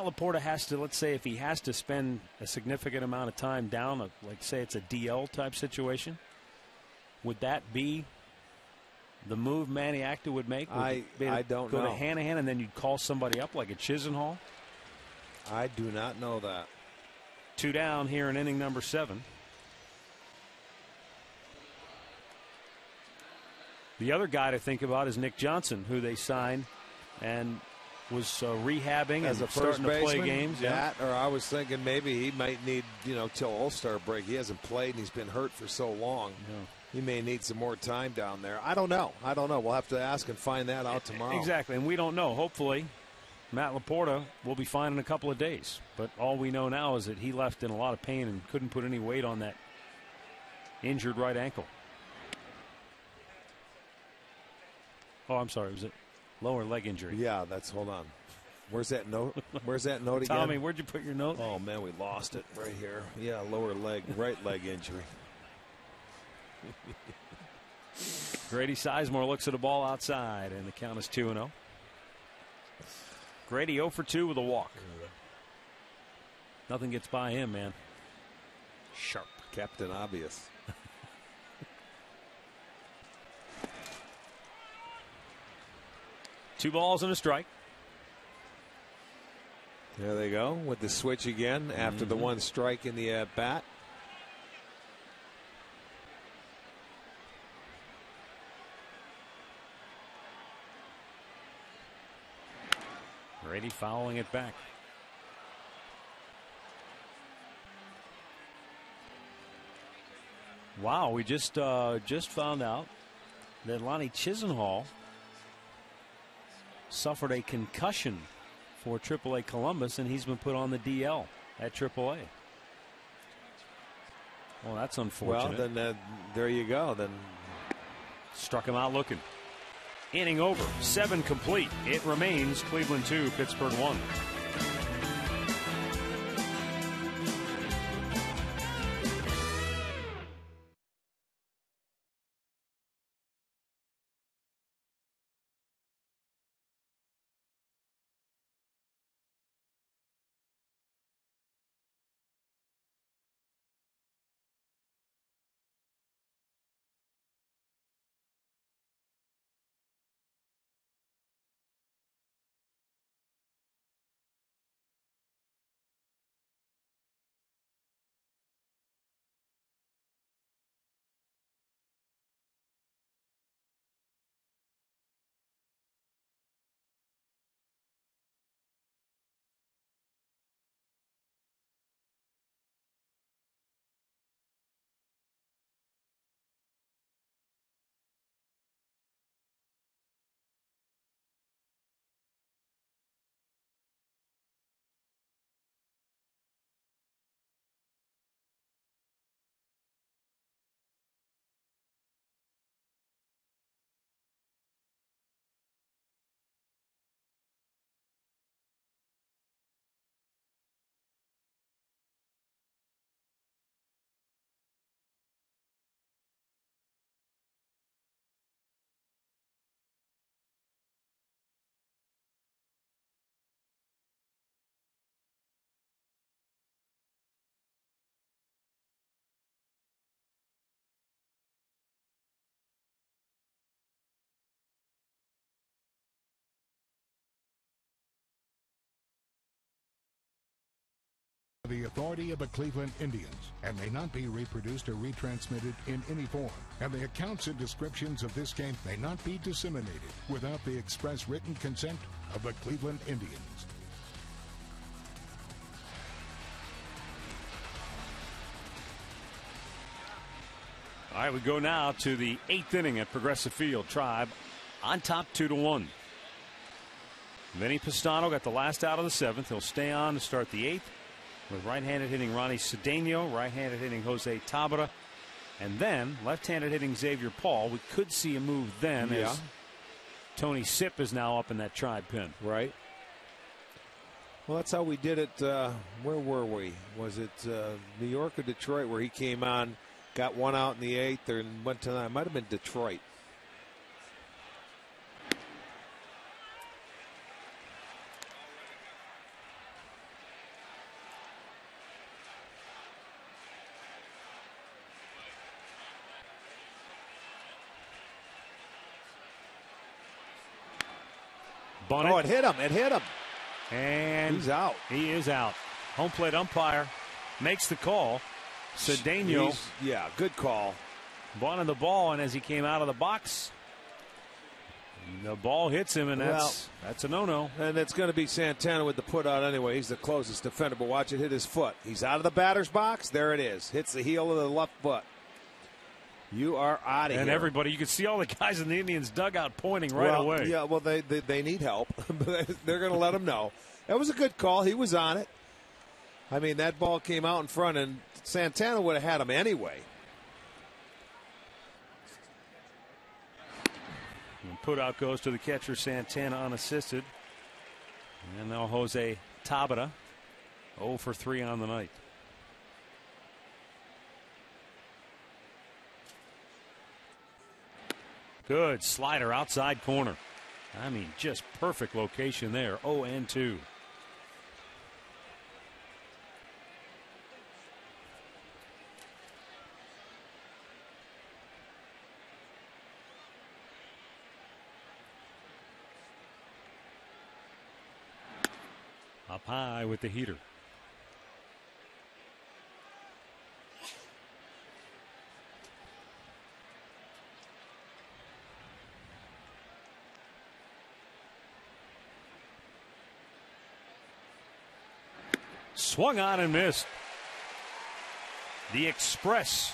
Laporta has to, let's say, if he has to spend a significant amount of time down, like say it's a DL type situation, would that be the move Manny Acta would make? I don't know. Go to know. Hanahan and then you'd call somebody up like a Chisenhall? I do not know that. 2 down here in inning number 7. The other guy to think about is Nick Johnson, who they signed and was rehabbing as and a starting to play baseman, games. That, or I was thinking maybe he might need, till All-Star break. He hasn't played and he's been hurt for so long. Yeah. He may need some more time down there. I don't know. We'll have to ask and find that out tomorrow. Exactly, and we don't know. Hopefully, Matt Laporta will be fine in a couple of days. But all we know now is that he left in a lot of pain and couldn't put any weight on that injured right ankle. Oh, I'm sorry. Was it lower leg injury? Yeah, hold on. Where's that note? Where's that note again? Tommy, where'd you put your note? Oh, man, we lost it right here. Yeah, right leg injury. Grady Sizemore looks at a ball outside, and the count is 2-0. Grady 0 for 2 with a walk. Nothing gets by him, man. Sharp. Captain Obvious. Two balls and a strike. There they go with the switch again after the 1 strike in the at-bat. Grady fouling it back. Wow, we just found out that Lonnie Chisenhall suffered a concussion for AAA Columbus, and he's been put on the DL at AAA. Well, that's unfortunate. Well, then there you go. Then struck him out looking. Inning over, 7 complete. It remains Cleveland 2, Pittsburgh 1. The authority of the Cleveland Indians and may not be reproduced or retransmitted in any form. And the accounts and descriptions of this game may not be disseminated without the express written consent of the Cleveland Indians. All right, we go now to the 8th inning at Progressive Field. Tribe on top 2-1. Vinny Pistano got the last out of the 7th. He'll stay on to start the 8th with right-handed hitting Ronnie Cedeno, right-handed hitting Jose Tabata, and then left-handed hitting Xavier Paul. We could see a move then as Tony Sipp is now up in that Tribe pen. Right. Well, that's how we did it. Where were we? Was it New York or Detroit where he came on, got one out in the 8th, and went to it might have been Detroit. Bunted. Oh, it hit him. It hit him. And he's out. He is out. Home plate umpire makes the call. Cedeno. Yeah, good call. Bunted the ball, and as he came out of the box, the ball hits him, and that's a no-no. And it's going to be Santana with the put out anyway. He's the closest defender, but watch it hit his foot. He's out of the batter's box. There it is. Hits the heel of the left foot. You are out of here. And everybody, you can see all the guys in the Indians dugout pointing right away. Yeah, well, they need help. They're going to let him know. That was a good call. He was on it. I mean, that ball came out in front, and Santana would have had him anyway. And put out goes to the catcher, Santana, unassisted. And now Jose Tabata, 0 for 3 on the night. Good slider outside corner. I mean, just perfect location there. 0-2. Up high with the heater. Swung on and missed. The express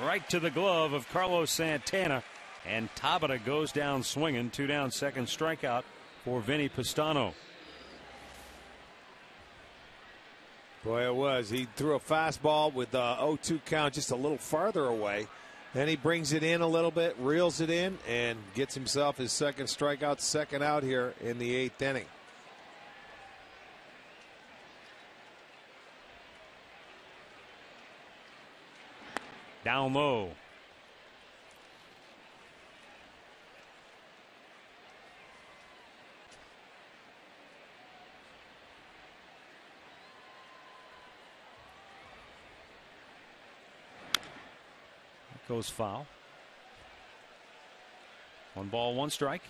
right to the glove of Carlos Santana, and Tabata goes down swinging. 2 down, second strikeout for Vinny Pistano. Boy, it was. He threw a fastball with the 0-2 count just a little farther away. Then he brings it in a little bit, reels it in, and gets himself his second strikeout, second out here in the 8th inning. Down low. Goes foul. 1 ball, 1 strike.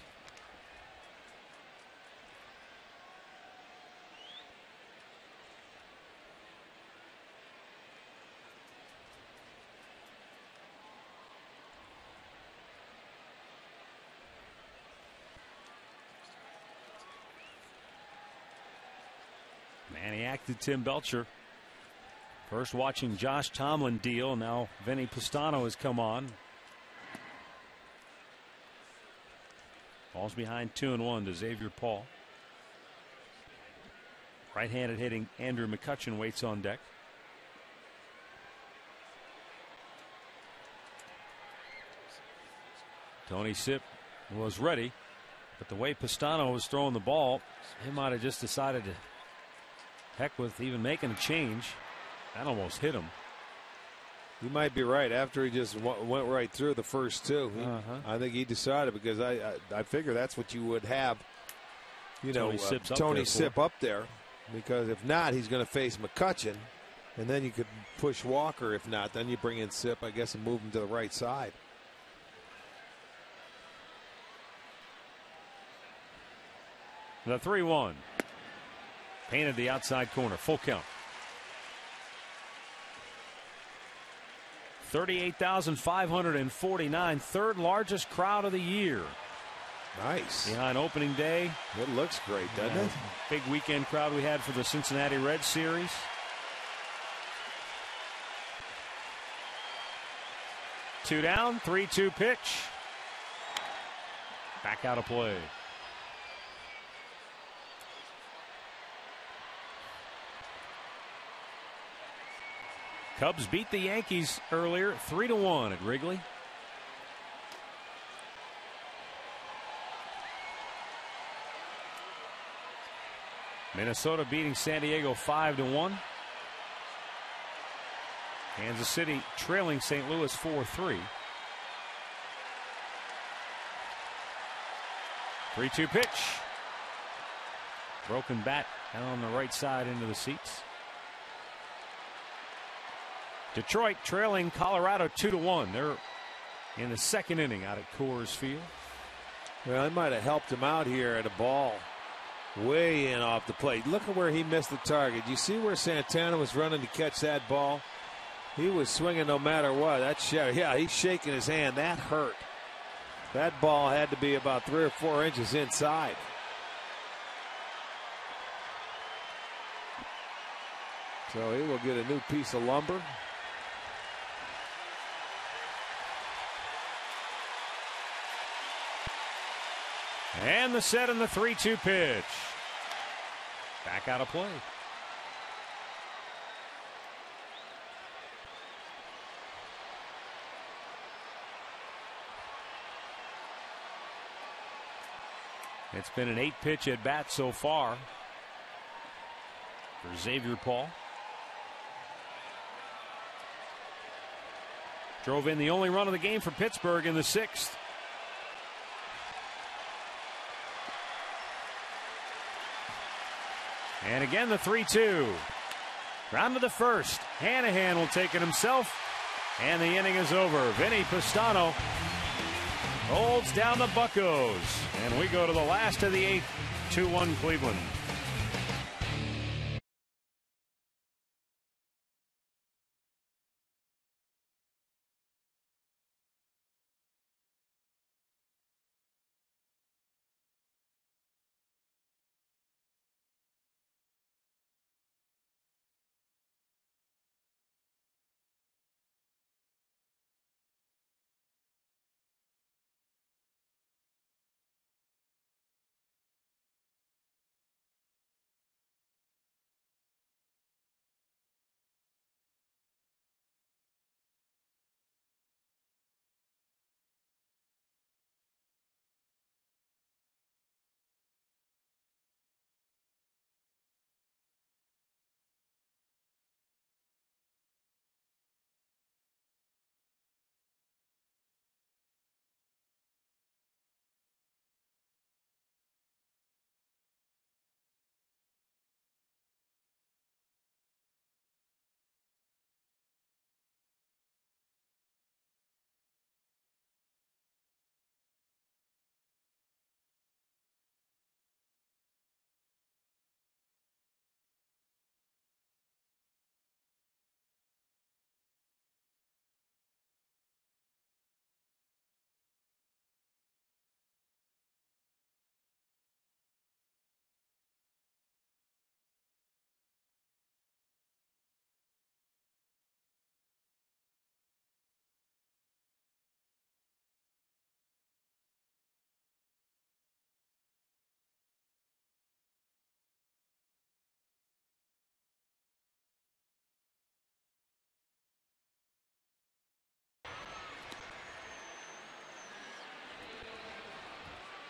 Maniac to Tim Belcher. First watching Josh Tomlin deal. Now Vinny Pistano has come on. Falls behind 2-1 to Xavier Paul. Right-handed hitting Andrew McCutchen waits on deck. Tony Sipp was ready, but the way Pistano was throwing the ball, he might have just decided to heck with even making a change. That almost hit him. You might be right. After he just went right through the first 2, I think he decided, because I figure that's what you would have, you know, Tony Sipp up there, because if not, he's going to face McCutchen, and then you could push Walker. If not, then you bring in Sipp, I guess, and move him to the right side. The 3-1. Painted the outside corner. Full count. 38,549, third largest crowd of the year. Nice. Behind opening day. It looks great, doesn't it? Big weekend crowd we had for the Cincinnati Reds series. Two down, 3-2 pitch. Back out of play. Cubs beat the Yankees earlier, 3-1 at Wrigley. Minnesota beating San Diego 5-1. Kansas City trailing St. Louis 4-3. 3-2 pitch. Broken bat down on the right side into the seats. Detroit trailing Colorado 2-1. They're in the second inning out at Coors Field. Well, it might have helped him out here at a ball way in off the plate. Look at where he missed the target. You see where Santana was running to catch that ball? He was swinging no matter what. Yeah, he's shaking his hand. That hurt. That ball had to be about 3 or 4 inches inside. So he will get a new piece of lumber. And the set and the 3-2 pitch. Back out of play. It's been an 8-pitch at bat so far for Xavier Paul. Drove in the only run of the game for Pittsburgh in the 6th. And again, the 3-2. Round to the first. Hanahan will take it himself. And the inning is over. Vinny Pistano holds down the Buccos. And we go to the last of the 8th. 2-1 Cleveland.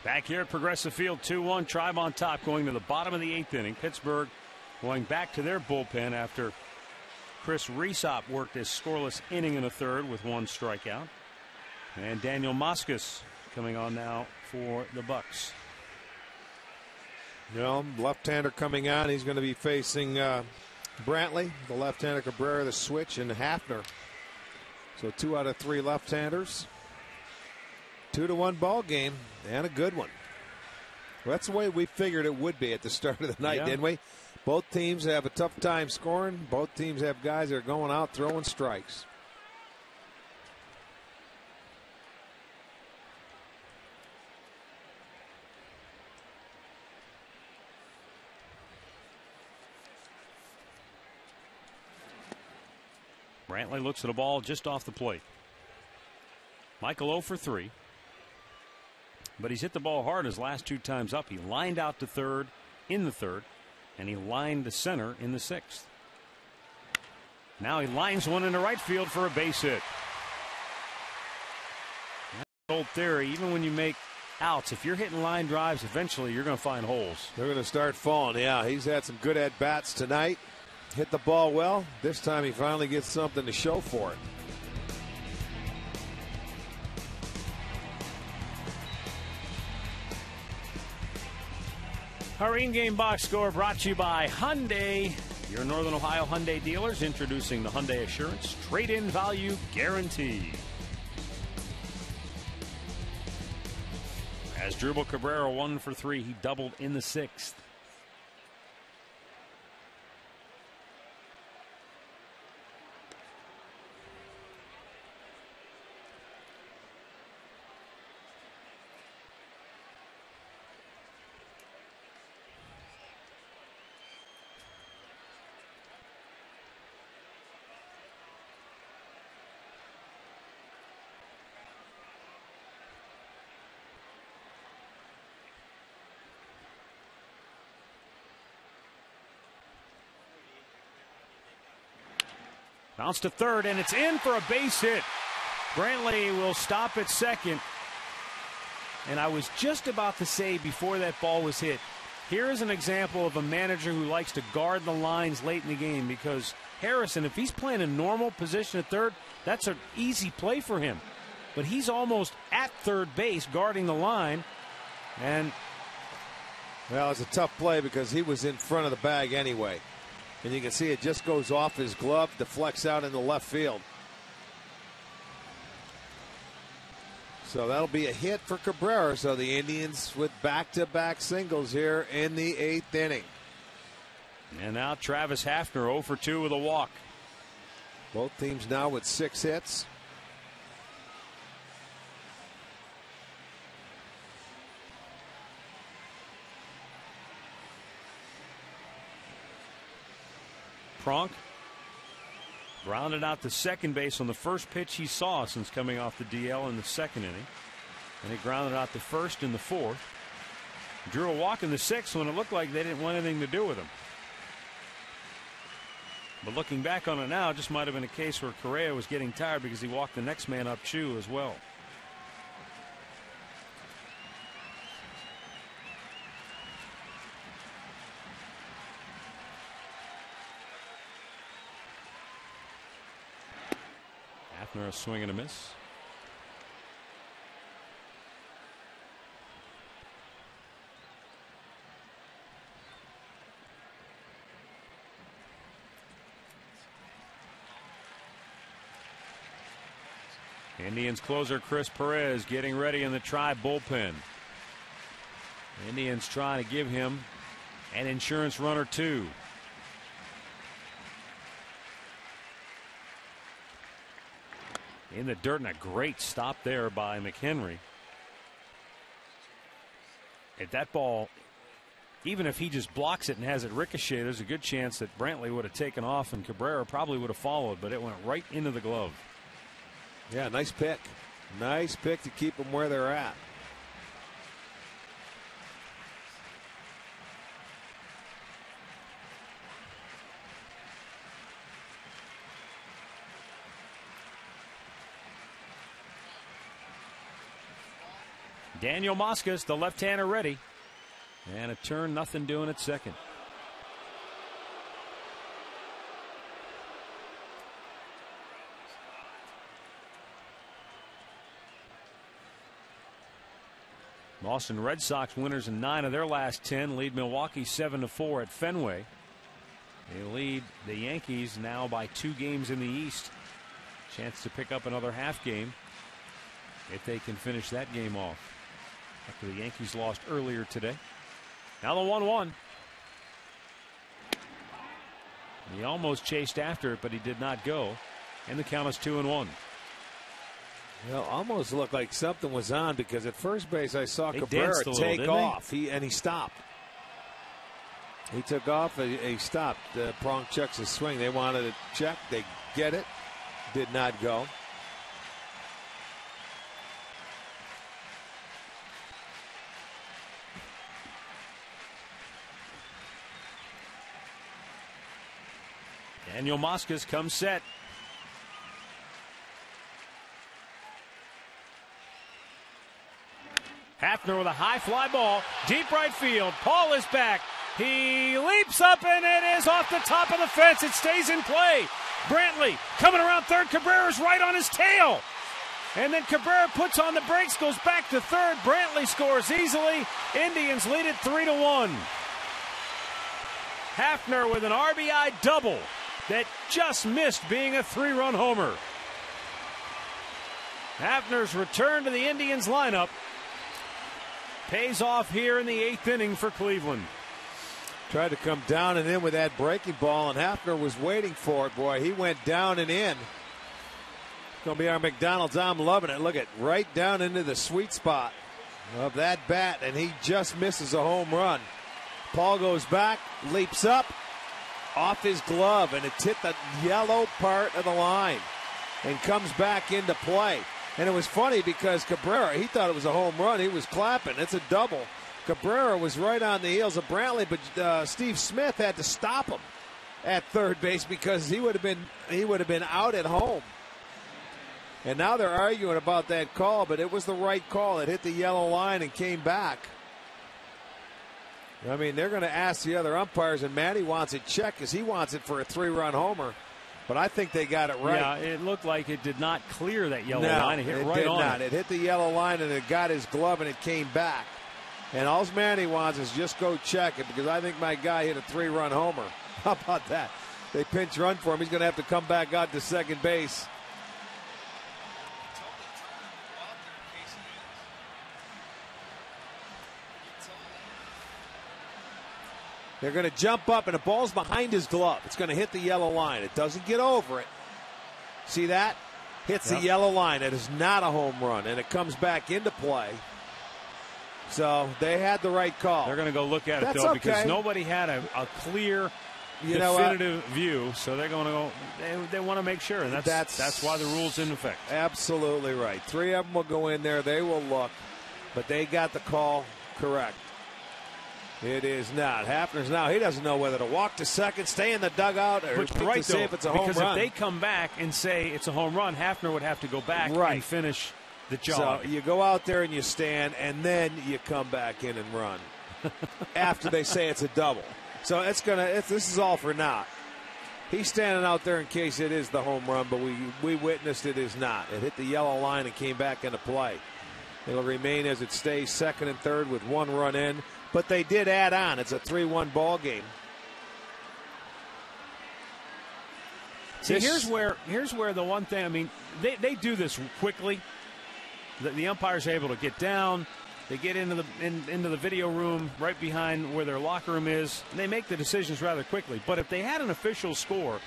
Back here at Progressive Field, 2-1. Tribe on top going to the bottom of the 8th inning. Pittsburgh going back to their bullpen after Chris Resop worked a scoreless inning in the 3rd with 1 strikeout. And Daniel Moscas coming on now for the Bucks. You know, left-hander coming on. He's going to be facing Brantley, the left-hander, Cabrera, the switch, and Hafner. So 2 out of 3 left-handers. 2-1 ball game, and a good one. Well, that's the way we figured it would be at the start of the night, didn't we? Both teams have a tough time scoring. Both teams have guys that are going out throwing strikes. Brantley looks at a ball just off the plate. Michael 0 for 3. But he's hit the ball hard his last 2 times up. He lined out to third in the third, and he lined to center in the 6th. Now he lines one into right field for a base hit. That's the old theory. Even when you make outs, if you're hitting line drives, eventually you're going to find holes. They're going to start falling. Yeah, he's had some good at-bats tonight. Hit the ball well. This time he finally gets something to show for it. Our in-game box score brought to you by Hyundai. Your Northern Ohio Hyundai dealers introducing the Hyundai Assurance Trade-in Value Guarantee. As Drupal Cabrera 1 for 3, he doubled in the 6th. Bounce to third, and it's in for a base hit. Brantley will stop at second. And I was just about to say before that ball was hit, here is an example of a manager who likes to guard the lines late in the game, because Harrison, if he's playing a normal position at third, that's an easy play for him. But he's almost at third base guarding the line. And well, it's a tough play because he was in front of the bag anyway. And you can see it just goes off his glove, deflects out into left field. So that'll be a hit for Cabrera. So the Indians with back-to-back singles here in the 8th inning. And now Travis Hafner 0 for 2 with a walk. Both teams now with 6 hits. Pronk grounded out to second base on the first pitch he saw since coming off the DL in the 2nd inning. And he grounded out to first in the 4th. Drew a walk in the 6th when it looked like they didn't want anything to do with him. But looking back on it now, it just might have been a case where Correa was getting tired because he walked the next man up Chu as well. Hafner a swing and a miss. Indians closer Chris Perez getting ready in the Tribe bullpen. Indians trying to give him an insurance run or two. In the dirt, and a great stop there by McHenry. If that ball, even if he just blocks it and has it ricochet, there's a good chance that Brantley would have taken off and Cabrera probably would have followed, but it went right into the glove. Yeah, nice pick. Nice pick to keep them where they're at. Daniel Moscas, the left-hander, ready. And a turn, nothing doing at second. Boston Red Sox winners in 9 of their last 10, lead Milwaukee 7-4 at Fenway. They lead the Yankees now by 2 games in the East. Chance to pick up another half game if they can finish that game off after the Yankees lost earlier today. Now the 1-1. He almost chased after it, but he did not go. And the count is 2-1. Well, almost looked like something was on, because at first base I saw Cabrera take off. He stopped. He took off. He stopped. Pronk checks his swing. They wanted to check. They get it. Did not go. Daniel Moscas comes set. Hafner with a high fly ball, deep right field. Paul is back. He leaps up and it is off the top of the fence. It stays in play. Brantley coming around third. Cabrera's right on his tail. And then Cabrera puts on the brakes, goes back to third. Brantley scores easily. Indians lead it 3-1. Hafner with an RBI double that just missed being a 3-run homer. Hafner's return to the Indians lineup pays off here in the 8th inning for Cleveland. Tried to come down and in with that breaking ball, and Hafner was waiting for it. Boy, he went down and in. Going to be our McDonald's. I'm loving it. Look at right down into the sweet spot of that bat, and he just misses a home run. Paul goes back, leaps up, off his glove, and it's hit the yellow part of the line and comes back into play. And it was funny because Cabrera, he thought it was a home run. He was clapping. It's a double. Cabrera was right on the heels of Brantley, but Steve Smith had to stop him at third base because he would have been out at home. And now they're arguing about that call, but it was the right call. It hit the yellow line and came back. I mean, they're going to ask the other umpires, and Matty wants it checked because he wants it for a 3-run homer. But I think they got it right. Yeah, it looked like it did not clear that yellow line. It hit right on it. It hit the yellow line, and it got his glove, and it came back. And all Manny wants is just go check it because I think my guy hit a 3-run homer. How about that? They pinch run for him. He's going to have to come back out to second base. They're going to jump up, and the ball's behind his glove. It's going to hit the yellow line. It doesn't get over it. See that? Hits the yellow line. It is not a home run, and it comes back into play. So they had the right call. They're going to go look at it, though, because nobody had a clear, definitive view. So they're going to go. They want to make sure, and that's why the rule's in effect. Absolutely right. 3 of them will go in there. They will look, but they got the call correct. It is not. Hafner's now. He doesn't know whether to walk to second, stay in the dugout, or to see if it's a home run. Because if they come back and say it's a home run, Hafner would have to go back and finish the job. So you go out there and you stand, and then you come back in and run after they say it's a double. So this is all for naught. He's standing out there in case it is the home run, but we witnessed it is not. It hit the yellow line and came back into play. It'll remain as it stays second and third with 1 run in. But they did add on. It's a 3-1 ball game. See, here's where the one thing. I mean, they do this quickly. The umpires are able to get down. They get into the video room right behind where their locker room is. And they make the decisions rather quickly. But if they had an official score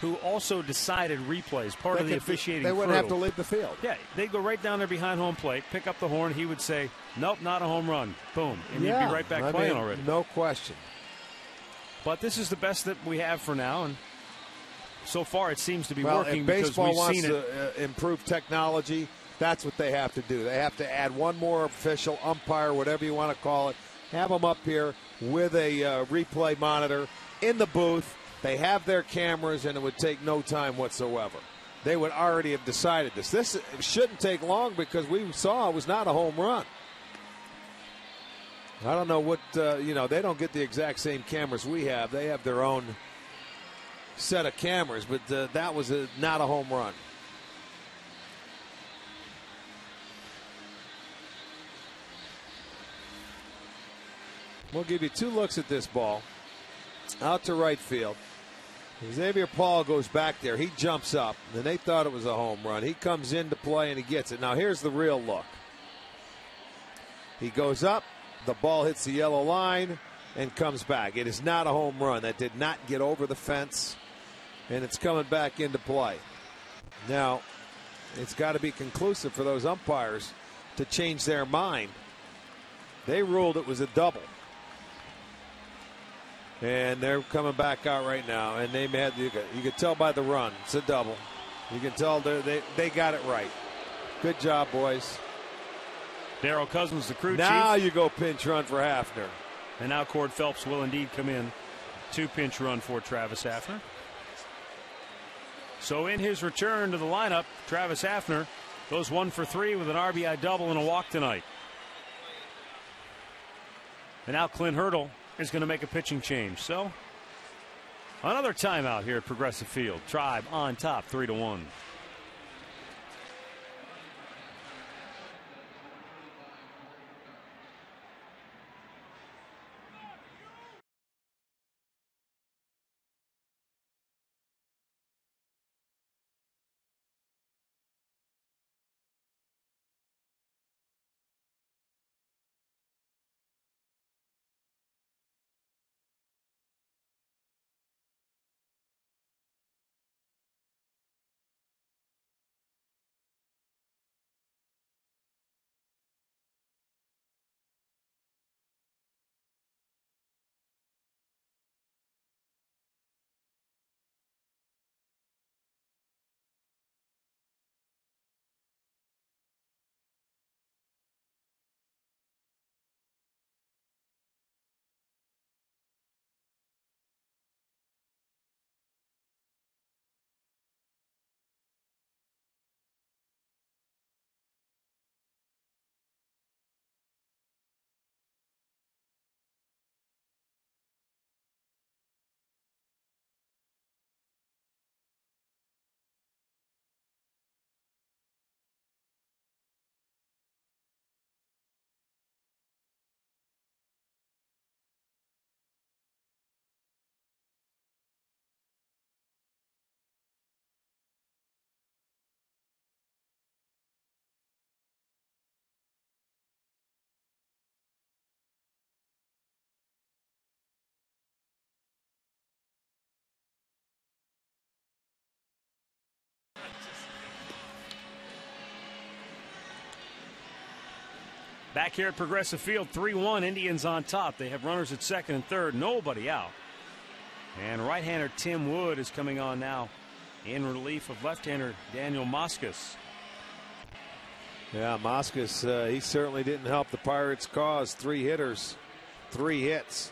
who also decided replays, part of the officiating crew, they wouldn't have to leave the field. Yeah, they'd go right down there behind home plate, pick up the horn. He would say, nope, not a home run. Boom. And you'd be right back playing already. No question. But this is the best that we have for now, and so far it seems to be working if because baseball we've wants seen it. to improve technology, that's what they have to do. They have to add one more official, umpire, whatever you want to call it, have them up here with a replay monitor in the booth. They have their cameras, and it would take no time whatsoever. They would already have decided this. This shouldn't take long because we saw it was not a home run. I don't know what, they don't get the exact same cameras we have. They have their own set of cameras, but that was not a home run. We'll give you 2 looks at this ball. Out to right field. Xavier Paul goes back there. He jumps up. And they thought it was a home run. He comes into play and he gets it. Now here's the real look. He goes up. The ball hits the yellow line and comes back. It is not a home run. That did not get over the fence. And it's coming back into play. Now, it's got to be conclusive for those umpires to change their mind. They ruled it was a double. And they're coming back out right now, and they had you could tell by the run it's a double. You can tell they got it right. Good job, boys. Darryl Cousins, the crew chief. Now you go pinch run for Hafner. And now Cord Phelps will indeed come in to pinch run for Travis Hafner. So in his return to the lineup, Travis Hafner goes 1 for 3 with an RBI double and a walk tonight. And now Clint Hurdle is going to make a pitching change. So another timeout here at Progressive Field. Tribe on top, 3-1. Back here at Progressive Field, 3-1, Indians on top. They have runners at second and third, nobody out. And right-hander Tim Wood is coming on now in relief of left-hander Daniel Moscas. Yeah, Moscas, he certainly didn't help the Pirates' cause. 3 hitters, 3 hits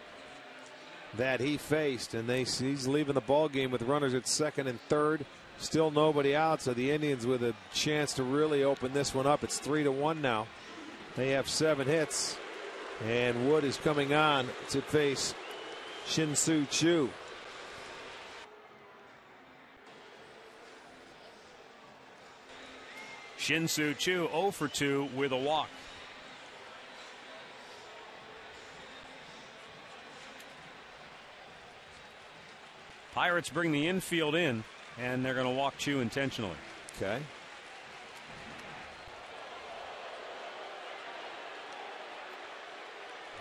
that he faced, and he's leaving the ball game with runners at second and third. Still nobody out, so the Indians with a chance to really open this one up. It's 3-1 now. They have 7 hits, and Wood is coming on to face Shin-Soo Choo. Shin-Soo Choo 0 for 2 with a walk. Pirates bring the infield in, and they're going to walk Choo intentionally. Okay.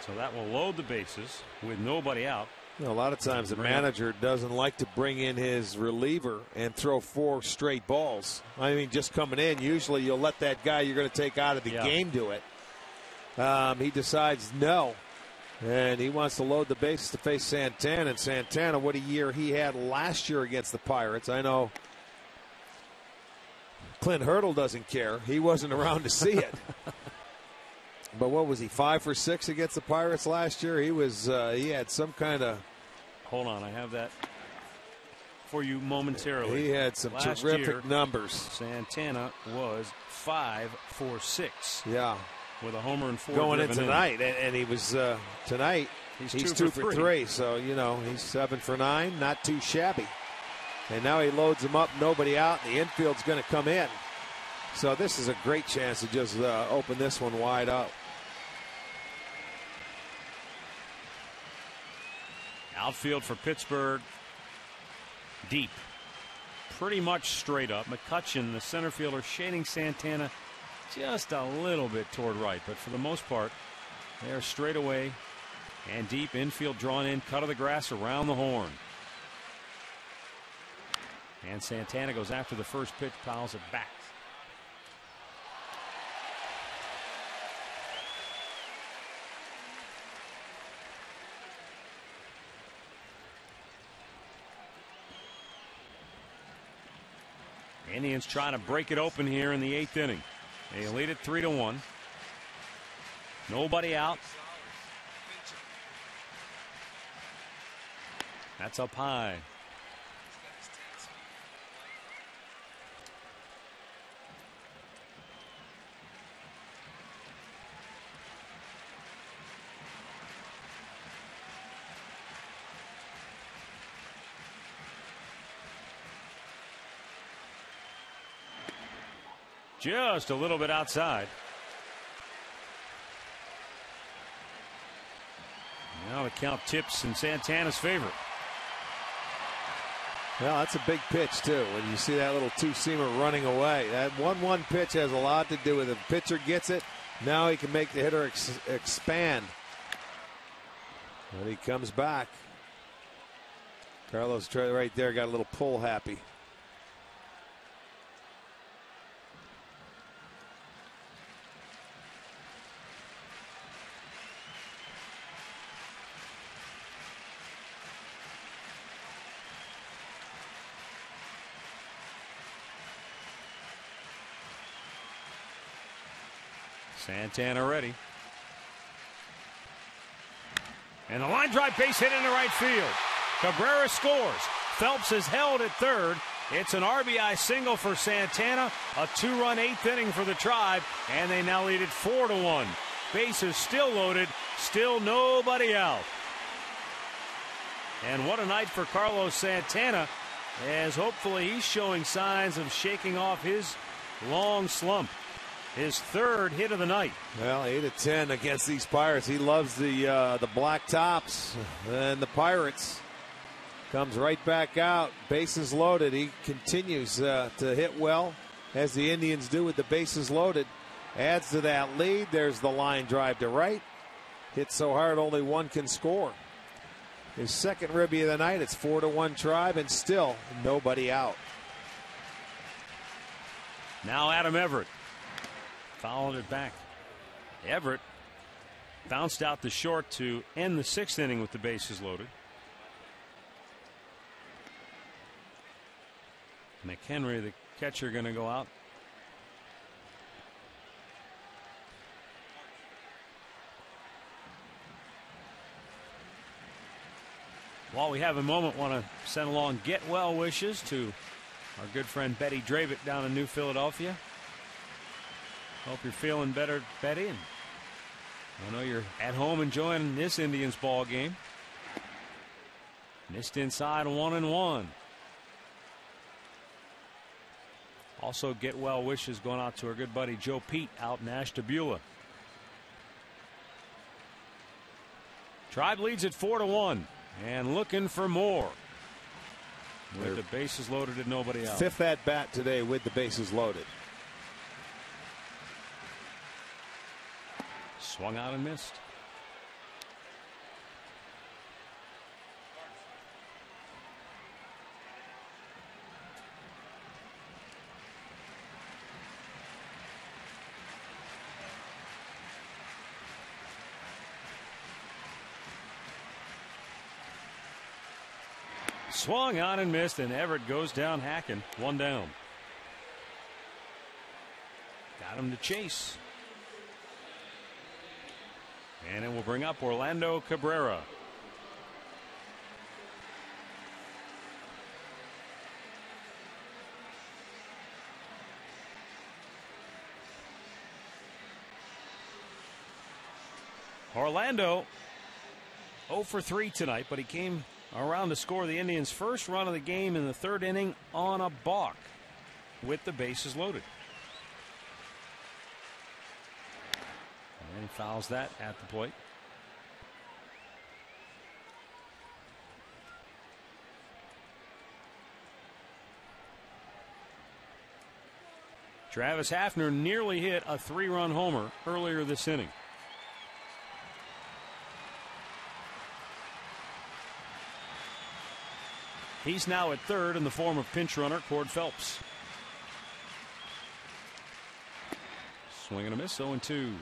So that will load the bases with nobody out. You know, a lot of times the manager doesn't like to bring in his reliever and throw 4 straight balls. I mean, just coming in, usually you'll let that guy you're going to take out of the game do it. He decides no, and he wants to load the bases to face Santana. And Santana, what a year he had last year against the Pirates. I know Clint Hurdle doesn't care. He wasn't around to see it. But what was he, 5 for 6 against the Pirates last year? He was he had some kind of. Hold on, I have that for you momentarily. He had some terrific numbers. Santana was 5 for 6. Yeah, with a homer and 4 going in tonight, and he was tonight. He's 2 for 3. So you know he's 7 for 9, not too shabby. And now he loads them up, nobody out. The infield's going to come in. So this is a great chance to just open this one wide up. Outfield for Pittsburgh, deep, pretty much straight up. McCutchen, the center fielder, shading Santana just a little bit toward right, but for the most part, they are straight away and deep. Infield drawn in, cut of the grass around the horn. And Santana goes after the first pitch, piles it back. Indians trying to break it open here in the 8th inning. They lead it 3-1. Nobody out. That's up high. Just a little bit outside. Now the count tips in Santana's favor. Well, that's a big pitch, too, when you see that little two-seamer running away. That 1-1 pitch has a lot to do with it. The pitcher gets it. Now he can make the hitter expand. But he comes back. Carlos right there got a little pull happy. Santana ready. And the line drive base hit into right field. Cabrera scores. Phelps is held at third. It's an RBI single for Santana. A 2-run 8th inning for the Tribe. And they now lead it 4-1. Bases still loaded. Still nobody out. And what a night for Carlos Santana, as hopefully he's showing signs of shaking off his long slump. His third hit of the night. Well, 8 of 10 against these Pirates. He loves the black tops and the Pirates. Comes right back out. Bases loaded. He continues to hit well, as the Indians do with the bases loaded. Adds to that lead. There's the line drive to right. Hit so hard only one can score. His second ribby of the night. It's 4-1 Tribe, and still nobody out. Now Adam Everett fouled it back. Everett bounced out the short to end the 6th inning with the bases loaded. McHenry, the catcher, going to go out. While we have a moment, want to send along get well wishes to our good friend Betty Dravitt down in New Philadelphia. Hope you're feeling better, Betty. And I know you're at home enjoying this Indians ball game. Missed inside 1-1. Also, get well wishes going out to our good buddy Joe Pete out in Ashtabula. Tribe leads at 4-1 and looking for more. With the bases loaded and nobody out. 5th at bat today with the bases loaded. Swung out and missed. Swung on and missed, and Everett goes down hacking. 1 down. Got him to chase. And it will bring up Orlando Cabrera. Orlando 0 for 3 tonight, but he came around to score the Indians' first run of the game in the 3rd inning on a balk with the bases loaded. And he fouls that at the plate. Travis Hafner nearly hit a 3-run homer earlier this inning. He's now at third in the form of pinch runner Cord Phelps. Swing and a miss, 0-2.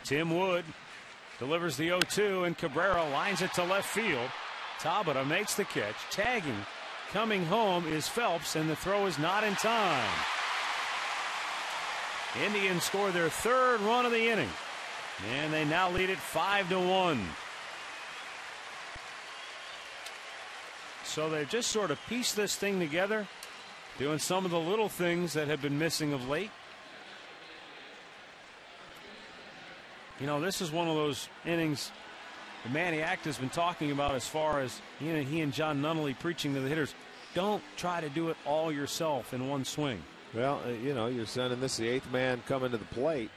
Tim Wood delivers the 0-2, and Cabrera lines it to left field. Tabata makes the catch. Tagging, coming home is Phelps, and the throw is not in time. Indians score their third run of the inning, and they now lead it 5-1. So they've just sort of pieced this thing together, doing some of the little things that have been missing of late. You know, this is one of those innings Manny Act has been talking about, as far as he and John Nunnally preaching to the hitters, don't try to do it all yourself in one swing. Well, you're sending this the 8th man coming to the plate.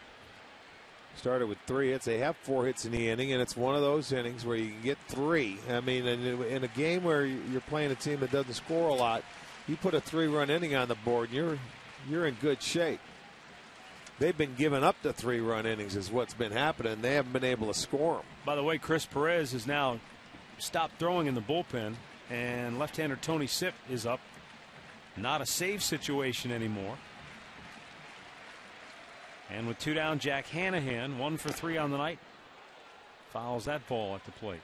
Started with 3 hits. They have 4 hits in the inning, and it's one of those innings where you can get 3. I mean, in a game where you're playing a team that doesn't score a lot, you put a 3-run inning on the board, you're in good shape. They've been giving up the 3-run innings is what's been happening. They haven't been able to score them. By the way, Chris Perez has now stopped throwing in the bullpen, and left-hander Tony Sipp is up. Not a save situation anymore. And with 2 down, Jack Hanahan, 1 for 3 on the night, fouls that ball at the plate.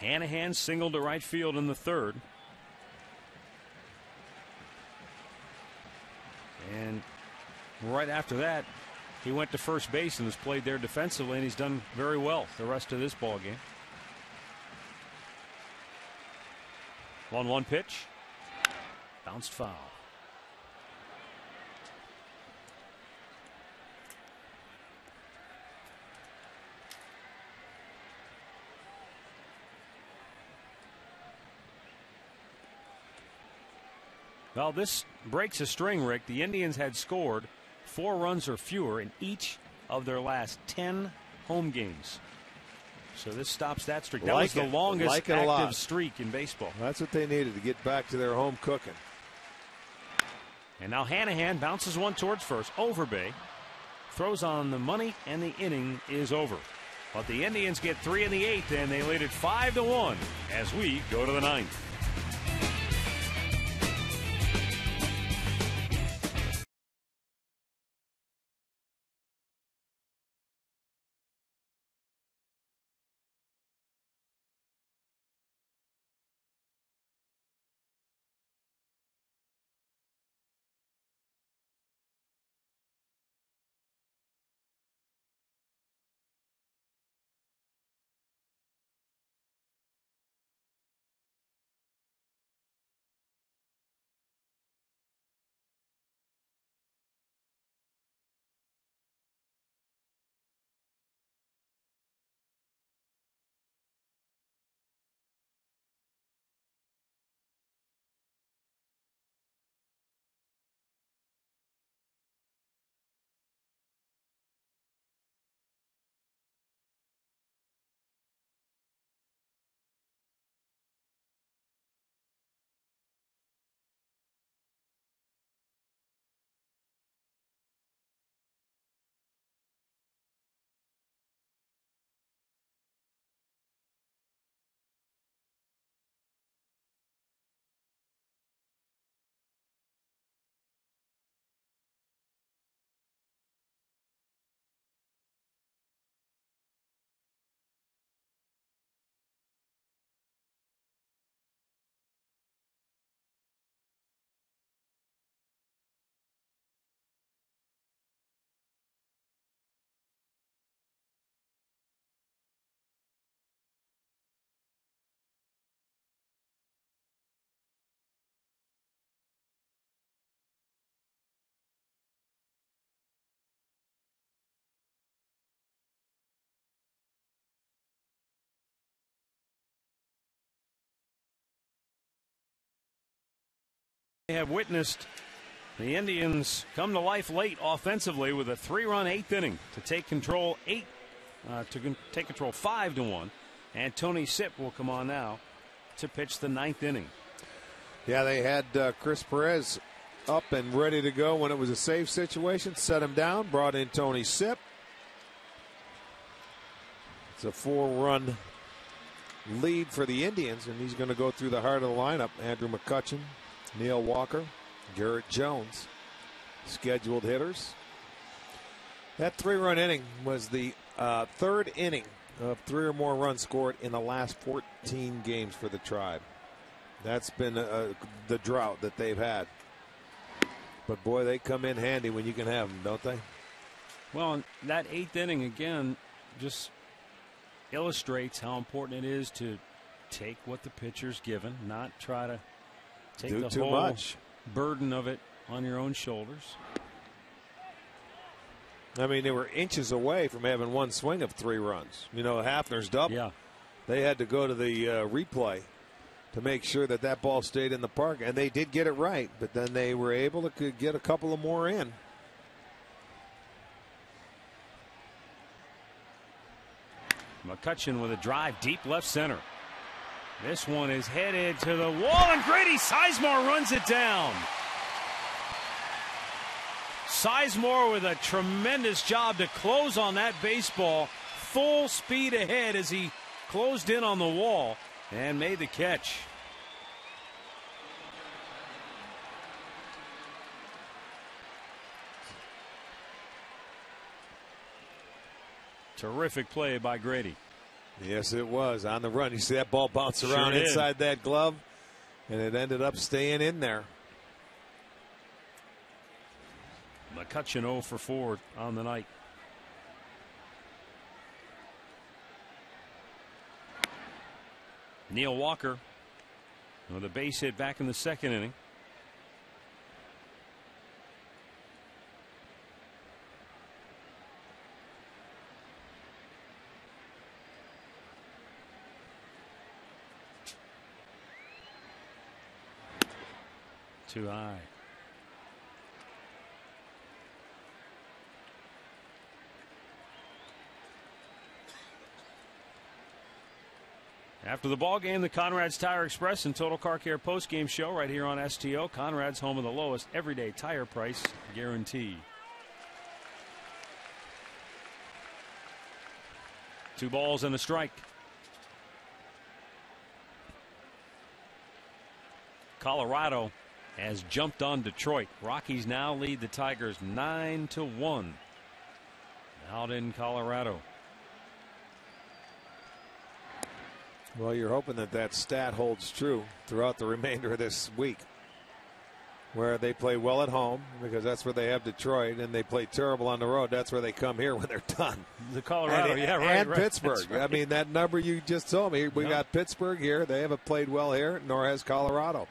Hanahan singled to right field in the 3rd. And right after that, he went to first base and has played there defensively, and he's done very well the rest of this ball game. 1-1 pitch. Bounced foul. Well, this breaks a string, Rick. The Indians had scored 4 runs or fewer in each of their last 10 home games. So this stops that streak. That was the longest active streak in baseball. That's what they needed to get back to their home cooking. And now Hanahan bounces one towards first. Overbay throws on the money, and the inning is over. But the Indians get 3 in the 8th, and they lead it 5-1 as we go to the 9th. Have witnessed the Indians come to life late offensively with a 3-run 8th inning to take control 5-1. And Tony Sipp will come on now to pitch the 9th inning. Yeah, they had Chris Perez up and ready to go when it was a safe situation. Set him down, brought in Tony Sipp. It's a 4-run lead for the Indians, and he's going to go through the heart of the lineup. Andrew McCutchen, Neil Walker, Garrett Jones, scheduled hitters. That 3-run inning was the 3rd inning of 3 or more runs scored in the last 14 games for the Tribe. That's been the drought that they've had. But boy, they come in handy when you can have them, don't they? Well, that 8th inning again just illustrates how important it is to take what the pitcher's given, not try to take the too whole much burden of it on your own shoulders. I mean, they were inches away from having one swing of 3 runs. You know, Hafner's double. Yeah. They had to go to the replay to make sure that that ball stayed in the park, and they did get it right, but then they were able to get a couple of more in. McCutchen with a drive deep left center. This one is headed to the wall, and Grady Sizemore runs it down. Sizemore with a tremendous job to close on that baseball. Full speed ahead as he closed in on the wall and made the catch. Terrific play by Grady. Yes, it was. On the run. You see that ball bounce around inside that glove, and it ended up staying in there. McCutchen 0 for 4 on the night. Neil Walker with a base hit back in the 2nd inning. Too high. After the ball game, the Conrad's Tire Express and Total Car Care postgame show right here on STO. Conrad's, home of the lowest everyday tire price guarantee. 2 balls and a strike. Colorado has jumped on Detroit. Rockies now lead the Tigers 9-1 out in Colorado. Well, you're hoping that that stat holds true throughout the remainder of this week, where they play well at home because that's where they have Detroit, and they play terrible on the road. That's where they come here when they're done. The Colorado, and Pittsburgh. Right. I mean, that number you just told me, we got Pittsburgh here. They haven't played well here, nor has Colorado.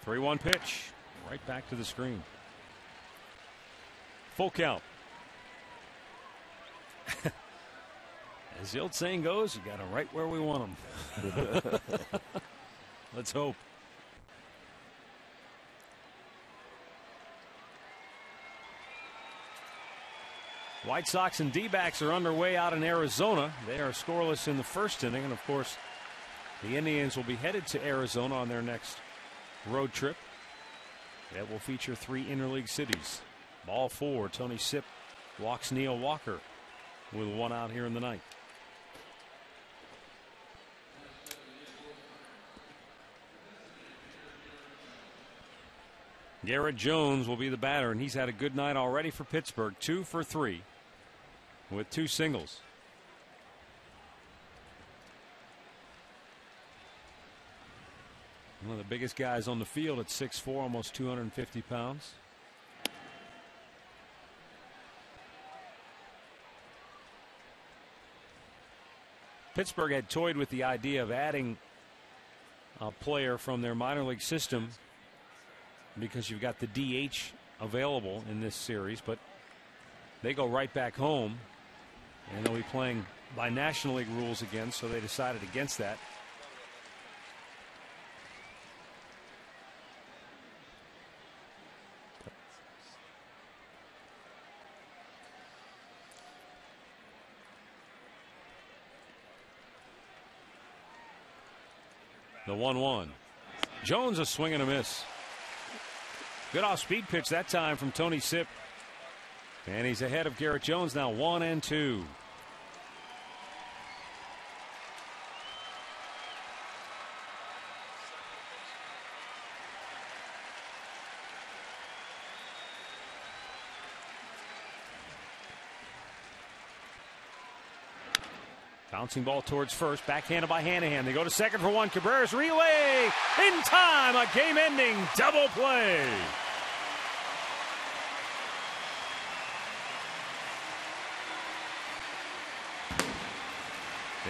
3-1 pitch, right back to the screen. Full count. As the old saying goes, you got them right where we want them. Let's hope. White Sox and D-backs are underway out in Arizona. They are scoreless in the 1st inning, and of course, the Indians will be headed to Arizona on their next road trip. That will feature 3 interleague cities. Ball 4. Tony Sipp walks Neil Walker with 1 out here in the 9th. Garrett Jones will be the batter, and he's had a good night already for Pittsburgh. 2 for 3 with 2 singles. One of the biggest guys on the field at 6'4", almost 250 pounds. Pittsburgh had toyed with the idea of adding a player from their minor league system because you've got the DH available in this series, but they go right back home and they'll be playing by National League rules again, so they decided against that. The 1-1. Jones a swing and a miss. Good off-speed pitch that time from Tony Sipp. And he's ahead of Garrett Jones now, 1-2. Bouncing ball towards first, backhanded by Hanahan. They go to second for one. Cabrera's relay in time. A game-ending double play.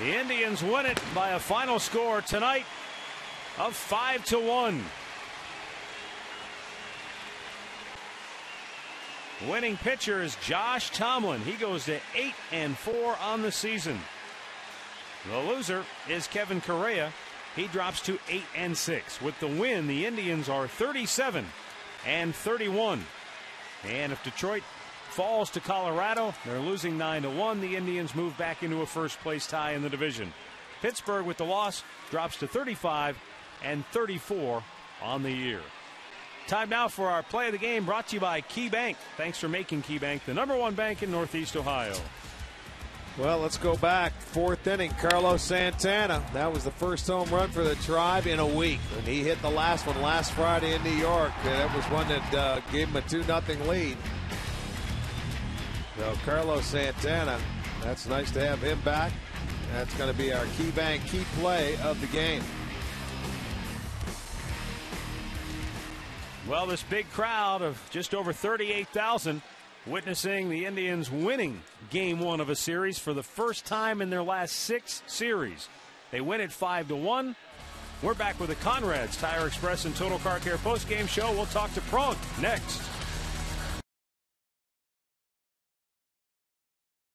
The Indians win it by a final score tonight of 5-1. Winning pitcher is Josh Tomlin. He goes to 8-4 on the season. The loser is Kevin Correa. He drops to 8-6. With the win, the Indians are 37-31. And if Detroit falls to Colorado, they're losing 9-1. The Indians move back into a first-place tie in the division. Pittsburgh, with the loss, drops to 35-34 on the year. Time now for our play of the game, brought to you by Key Bank. Thanks for making Key Bank the #1 bank in Northeast Ohio. Well, let's go back. Fourth inning, Carlos Santana. That was the first home run for the Tribe in a week. And he hit the last one last Friday in New York. That was one that gave him a 2-0 lead. So Carlos Santana, that's nice to have him back. That's going to be our Key Bank key play of the game. Well, this big crowd of just over 38,000 witnessing the Indians winning game 1 of a series for the first time in their last 6 series. They win it 5-1. We're back with the Conrad's Tire Express and Total Car Care post-game show. We'll talk to Prong next.